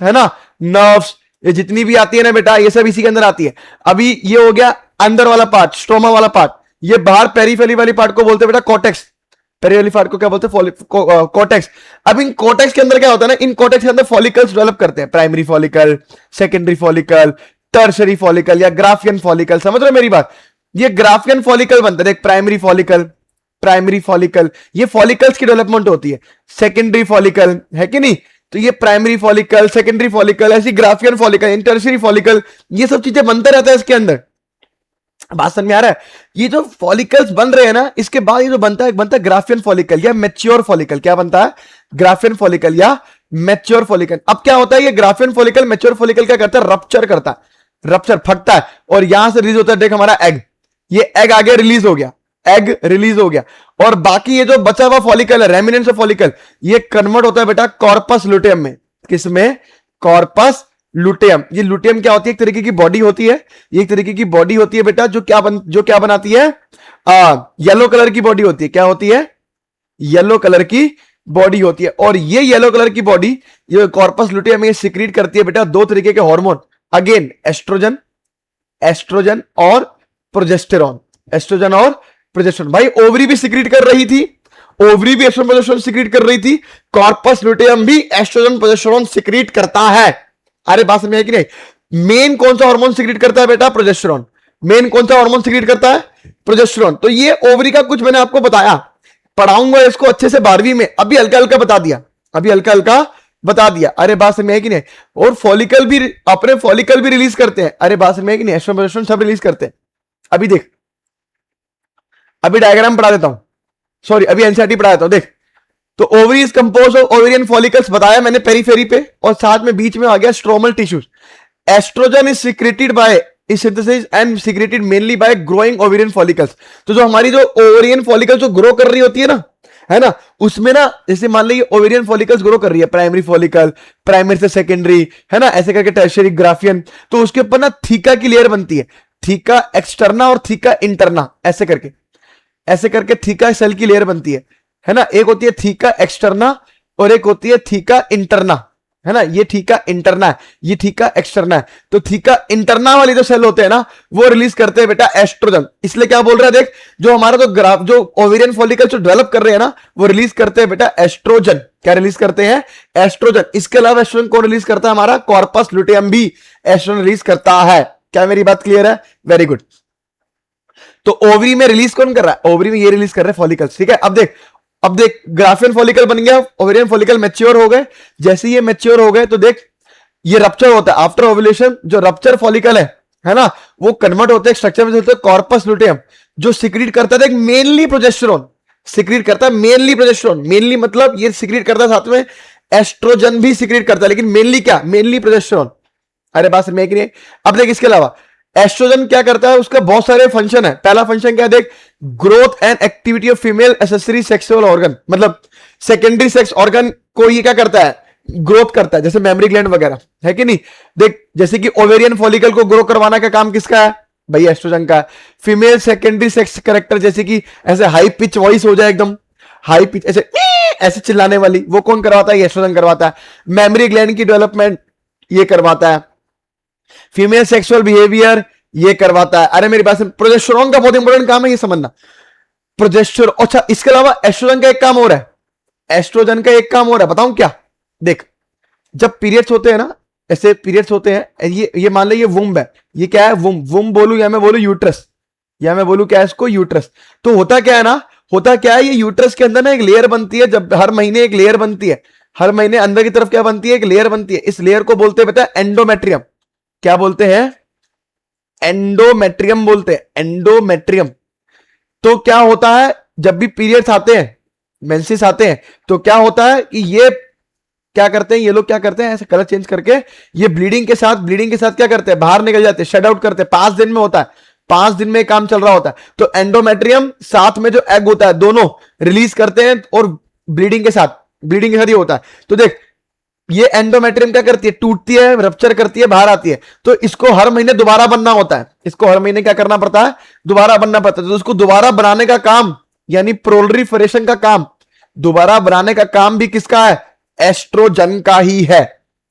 है ना, नर्व्स, ये जितनी भी आती है ना बेटा, ये सब इसी के अंदर आती है। अभी ये हो गया अंदर वाला पार्ट, स्ट्रोमा वाला पार्ट। ये बाहर पेरीफेरी वाली पार्ट को बोलते हैं बेटा कॉर्टेक्स। पेरियोलिफायर को क्या बोलते हैं, कोटेक्स। अब इन कोटेक्स के अंदर क्या होता है ना, इन कोटेक्स के अंदर फॉलिकल्स डेवलप करते हैं, primary follicle, secondary follicle, tertiary follicle या ग्राफियन फॉलिकल। समझ रहे हो मेरी बात? ये ग्राफियन फॉलिकल बनता है, देख प्राइमरी फॉलिकल, प्राइमरी फॉलिकल, ये फॉलिकल्स की डेवलपमेंट होती है। सेकेंडरी फॉलिकल है कि नहीं, तो ये प्राइमरी फॉलिकल, सेकेंडरी फॉलिकल, ऐसी ग्राफियन फॉलिकल, टर्शरी फॉलिकल, ये सब चीजें बनते रहता है इसके अंदर। बात समझ में आ रहा है? ये जो फॉलिकल्स बन रहे हैं ना, इसके बाद ये जो बनता है ग्राफियन फॉलिकल या मैच्योर फॉलिकल। क्या बनता है? ग्राफियन फॉलिकल या मैच्योर फॉलिकल। अब क्या होता है, ये ग्राफियन फॉलिकल, मैच्योर फॉलिकल क्या करता है, रप्चर करता है, रप्चर फटता है और यहां से रिलीज होता है, देख हमारा एग, ये एग आगे रिलीज हो गया, एग रिलीज हो गया, और बाकी ये जो बचा हुआ फॉलिकल है, रेमिनेंस ऑफ फॉलिकल, ये कन्वर्ट होता है बेटा कॉर्पस लुटेयम में। किसमें? कॉर्पस लुटेयम। ये लुटेयम क्या होती है? एक तरीके की बॉडी होती है, ये एक तरीके की बॉडी होती है बेटा, जो क्या बनाती है, येलो कलर की बॉडी होती है। क्या होती है? येलो कलर की बॉडी होती है। और ये येलो कलर की बॉडी, ये कॉर्पस लुटेयम, ये सिक्रीट करती है बेटा दो तरीके के हार्मोन, अगेन एस्ट्रोजन, एस्ट्रोजन और प्रोजेस्टेरॉन, एस्ट्रोजन और प्रोजेस्टेरॉन। भाई ओवरी भी सिक्रीट कर रही थी, ओवरी भी एस्ट्रोजन प्रोजेस्टेरॉन सिक्रीट कर रही थी, कॉर्पस लुटेयम भी एस्ट्रोजन प्रोजेस्टेरॉन सिक्रीट करता है। अरे बात समझ में है कि नहीं? मेन कौन सा हार्मोन सिक्रीट करता है बेटा? प्रोजेस्टेरॉन। मेन कौन सा हार्मोन सिक्रीट करता है? प्रोजेस्टेरॉन। तो ये ओवरी का कुछ मैंने आपको बताया, पढ़ाऊंगा इसको अच्छे से 12वीं में, अभी हल्का हल्का बता दिया, अभी हल्का हल्का बता दिया। अरे बात समझ में है कि नहीं? और फॉलिकल भी, अपने फॉलिकल भी रिलीज करते हैं। अरे बात समझ में है कि नहीं? एस्ट्रोजन प्रोजेस्टेरॉन सब रिलीज करते हैं। अभी देख, अभी डायग्राम पढ़ा देता हूं, सॉरी अभी एनसीईआरटी पढ़ा देता हूं। देख, तो ovary is compose of ovarian follicles बताया मैंने पेरीफेरी पे, और साथ में बीच में आ गया stromal tissues. Oestrogen is secreted by is synthesise and secreted mainly by growing ovarian follicles. तो जो हमारी जो ओवेरियन फॉलिकल्स जो ग्रो कर रही होती है ना, उसमें ना जैसे मान लीजिए ओवेरियन फॉलिकल्स ग्रो कर रही है, प्राइमरी फॉलिकल, प्राइमरी से सेकेंडरी, है ना, ऐसे करके टर्शियरी, ग्राफियन, तो उसके ऊपर ना थीका की लेयर बनती है, थीका एक्सटर्ना और थीका इंटरना, ऐसे करके थीका सेल की लेयर बनती है ना। एक होती है थीका एक्सटर्ना और एक होती है थीका इंटरना, है ना। ये थीका इंटरना है, ये थीका एक्सटर्ना है। तो थीका इंटरना वाली जो सेल होते हैं ना, वो रिलीज करते हैं बेटा एस्ट्रोजन। इसलिए क्या बोल रहा है, देख जो हमारा जो ओवेरियन फॉलिकल जो डेवलप कर रहे हैं ना, वो रिलीज करते हैं बेटा एस्ट्रोजन। क्या रिलीज करते हैं? एस्ट्रोजन। इसके अलावा एस्ट्रोजन कौन रिलीज करता है? हमारा कॉर्पस लुटेयम भी एस्ट्रोजन रिलीज करता है। क्या मेरी बात क्लियर है? Very good. तो ओवरी में रिलीज कौन कर रहा है? ओवरी में ये रिलीज कर रहे हैं फॉलिकल्स, ठीक है। अब देख ग्राफियन फॉलिकल बन गया, ओवेरियन फॉलिकल मैच्योर हो गए। जैसे ये मैच्योर हो गए तो देख ये रप्चर होता है आफ्टर ओव्यूलेशन। जो रप्चर फॉलिकल है ना, वो कन्वर्ट होते हैं स्ट्रक्चर में, होता है कॉर्पस लुटेयम, जो सिक्रीट करता है देख मेनली प्रोजेस्टेरॉन, सिक्रीट करता है मेनली प्रोजेस्टेरॉन। मेनली मतलब ये सिक्रीट करता है, साथ में एस्ट्रोजन भी सिक्रीट करता है, लेकिन मेनली क्या? Mainly progesterone. अरे बात समझ में कि नहीं? अब देख इसके अलावा एस्ट्रोजन क्या करता है, उसका बहुत सारे फंक्शन है। पहला फंक्शन क्या है देख, growth and activity of female accessory sexual organ, मतलब सेकेंडरी सेक्स ऑर्गन को ये क्या करता है? ग्रोथ करता है, जैसे मेमरी ग्लैंड वगैरह, है कि नहीं। देख जैसे कि ओवेरियन फॉलिकल को ग्रो करवाना का काम किसका है? भाई एस्ट्रोजन का। फीमेल सेकेंडरी सेक्स कैरेक्टर, जैसे कि ऐसे हाई पिच वॉइस हो जाए, एकदम हाई पिच ऐसे चिल्लाने वाली, वो कौन करवाता है? एस्ट्रोजन करवाता है। मेमरी ग्लैंड की डेवलपमेंट ये करवाता है। फीमेल सेक्सुअल बिहेवियर ये करवाता है। अरे मेरी बात से, प्रोजेस्टेरॉन का बहुत इंपॉर्टेंट काम है ये समझना, प्रोजेस्टेरॉन। अच्छा इसके अलावा एस्ट्रोजन का एक काम हो रहा है, एस्ट्रोजन का एक काम हो रहा है, बताऊं क्या? देख जब पीरियड्स होते हैं ना, ऐसे पीरियड्स होते हैं, ये मान लो ये वुम्ब है, ये क्या है? वुम्ब बोलू या मैं बोलू यूट्रस, या मैं बोलू क्या है इसको? यूट्रस। तो होता क्या है ना, होता क्या है, ये यूट्रस के अंदर ना एक लेयर बनती है, जब हर महीने एक लेयर बनती है, हर महीने अंदर की तरफ क्या बनती है? एक लेयर बनती है। इस लेयर को बोलते हैं बेटा एंडोमेट्रियम। क्या बोलते हैं? एंडोमेट्रियम बोलते हैं, एंडोमेट्रियम। तो क्या होता है, जब भी पीरियड्स आते हैं, मेंसेस आते हैं, तो क्या होता है कि ये क्या करते हैं, ये लोग क्या करते हैं, ऐसे कलर चेंज करके ये ब्लीडिंग के साथ क्या करते हैं? बाहर निकल जाते हैं, शट आउट करते हैं। 5 दिन में होता है, 5 दिन में काम चल रहा होता है। तो एंडोमेट्रियम साथ में जो एग होता है, दोनों रिलीज करते हैं, और ब्लीडिंग के साथ ये होता है। तो देख ये एंडोमेट्रियम क्या करती है? टूटती है, रप्चर करती है, बाहर आती है। तो इसको हर महीने दोबारा बनना होता है, इसको हर महीने क्या करना पड़ता है? दोबारा बनना पड़ता है। तो उसको दोबारा बनाने का काम, यानी प्रोलिफरेशन का काम, दोबारा बनाने का काम भी किसका है? एस्ट्रोजन का ही है।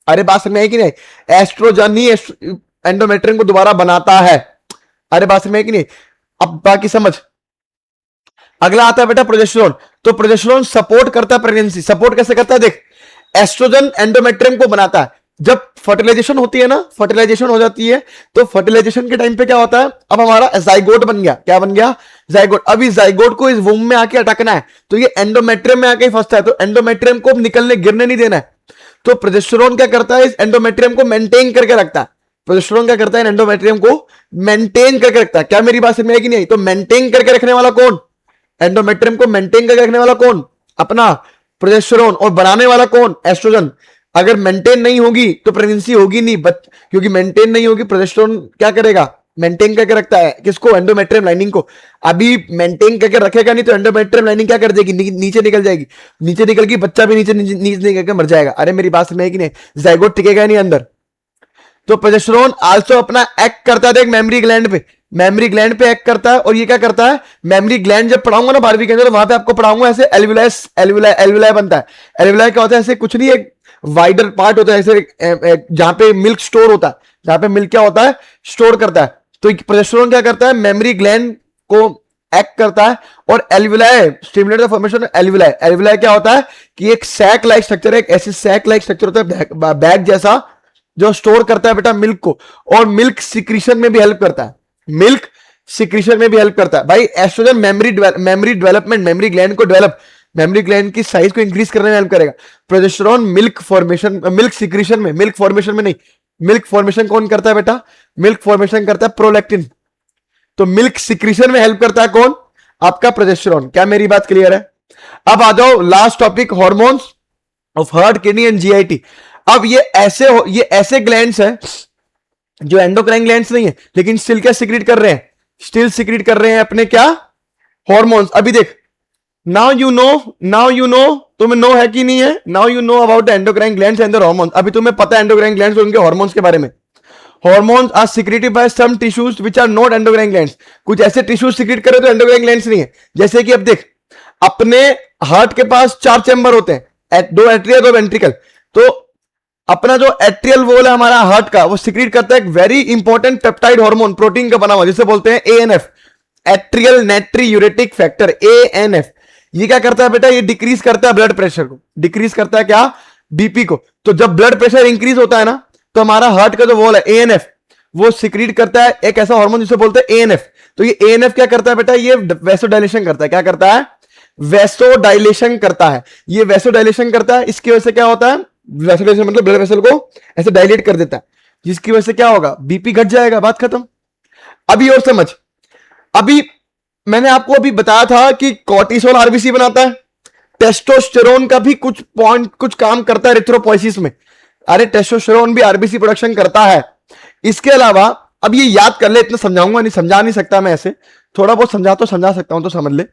अरे बात समझ में है कि नहीं? एस्ट्रोजन ही एंडोमेट्रियम को दोबारा बनाता है। अरे बात समझ में है कि नहीं? अब बाकी समझ। अगला आता है बेटा प्रोजेस्टेरॉन। तो प्रोजेस्टेरोन सपोर्ट करता है प्रेगनेंसी। सपोर्ट कैसे करता है देख, एस्ट्रोजन एंडोमेट्रियम को बनाता है। जब फर्टिलाइजेशन होती है ना, फर्टिलाइजेशन हो जाती है, तो फर्टिलाइजेशन के टाइम पे क्या होता है, अब हमारा जाइगोट बन गया। क्या बन गया? जाइगोट। अभी जाइगोट को इस वूम में आके अटकना है, तो ये एंडोमेट्रियम में आके फंसता है, तो एंडोमेट्रियम को निकलने गिरने नहीं देना है। तो प्रोजेस्टेरोन क्या करता है, इस एंडोमेट्रियम को मेंटेन करके रखता है। प्रोजेस्टेरोन क्या करता है, एंडोमेट्रियम को मेंटेन करके रखता है। क्या मेरी बात समझ में आएगी नहीं? तो मेंटेन करके रखने वाला कौन? एंडोमेट्रियम को मेंटेन करके रखने वाला कौन? अपना प्रोजेस्टेरोन। और बनाने वाला कौन? एस्ट्रोजन। अगर मेंटेन नहीं होगी तो प्रेगनेंसी होगी नहीं, क्योंकि मेंटेन नहीं होगी। प्रोजेस्टेरोन क्या करेगा? मेंटेन करके रखता है किसको? एंडोमेट्रियम लाइनिंग को। अभी मेंटेन करके रखेगा नहीं तो एंडोमेट्रियम लाइनिंग क्या कर देगी? नीचे निकल जाएगी। नीचे निकल के बच्चा भी नीचे निकल के मर जाएगा। अरे मेरी बात समझ में नहीं? जाइगोट टिकेगा नहीं अंदर। तो प्रोजेस्टेरोन आल्सो अपना एक्ट करता है देख मेमोरी ग्लैंड पे। मेमोरी ग्लैंड पे एक्ट करता है। और ये क्या करता है? मेमोरी ग्लैंड जब पढ़ाऊंगा ना 12वीं के अंदर, वहां पे आपको पढ़ाऊंगा ऐसे एल्वुलाई बनता है। एल्वुलाई क्या होता है? ऐसे कुछ नहीं, एक वाइडर पार्ट होता है ऐसे, जहां पे मिल्क स्टोर होता है, जहां पे मिल्क क्या होता है? स्टोर करता है। तो प्रोजेस्टेरोन क्या करता है? मेमोरी ग्लैंड को एक्ट करता है। और alveoli stimulate the formation of alveoli. Alveoli क्या होता है कि एक सैक लाइक स्ट्रक्चर है, एक ऐसे सैक लाइक स्ट्रक्चर होता है बैग जैसा, जो स्टोर करता है बेटा मिल्क को। और मिल्क सिक्रीशन में भी हेल्प करता है। मिल्क सिक्रीशन में भी हेल्प करता है भाई। Oestrogen memory development, memory gland को डेवलप, मेमोरी ग्लैंड की साइज को इंक्रीज करने में हेल्प करेगा। Progesterone milk formation, milk secretion में, मिल्क फॉर्मेशन में नहीं। मिल्क फॉर्मेशन कौन करता है बेटा? मिल्क फॉर्मेशन करता है प्रोलैक्टिन। तो मिल्क सिक्रीशन में हेल्प करता है कौन? आपका प्रोजेस्टेरोन। क्या मेरी बात क्लियर है? अब आ जाओ last topic, hormones of heart, kidney and GIT. अब ये ऐसे ग्लैंड्स हैं जो एंडोक्राइन ग्लैंड्स नहीं है, लेकिन स्टिल क्या सिक्रीट कर रहे हैं? स्टिल सिक्रीट कर रहे हैं अपने क्या? हार्मोन्स। अभी देख, नाउ यू नो, तुम्हें नो है कि नहीं है? Now you know about the endocrine glands and their hormones. अभी तुम्हें पता है एंडोक्राइन ग्लैंड्स और उनके हार्मोन्स के बारे में। Hormones are secreted by some tissues which are not endocrine glands. कुछ ऐसे टिश्यूज सिक्रेट करे तो एंडोक्राइन ग्लैंड्स नहीं है। जैसे कि अब देख, अपने हार्ट के पास 4 चैम्बर होते हैं, 2 एट्रियल 2 वेंट्रिकल। तो अपना जो एट्रियल वॉल है हमारा हार्ट का, वो सिक्रीट करता है एक very important peptide hormone, protein का बना हुआ, जिसे बोलते हैं एएनएफ, एट्रियल नाइट्री यूरेटिक फैक्टर, एएनएफ। ये क्या करता है बेटा? ये डिक्रीज करता है ब्लड प्रेशर को। डिक्रीज करता है क्या? बीपी को। तो जब ब्लड प्रेशर इंक्रीज होता है ना, तो हमारा हार्ट का जो वॉल है एएनएफ, वो सिक्रीट करता है एक ऐसा हार्मोन जिसे बोलते हैं एएनएफ। तो ये एएनएफ क्या करता है बेटा? ये वैसोडाइलेशन करता है। क्या करता है? वैसोडाइलेशन करता है। ये वैसोडाइलेशन करता है, इसकी वजह से क्या होता है? वैसोडाइलेशन मतलब ब्लड वेसल को ऐसे डायलेट कर देता है, जिसकी वजह से क्या होगा? बीपी घट जाएगा। बात खत्म। अभी और समझ, अभी मैंने आपको अभी बताया था कि कॉर्टिसोल आरबीसी बनाता है, टेस्टोस्टेरोन का भी कुछ काम करता है एरिथ्रोपोइसिस में। अरे टेस्टोस्टेरोन भी आरबीसी प्रोडक्शन करता है। इसके अलावा अब ये याद कर ले, इतना समझाऊंगा नहीं, समझा नहीं सकता मैं ऐसे, थोड़ा बहुत समझा सकता हूं तो समझ ले,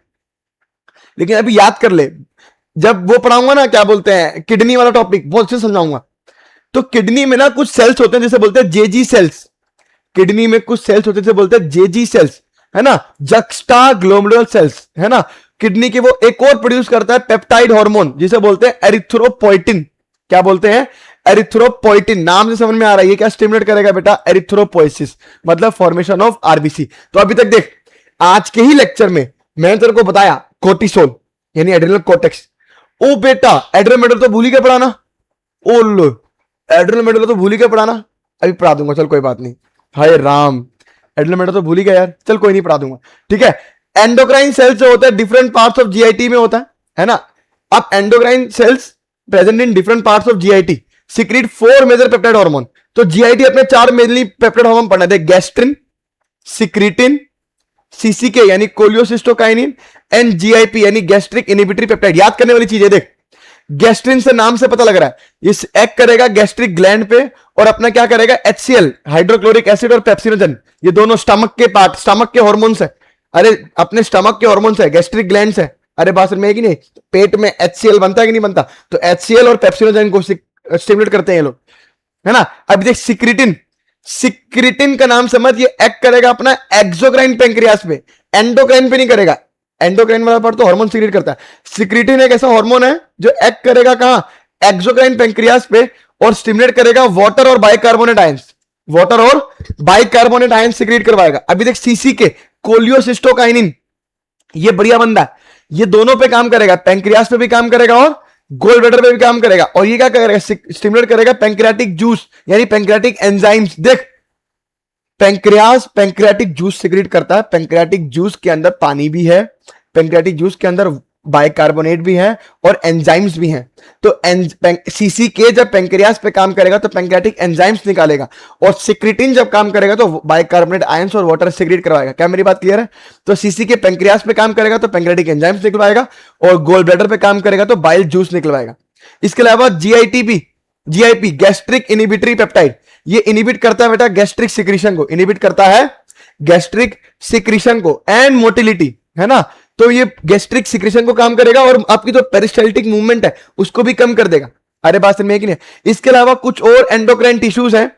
लेकिन अभी याद कर ले। जब वो पढ़ाऊंगा ना, क्या बोलते हैं, किडनी वाला टॉपिक, बहुत अच्छे समझाऊंगा। तो किडनी में ना कुछ सेल्स होते हैं जिसे बोलते हैं जेजी सेल्स। किडनी में कुछ सेल्स होते हैं जिसे बोलते हैं जेजी सेल्स, है ना, जक्स्टा ग्लोमेरुलर सेल्स, है ना। किडनी के वो एक और प्रोड्यूस करता है पेप्टाइड हार्मोन, जिसे बोलते हैं एरिथ्रोपोइटिन। क्या बोलते हैं? एरिथ्रोपोइटिन। नाम से समझ में आ रहा है ये क्या स्टिमुलेट करेगा बेटा? एरिथ्रोपोइसिस, मतलब फॉर्मेशन ऑफ आरबीसी। तो अभी तक देख, आज के ही लेक्चर में मैंने तेरे को बताया कोर्टिसोल यानी एड्रेनल कॉर्टेक्स। ओ बेटा, एड्रेनल मेडल तो भूल ही के पढ़ाना। ओ लो, एड्रेनल मेडल तो भूल ही के पढ़ाना। अभी पढ़ा दूंगा, चल कोई बात नहीं। हाय राम, एड्रेनल मेडल तो भूल ही गया यार, चल कोई नहीं, पढ़ा दूंगा, ठीक है। एंडोक्राइन सेल्स जो होता है डिफरेंट पार्ट्स ऑफ जीआईटी में होता है ना। अब endocrine cells present in different parts of GIT secrete 4 major peptide hormone. तो जीआईटी अपने 4 मेजरली पेप्टाइड हार्मोन पढ़ना है, गैस्ट्रिन, सिक्रीटिन, सीसीके यानी कोलियोसिस्टोकाइनिन एंड जीआईपी यानी गैस्ट्रिक इनहिबिटरी पेप्टाइड। याद करने वाली चीज है, देख गैस्ट्रिन से नाम से पता लग रहा है इस एक्ट करेगा गैस्ट्रिक ग्लैंड पे, और अपना क्या करेगा? HCl हाइड्रोक्लोरिक एसिड और पेप्सिनोजन, ये दोनों स्टमक के पार्ट, स्टमक के हार्मोन्स है। अरे अपने स्टमक के हार्मोन्स है, गैस्ट्रिक ग्लैंड्स है। अरे बात में है कि नहीं? पेट में HCl बनता है कि नहीं बनता? तो HCl और पेप्सिनोजन को स्टिमुलेट करते हैं ये लोग, है ना। अब देख सिक्रीटिन, सिक्रीटिन का नाम समझ, ये एक्ट करेगा अपना एक्सोक्राइन पेंक्रियास पे, एंडोक्राइन पे नहीं करेगा। एंडोक्राइन वाला पार्ट तो हार्मोन सिक्रीट करता है। सिक्रीटिन एक ऐसा हार्मोन है जो एक्ट करेगा कहां? एक्सोक्राइन पेंक्रियास पे, और स्टिमुलेट करेगा वाटर और बाइकार्बोनेट आयंस, वाटर और बाइकार्बोनेट आयंस सिक्रीट करवाएगा। अभी देख सीसी के कोलियोसिस्टोकाइनिन, ये बढ़िया बंदा है, ये दोनों पे काम करेगा, पेंक्रियास पे भी काम करेगा और गोल ब्लैडर पे भी काम करेगा। और ये क्या करेगा, स्टिमुलेट करेगा पेंक्रियाटिक जूस यानी पेंक्रियाटिक एंजाइम्स। देख, पेंक्रियाटिक जूस सिक्रीट करता है, पेंक्रियाटिक जूस के अंदर पानी भी है, पेंक्रियाटिक जूस के अंदर बाइकार्बोनेट भी है और एंजाइम्स भी हैं। तो सीसीके जब पेंक्रियास पे काम करेगा तो पेंक्रियाटिक एंजाइम्स निकालेगा, और सिक्रिटिन जब काम करेगा तो बाइकार्बोनेट आयंस और वाटर सिक्रीट करवाएगा। क्या मेरी बात क्लियर है? तो सीसीके पेंक्रियास पे काम करेगा तो पेंक्रियाटिक एंजाइम्स निकलवाएगा, और गोल ब्लैडर पे काम करेगा तो बाइल जूस निकलवाएगा। इसके अलावा जीआईपी गैस्ट्रिक इनिबिटरी पेप्टाइड, ये इनिबिट करता है बेटा गैस्ट्रिक सिक्रीशन को, इनिबिट करता है गैस्ट्रिक सिक्रीशन को एंड मोटिलिटी, है ना। तो ये गैस्ट्रिक सिक्रीशन को काम करेगा और आपकी जो पेरिस्टाल्टिक मूवमेंट है उसको भी कम कर देगा। अरे बात समझ में है कि नहीं? इसके अलावा कुछ और एंडोक्राइन टिश्यूज हैं,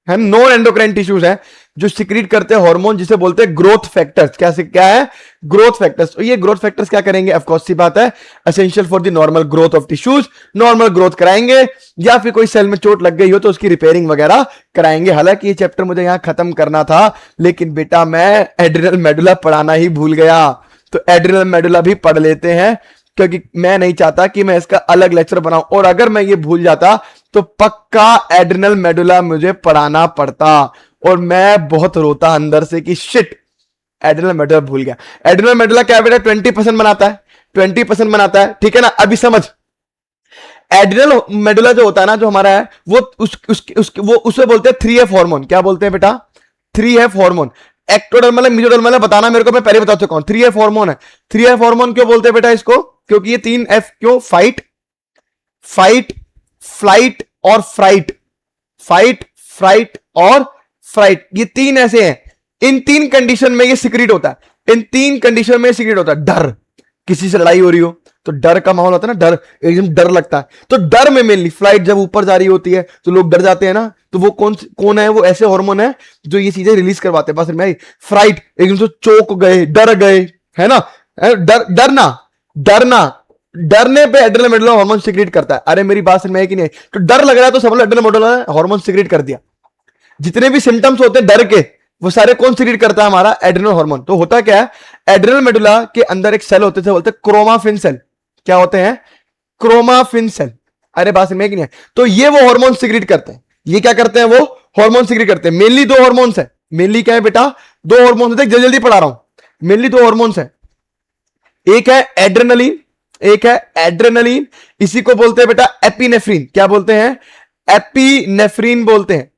नॉन एंडोक्राइन टिश्यूज हैं जो सिक्रीट करते हैं हार्मोन, जिसे बोलते हैं ग्रोथ फैक्टर्स। क्या है? Growth factors. तो ये ग्रोथ फैक्टर्स क्या करेंगे? ऑफ कोर्स सी बात है, essential for the normal growth of tissues, normal growth कराएंगे, या फिर कोई सेल में चोट लग गई हो तो उसकी रिपेयरिंग वगैरह कराएंगे। हालांकि ये चैप्टर मुझे यहां खत्म करना था, लेकिन बेटा मैं एड्रिनल मेडुला पढ़ाना ही भूल गया। तो एड्रिनल मेडुला भी पढ़ लेते हैं, क्योंकि मैं नहीं चाहता कि मैं इसका अलग लेक्चर बनाऊं, और अगर मैं ये भूल जाता तो पक्का एड्रिनल मेडुला मुझे पढ़ाना पड़ता और मैं बहुत रोता अंदर से कि शिट, एड्रिनल मेडुला भूल गया। एड्रिनल मेडुला क्या बेटा 20% बनाता है, 20% बनाता है, ठीक है ना। अभी समझ, एड्रिनल मेडुला जो होता है ना, जो हमारा है, वो उसे बोलते हैं 3F हार्मोन। क्या बोलते हैं बेटा? 3F hormone. एक्टोडर्मल है, मेसोडर्मल है, बताना मेरे को, मैं पहले बता चुका हूं। 3F हार्मोन है। 3F हार्मोन क्यों बोलते हैं बेटा इसको? क्योंकि ये 3F क्यों? फाइट, फ्लाइट और फ्राइट, फाइट, फ्राइट और फ्राइट, ये तीन ऐसे हैं। इन तीन कंडीशन में ये सिक्रीट होता है, इन तीन कंडीशन में सिक्रीट होता है। डर, किसी से लड़ाई हो रही हो तो डर का माहौल होता है ना, डर, एकदम डर लगता है, तो डर में मेनली फ्लाइट जब ऊपर जा रही होती है तो लोग डर जाते हैं ना, तो वो कौन है? वो ऐसे हार्मोन है जो ये चीजें रिलीज करवाते हैं। बस मैं फ्राइट, एकदम से चौंक गए, डर गए, है ना। डरने पे एड्रिनल मेडुला हार्मोन सिक्रीट करता है। अरे मेरी बात समझ में है कि नहीं? तो डर लग रहा है तो सब लोग एड्रिनल मेडुला हार्मोन सिक्रीट कर दिया। जितने भी सिम्टम्स होते हैं डर के, वो सारे कौन सिक्रीट करता है? हमारा एड्रिनल हार्मोन। तो होता क्या है, एड्रिनल मेडुला के अंदर एक सेल होते थे, बोलते हैं क्रोमाफिन सेल। क्या होते हैं? Chromaffin cell. अरे बात समझ में कि नहीं? तो ये वो हार्मोन सिक्रीट करते हैं। ये क्या करते हैं? वो हार्मोन सिक्रीट करते हैं। मेनली दो हार्मोन्स है। मेनली क्या है बेटा? दो हार्मोन्स है, जल्दी जल्दी पढ़ा रहा हूं। मेनली दो हार्मोन्स है, एक है एड्रेनलिन, एक है एड्रेनलिन, इसी को बोलते हैं बेटा एपिनेफ्रीन। क्या बोलते हैं? एपिनेफ्रीन बोलते हैं।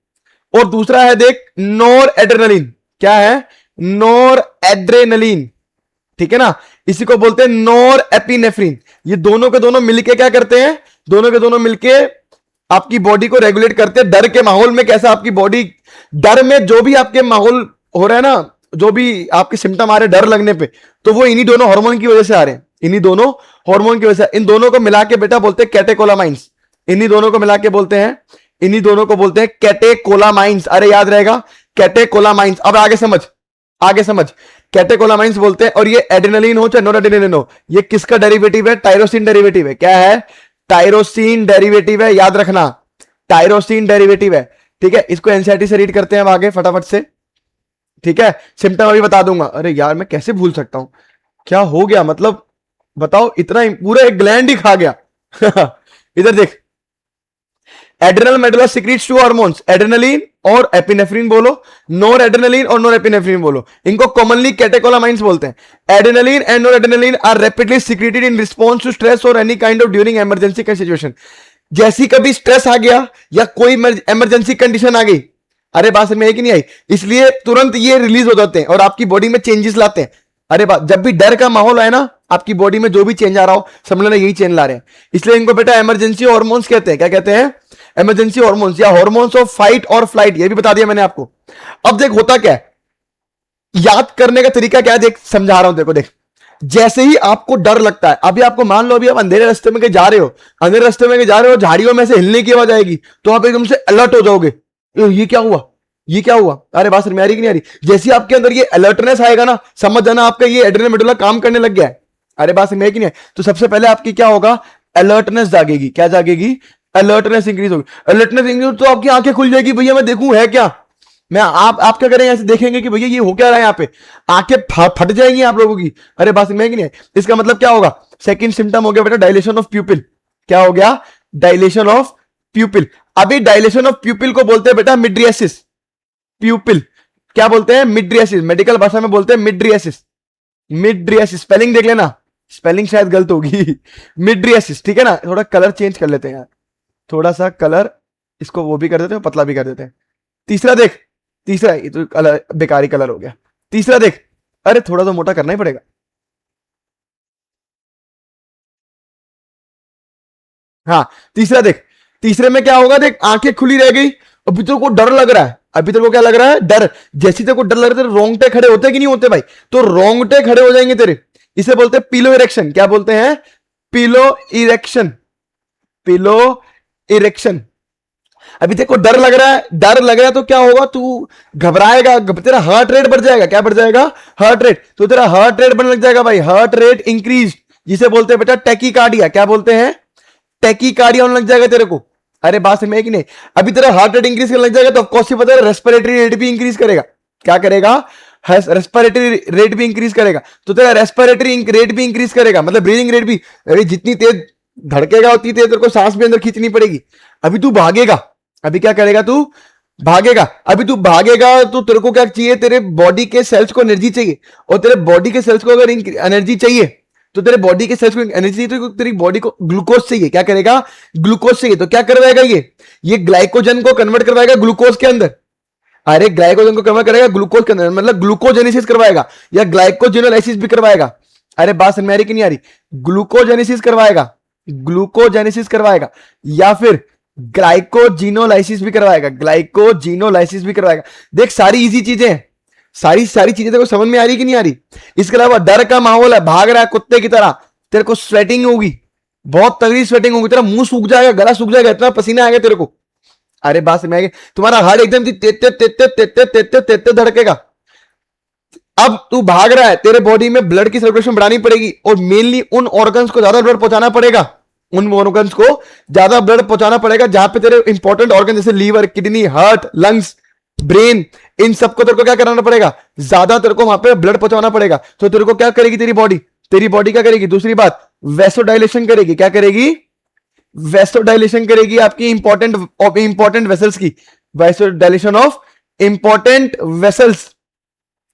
और दूसरा है देख नोर एड्रेनलिन। क्या है? नोर एड्रेनलिन, ठीक है ना। इसी को बोलते हैं नोर एपिनेफ्रीन। ये दोनों के दोनों मिलके क्या करते हैं? दोनों के दोनों मिलके आपकी बॉडी को रेगुलेट करते हैं। डर के माहौल में कैसा आपकी बॉडी, डर में जो भी आपके माहौल हो रहा है ना, जो भी आपके सिम्टम आ रहे हैं डर लगने पे, तो वो इन्हीं दोनों हार्मोन की वजह से आ रहे हैं, इन्हीं दोनों हार्मोन की वजह से। इन दोनों को मिला के बेटा बोलते हैं कैटेकोलामाइंस। इन्हीं दोनों को मिला के बोलते हैं, इन्हीं दोनों को बोलते हैं कैटेकोलामाइंस। अरे याद रहेगा, कैटेकोलामाइंस। अब आगे समझ, आगे समझ, कैटेकोलामाइंस बोलते हैं। और ये एड्रेनलिन हो चाहे नोरएड्रेनलिन हो, ये किसका डेरिवेटिव है? टायरोसिन डेरिवेटिव है। क्या है? टायरोसिन डेरिवेटिव है, याद रखना, टायरोसिन डेरिवेटिव है, ठीक है। इसको एनसीईआरटी से रीड करते हैं अब आगे फटाफट से, ठीक है। सिम्टम अभी बता दूंगा। अरे यार मैं कैसे भूल सकता हूं, क्या हो गया मतलब, बताओ, इतना पूरा एक ग्लैंड ही खा गया। इधर देख, adrenal medulla secretes to hormones, adrenaline और एपिनेफ्रीन बोलो, नोर एड्रेनलिन और नोर एपिनेफ्रीन बोलो। इनको कॉमनली कैटेकोलामाइंस बोलते हैं। Adrenaline and nor adrenaline are rapidly secreted in response to stress और any kind of during emergency का सिचुएशन। जैसी कभी स्ट्रेस आ गया या कोई इमरजेंसी कंडीशन आ गई, अरे बात में है कि नहीं आई, इसलिए तुरंत ये रिलीज हो जाते हैं और आपकी बॉडी में चेंजेस लाते हैं। अरे बात, जब भी डर का माहौल आए ना, आपकी बॉडी में जो भी चेंज आ रहा हो, समझ लेना यही चेंज ला रहे हैं। इसलिए इनको बेटा इमरजेंसी हार्मोन्स कहते हैं। क्या कहते हैं? इमरजेंसी हार्मोन्स या हार्मोन्स ऑफ फाइट और फ्लाइट, ये भी बता दिया मैंने आपको। अब देख होता क्या है, याद करने का तरीका क्या है, देख समझा रहा हूं, देखो देख। जैसे ही आपको डर लगता है, अभी आपको मान लो अभी आप अंधेरे रास्ते में जा रहे हो, अंधेरे रास्ते में जा रहे हो, झाड़ियों में से हिलने की आवाज आएगी तो आप एकदम से अलर्ट हो जाओगे, ये क्या हुआ, ये क्या हुआ। अरे बात समझ में आ रही कि नहीं आ रही? जैसे आपके अंदर ये अलर्टनेस आएगा ना, समझ जाना आपका ये एड्रेनल मेडुला काम करने लग गया है। अरे बात समझ में है कि नहीं? तो सबसे पहले आपकी क्या होगा, अलर्टनेस जागेगी। क्या जागेगी? अलर्टनेस इंक्रीज होगी। अलर्टनेस इंक्रीज तो आपकी आंखें खुल जाएगी, भैया मैं देखूं है क्या, मैं आप क्या करेंगे, ऐसे देखेंगे कि भैया ये हो क्या रहा है यहाँ पे, आंखें फट जाएंगी आप लोगों की। अरे बात समझ में नहीं है। इसका मतलब क्या होगा, सेकंड सिम्टम हो गया बेटा डायलेशन ऑफ प्यूपिल। क्या हो गया, डायलेशन ऑफ प्यूपिल। अभी डायलेशन ऑफ प्यूपिल को बोलते हैं बेटा मिड्रियासिस। प्यूपिल क्या बोलते हैं, मिड्रियासिस, मेडिकल भाषा में बोलते हैं मिड्रियासिस। मिड्रियासिस स्पेलिंग देख लेना, स्पेलिंग शायद गलत होगी मिड्रियासिस, ठीक है ना। थोड़ा कलर चेंज कर लेते हैं यार, थोड़ा सा कलर इसको वो भी कर देते हैं, पतला भी कर देते हैं। तीसरा देख, तीसरा ये तो कलर बेकारी कलर हो गया। तीसरा देख, अरे थोड़ा तो मोटा करना ही पड़ेगा। हाँ तीसरा देख, तीसरे में क्या होगा देख, आंखें खुली रह गई, अभी तेरे को डर लग रहा है, अभी तेरे को क्या लग रहा है, डर। जैसे तेरे को डर लग रहा है, तेरे रोंगटे खड़े होते कि नहीं होते भाई, तो रोंगटे खड़े हो जाएंगे तेरे। इसे बोलते हैं पिलो इरेक्शन। क्या बोलते हैं, पिलो इरेक्शन, पिलो इरेक्शन। अभी तेरे को डर लग रहा है, डर लग रहा है तो क्या होगा, तू घबराएगा, तेरा हार्ट रेट बढ़ जाएगा। क्या बढ़ जाएगा, हार्ट रेट। तो तेरा हार्ट रेट बढ़ने लग जाएगा भाई, हार्ट रेट इंक्रीज, जिसे बोलते हैं बेटा टैकीकार्डिया। क्या बोलते हैं, टैकीकार्डिया होने लग जाएगा तेरे को। अरे बात समझ में कि नहीं, अभी तेरा हार्ट रेट इंक्रीज करने लग जाएगा तो ऑफकोर्स पता है रेस्पिरेटरी रेट भी इंक्रीज करेगा। क्या करेगा, रेस्पिरेटरी रेट भी इंक्रीज करेगा। तो तेरा रेस्पिरेटरी रेट भी इंक्रीज करेगा, मतलब ब्रीदिंग रेट भी। अरे जितनी तेज धड़केगा उतनी तेज तेरे को सांस भी अंदर खींचनी पड़ेगी। अभी तू भागेगा, अभी क्या करेगा, तू भागेगा। अभी तू भागेगा तो तेरे को क्या चाहिए, तेरे बॉडी के सेल्स को एनर्जी चाहिए, और तेरे बॉडी के सेल्स को अगर एनर्जी चाहिए तो तेरे बॉडी के सेल्स को एनर्जी चाहिए, तो तेरी बॉडी को ग्लूकोज चाहिए। क्या करेगा, ग्लूकोज चाहिए। तो क्या करवाएगा ये ग्लाइकोजन को कन्वर्ट करवाएगा ग्लूकोज के अंदर। अरे ग्लाइकोजन को कन्वर्ट करेगा ग्लूकोज के अंदर, मतलब ग्लूकोजेनेसिस करवाएगा, या ग्लाइकोजिनोलाइसिस भी करवाएगा। अरे बात समझ में आ रही कि नहीं आ रही, ग्लूकोजेनेसिस करवाएगा, ग्लूकोजेनेसिस करवाएगा, या फिर ग्लाइकोजिनोलाइसिस भी करवाएगा, ग्लाइकोजिनोलाइसिस भी करवाएगा। देख सारी इजी चीजें हैं, सारी सारी चीजें तेरे को समझ में आ रही कि नहीं आ रही। इसके अलावा डर का माहौल है, भाग रहा है कुत्ते की तरह, तेरे को स्वेटिंग होगी, बहुत तगड़ी स्वेटिंग होगी, तेरा मुंह सूख जाएगा, गला सूख जाएगा, इतना पसीना आएगा तेरे को। अरे बात समझ में आएगी, तुम्हारा हार्ट एकदम तेते तेते तेते तेते तेते धड़केगा। अब तू भाग रहा है, तेरे बॉडी में ब्लड की सर्कुलेशन बढ़ानी पड़ेगी, और मेनली उन ऑर्गन्स को ज्यादा ब्लड पहुंचाना पड़ेगा, उन ऑर्गन्स को ज्यादा ब्लड पहुंचाना पड़ेगा जहां पे तेरे इंपॉर्टेंट ऑर्गन जैसे liver, kidney, heart, lungs, brain, इन सबको तेरे को क्या कराना पड़ेगा, ज्यादा तेरे को वहां पे ब्लड पहुंचाना पड़ेगा। तो तेरे को क्या करेगी तेरी बॉडी, तेरी बॉडी क्या करेगी, दूसरी बात वेसोडाइलेशन करेगी। क्या करेगी, वेसोडाइलेशन करेगी आपकी इंपॉर्टेंट वेसल्स की, वेसोडाइलेशन ऑफ इंपॉर्टेंट वेसल्स।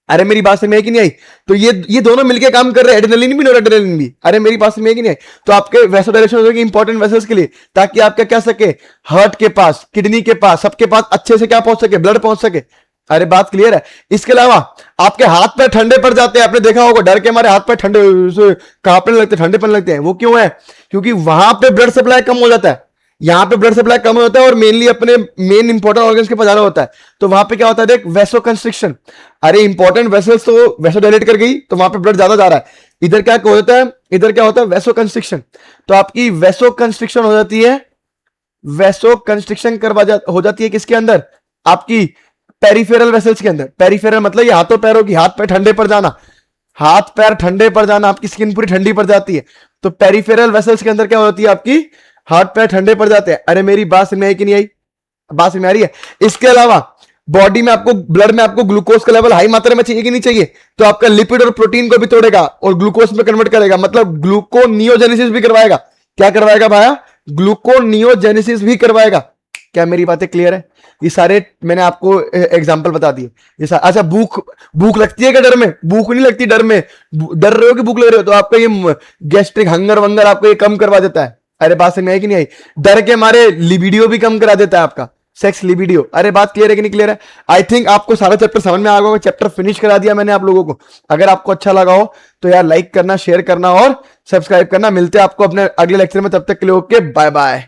अरे मेरी बात समझ में कि नहीं आई, तो ये दोनों मिलके काम कर रहे हैं, एड्रेनलिन भी नॉरएड्रेनलिन भी। अरे मेरी बात समझ में कि नहीं आई, तो आपके वेसोडाइलेशन हो जाएगी इंपॉर्टेंट वेसल्स के लिए, ताकि आपका क्या सके, हार्ट के पास, किडनी के पास, सबके पास अच्छे से क्या पहुंच सके, ब्लड पहुंच सके। अरे बात क्लियर है। इसके अलावा आपके हाथ पैर ठंडे पड़ जाते हैं, आपने देखा होगा, डर के हमारे हाथ पैर ठंडे कांपने लगते, ठंडे पड़ने लगते हैं। वो क्यों है, क्योंकि वहां पे ब्लड सप्लाई कम हो जाता है, यहां पे ब्लड सप्लाई कम होता है, और मेनली अपने मेन इंपॉर्टेंट ऑर्गन्स के पास जाना होता है। तो वहां पे क्या होता है, देख वेसो कंस्ट्रिक्शन। अरे इंपॉर्टेंट वेसल्स तो वेसो डायलेट कर गई, तो वहां पे ब्लड ज्यादा जा रहा है। इधर क्या होता है, इधर क्या होता है, वेसो कंस्ट्रिक्शन। तो आपकी वेसो कंस्ट्रिक्शन हो जाती है, वेसो कंस्ट्रिक्शन हो जाती है किसके अंदर, आपकी पेरिफेरल वेसल्स के अंदर। पेरिफेरल मतलब ये हाथों पैरों की, हाथ पैर ठंडे पड़ जाना, हाथ पैर ठंडे पड़ जाना, आपकी स्किन पूरी ठंडी पड़ जाती है। तो पेरिफेरल वेसल्स के अंदर क्या होती है, आपकी हाथ पैर ठंडे पड़ जाते हैं। अरे मेरी बात समझ में आई कि नहीं आई, बात समझ में आ रही है। इसके अलावा बॉडी में आपको, ब्लड में आपको ग्लूकोज का लेवल हाई मात्रा में चाहिए कि नहीं चाहिए, तो आपका लिपिड और प्रोटीन को भी तोड़ेगा और ग्लूकोज में कन्वर्ट करेगा, मतलब ग्लूकोनियोजेनेसिस भी करवाएगा। क्या करवाएगा भाया, ग्लूकोनियोजेनेसिस भी करवाएगा। क्या मेरी बातें क्लियर है, ये सारे मैंने आपको एग्जांपल बता दिए। अच्छा भूख लगती है क्या डर में, भूख नहीं लगती डर में, डर रहे हो कि भूख लग रही हो, तो आपका ये गैस्ट्रिक हंगर वंगर आपको ये कम करवा देता है। अरे बात समझ में आई कि नहीं आई, डर के मारे लिबिडियो भी कम करा देता है आपका, सेक्स लिबिडियो। अरे बात क्लियर है कि नहीं क्लियर है। आई थिंक आपको सारा चैप्टर समझ में आ गया होगा, चैप्टर फिनिश करा दिया मैंने आप लोगों को। अगर आपको अच्छा लगा हो तो यार लाइक करना, शेयर करना और सब्सक्राइब करना। मिलते हैं आपको अपने अगले लेक्चर में, तब तक के लिए ओके बाय बाय।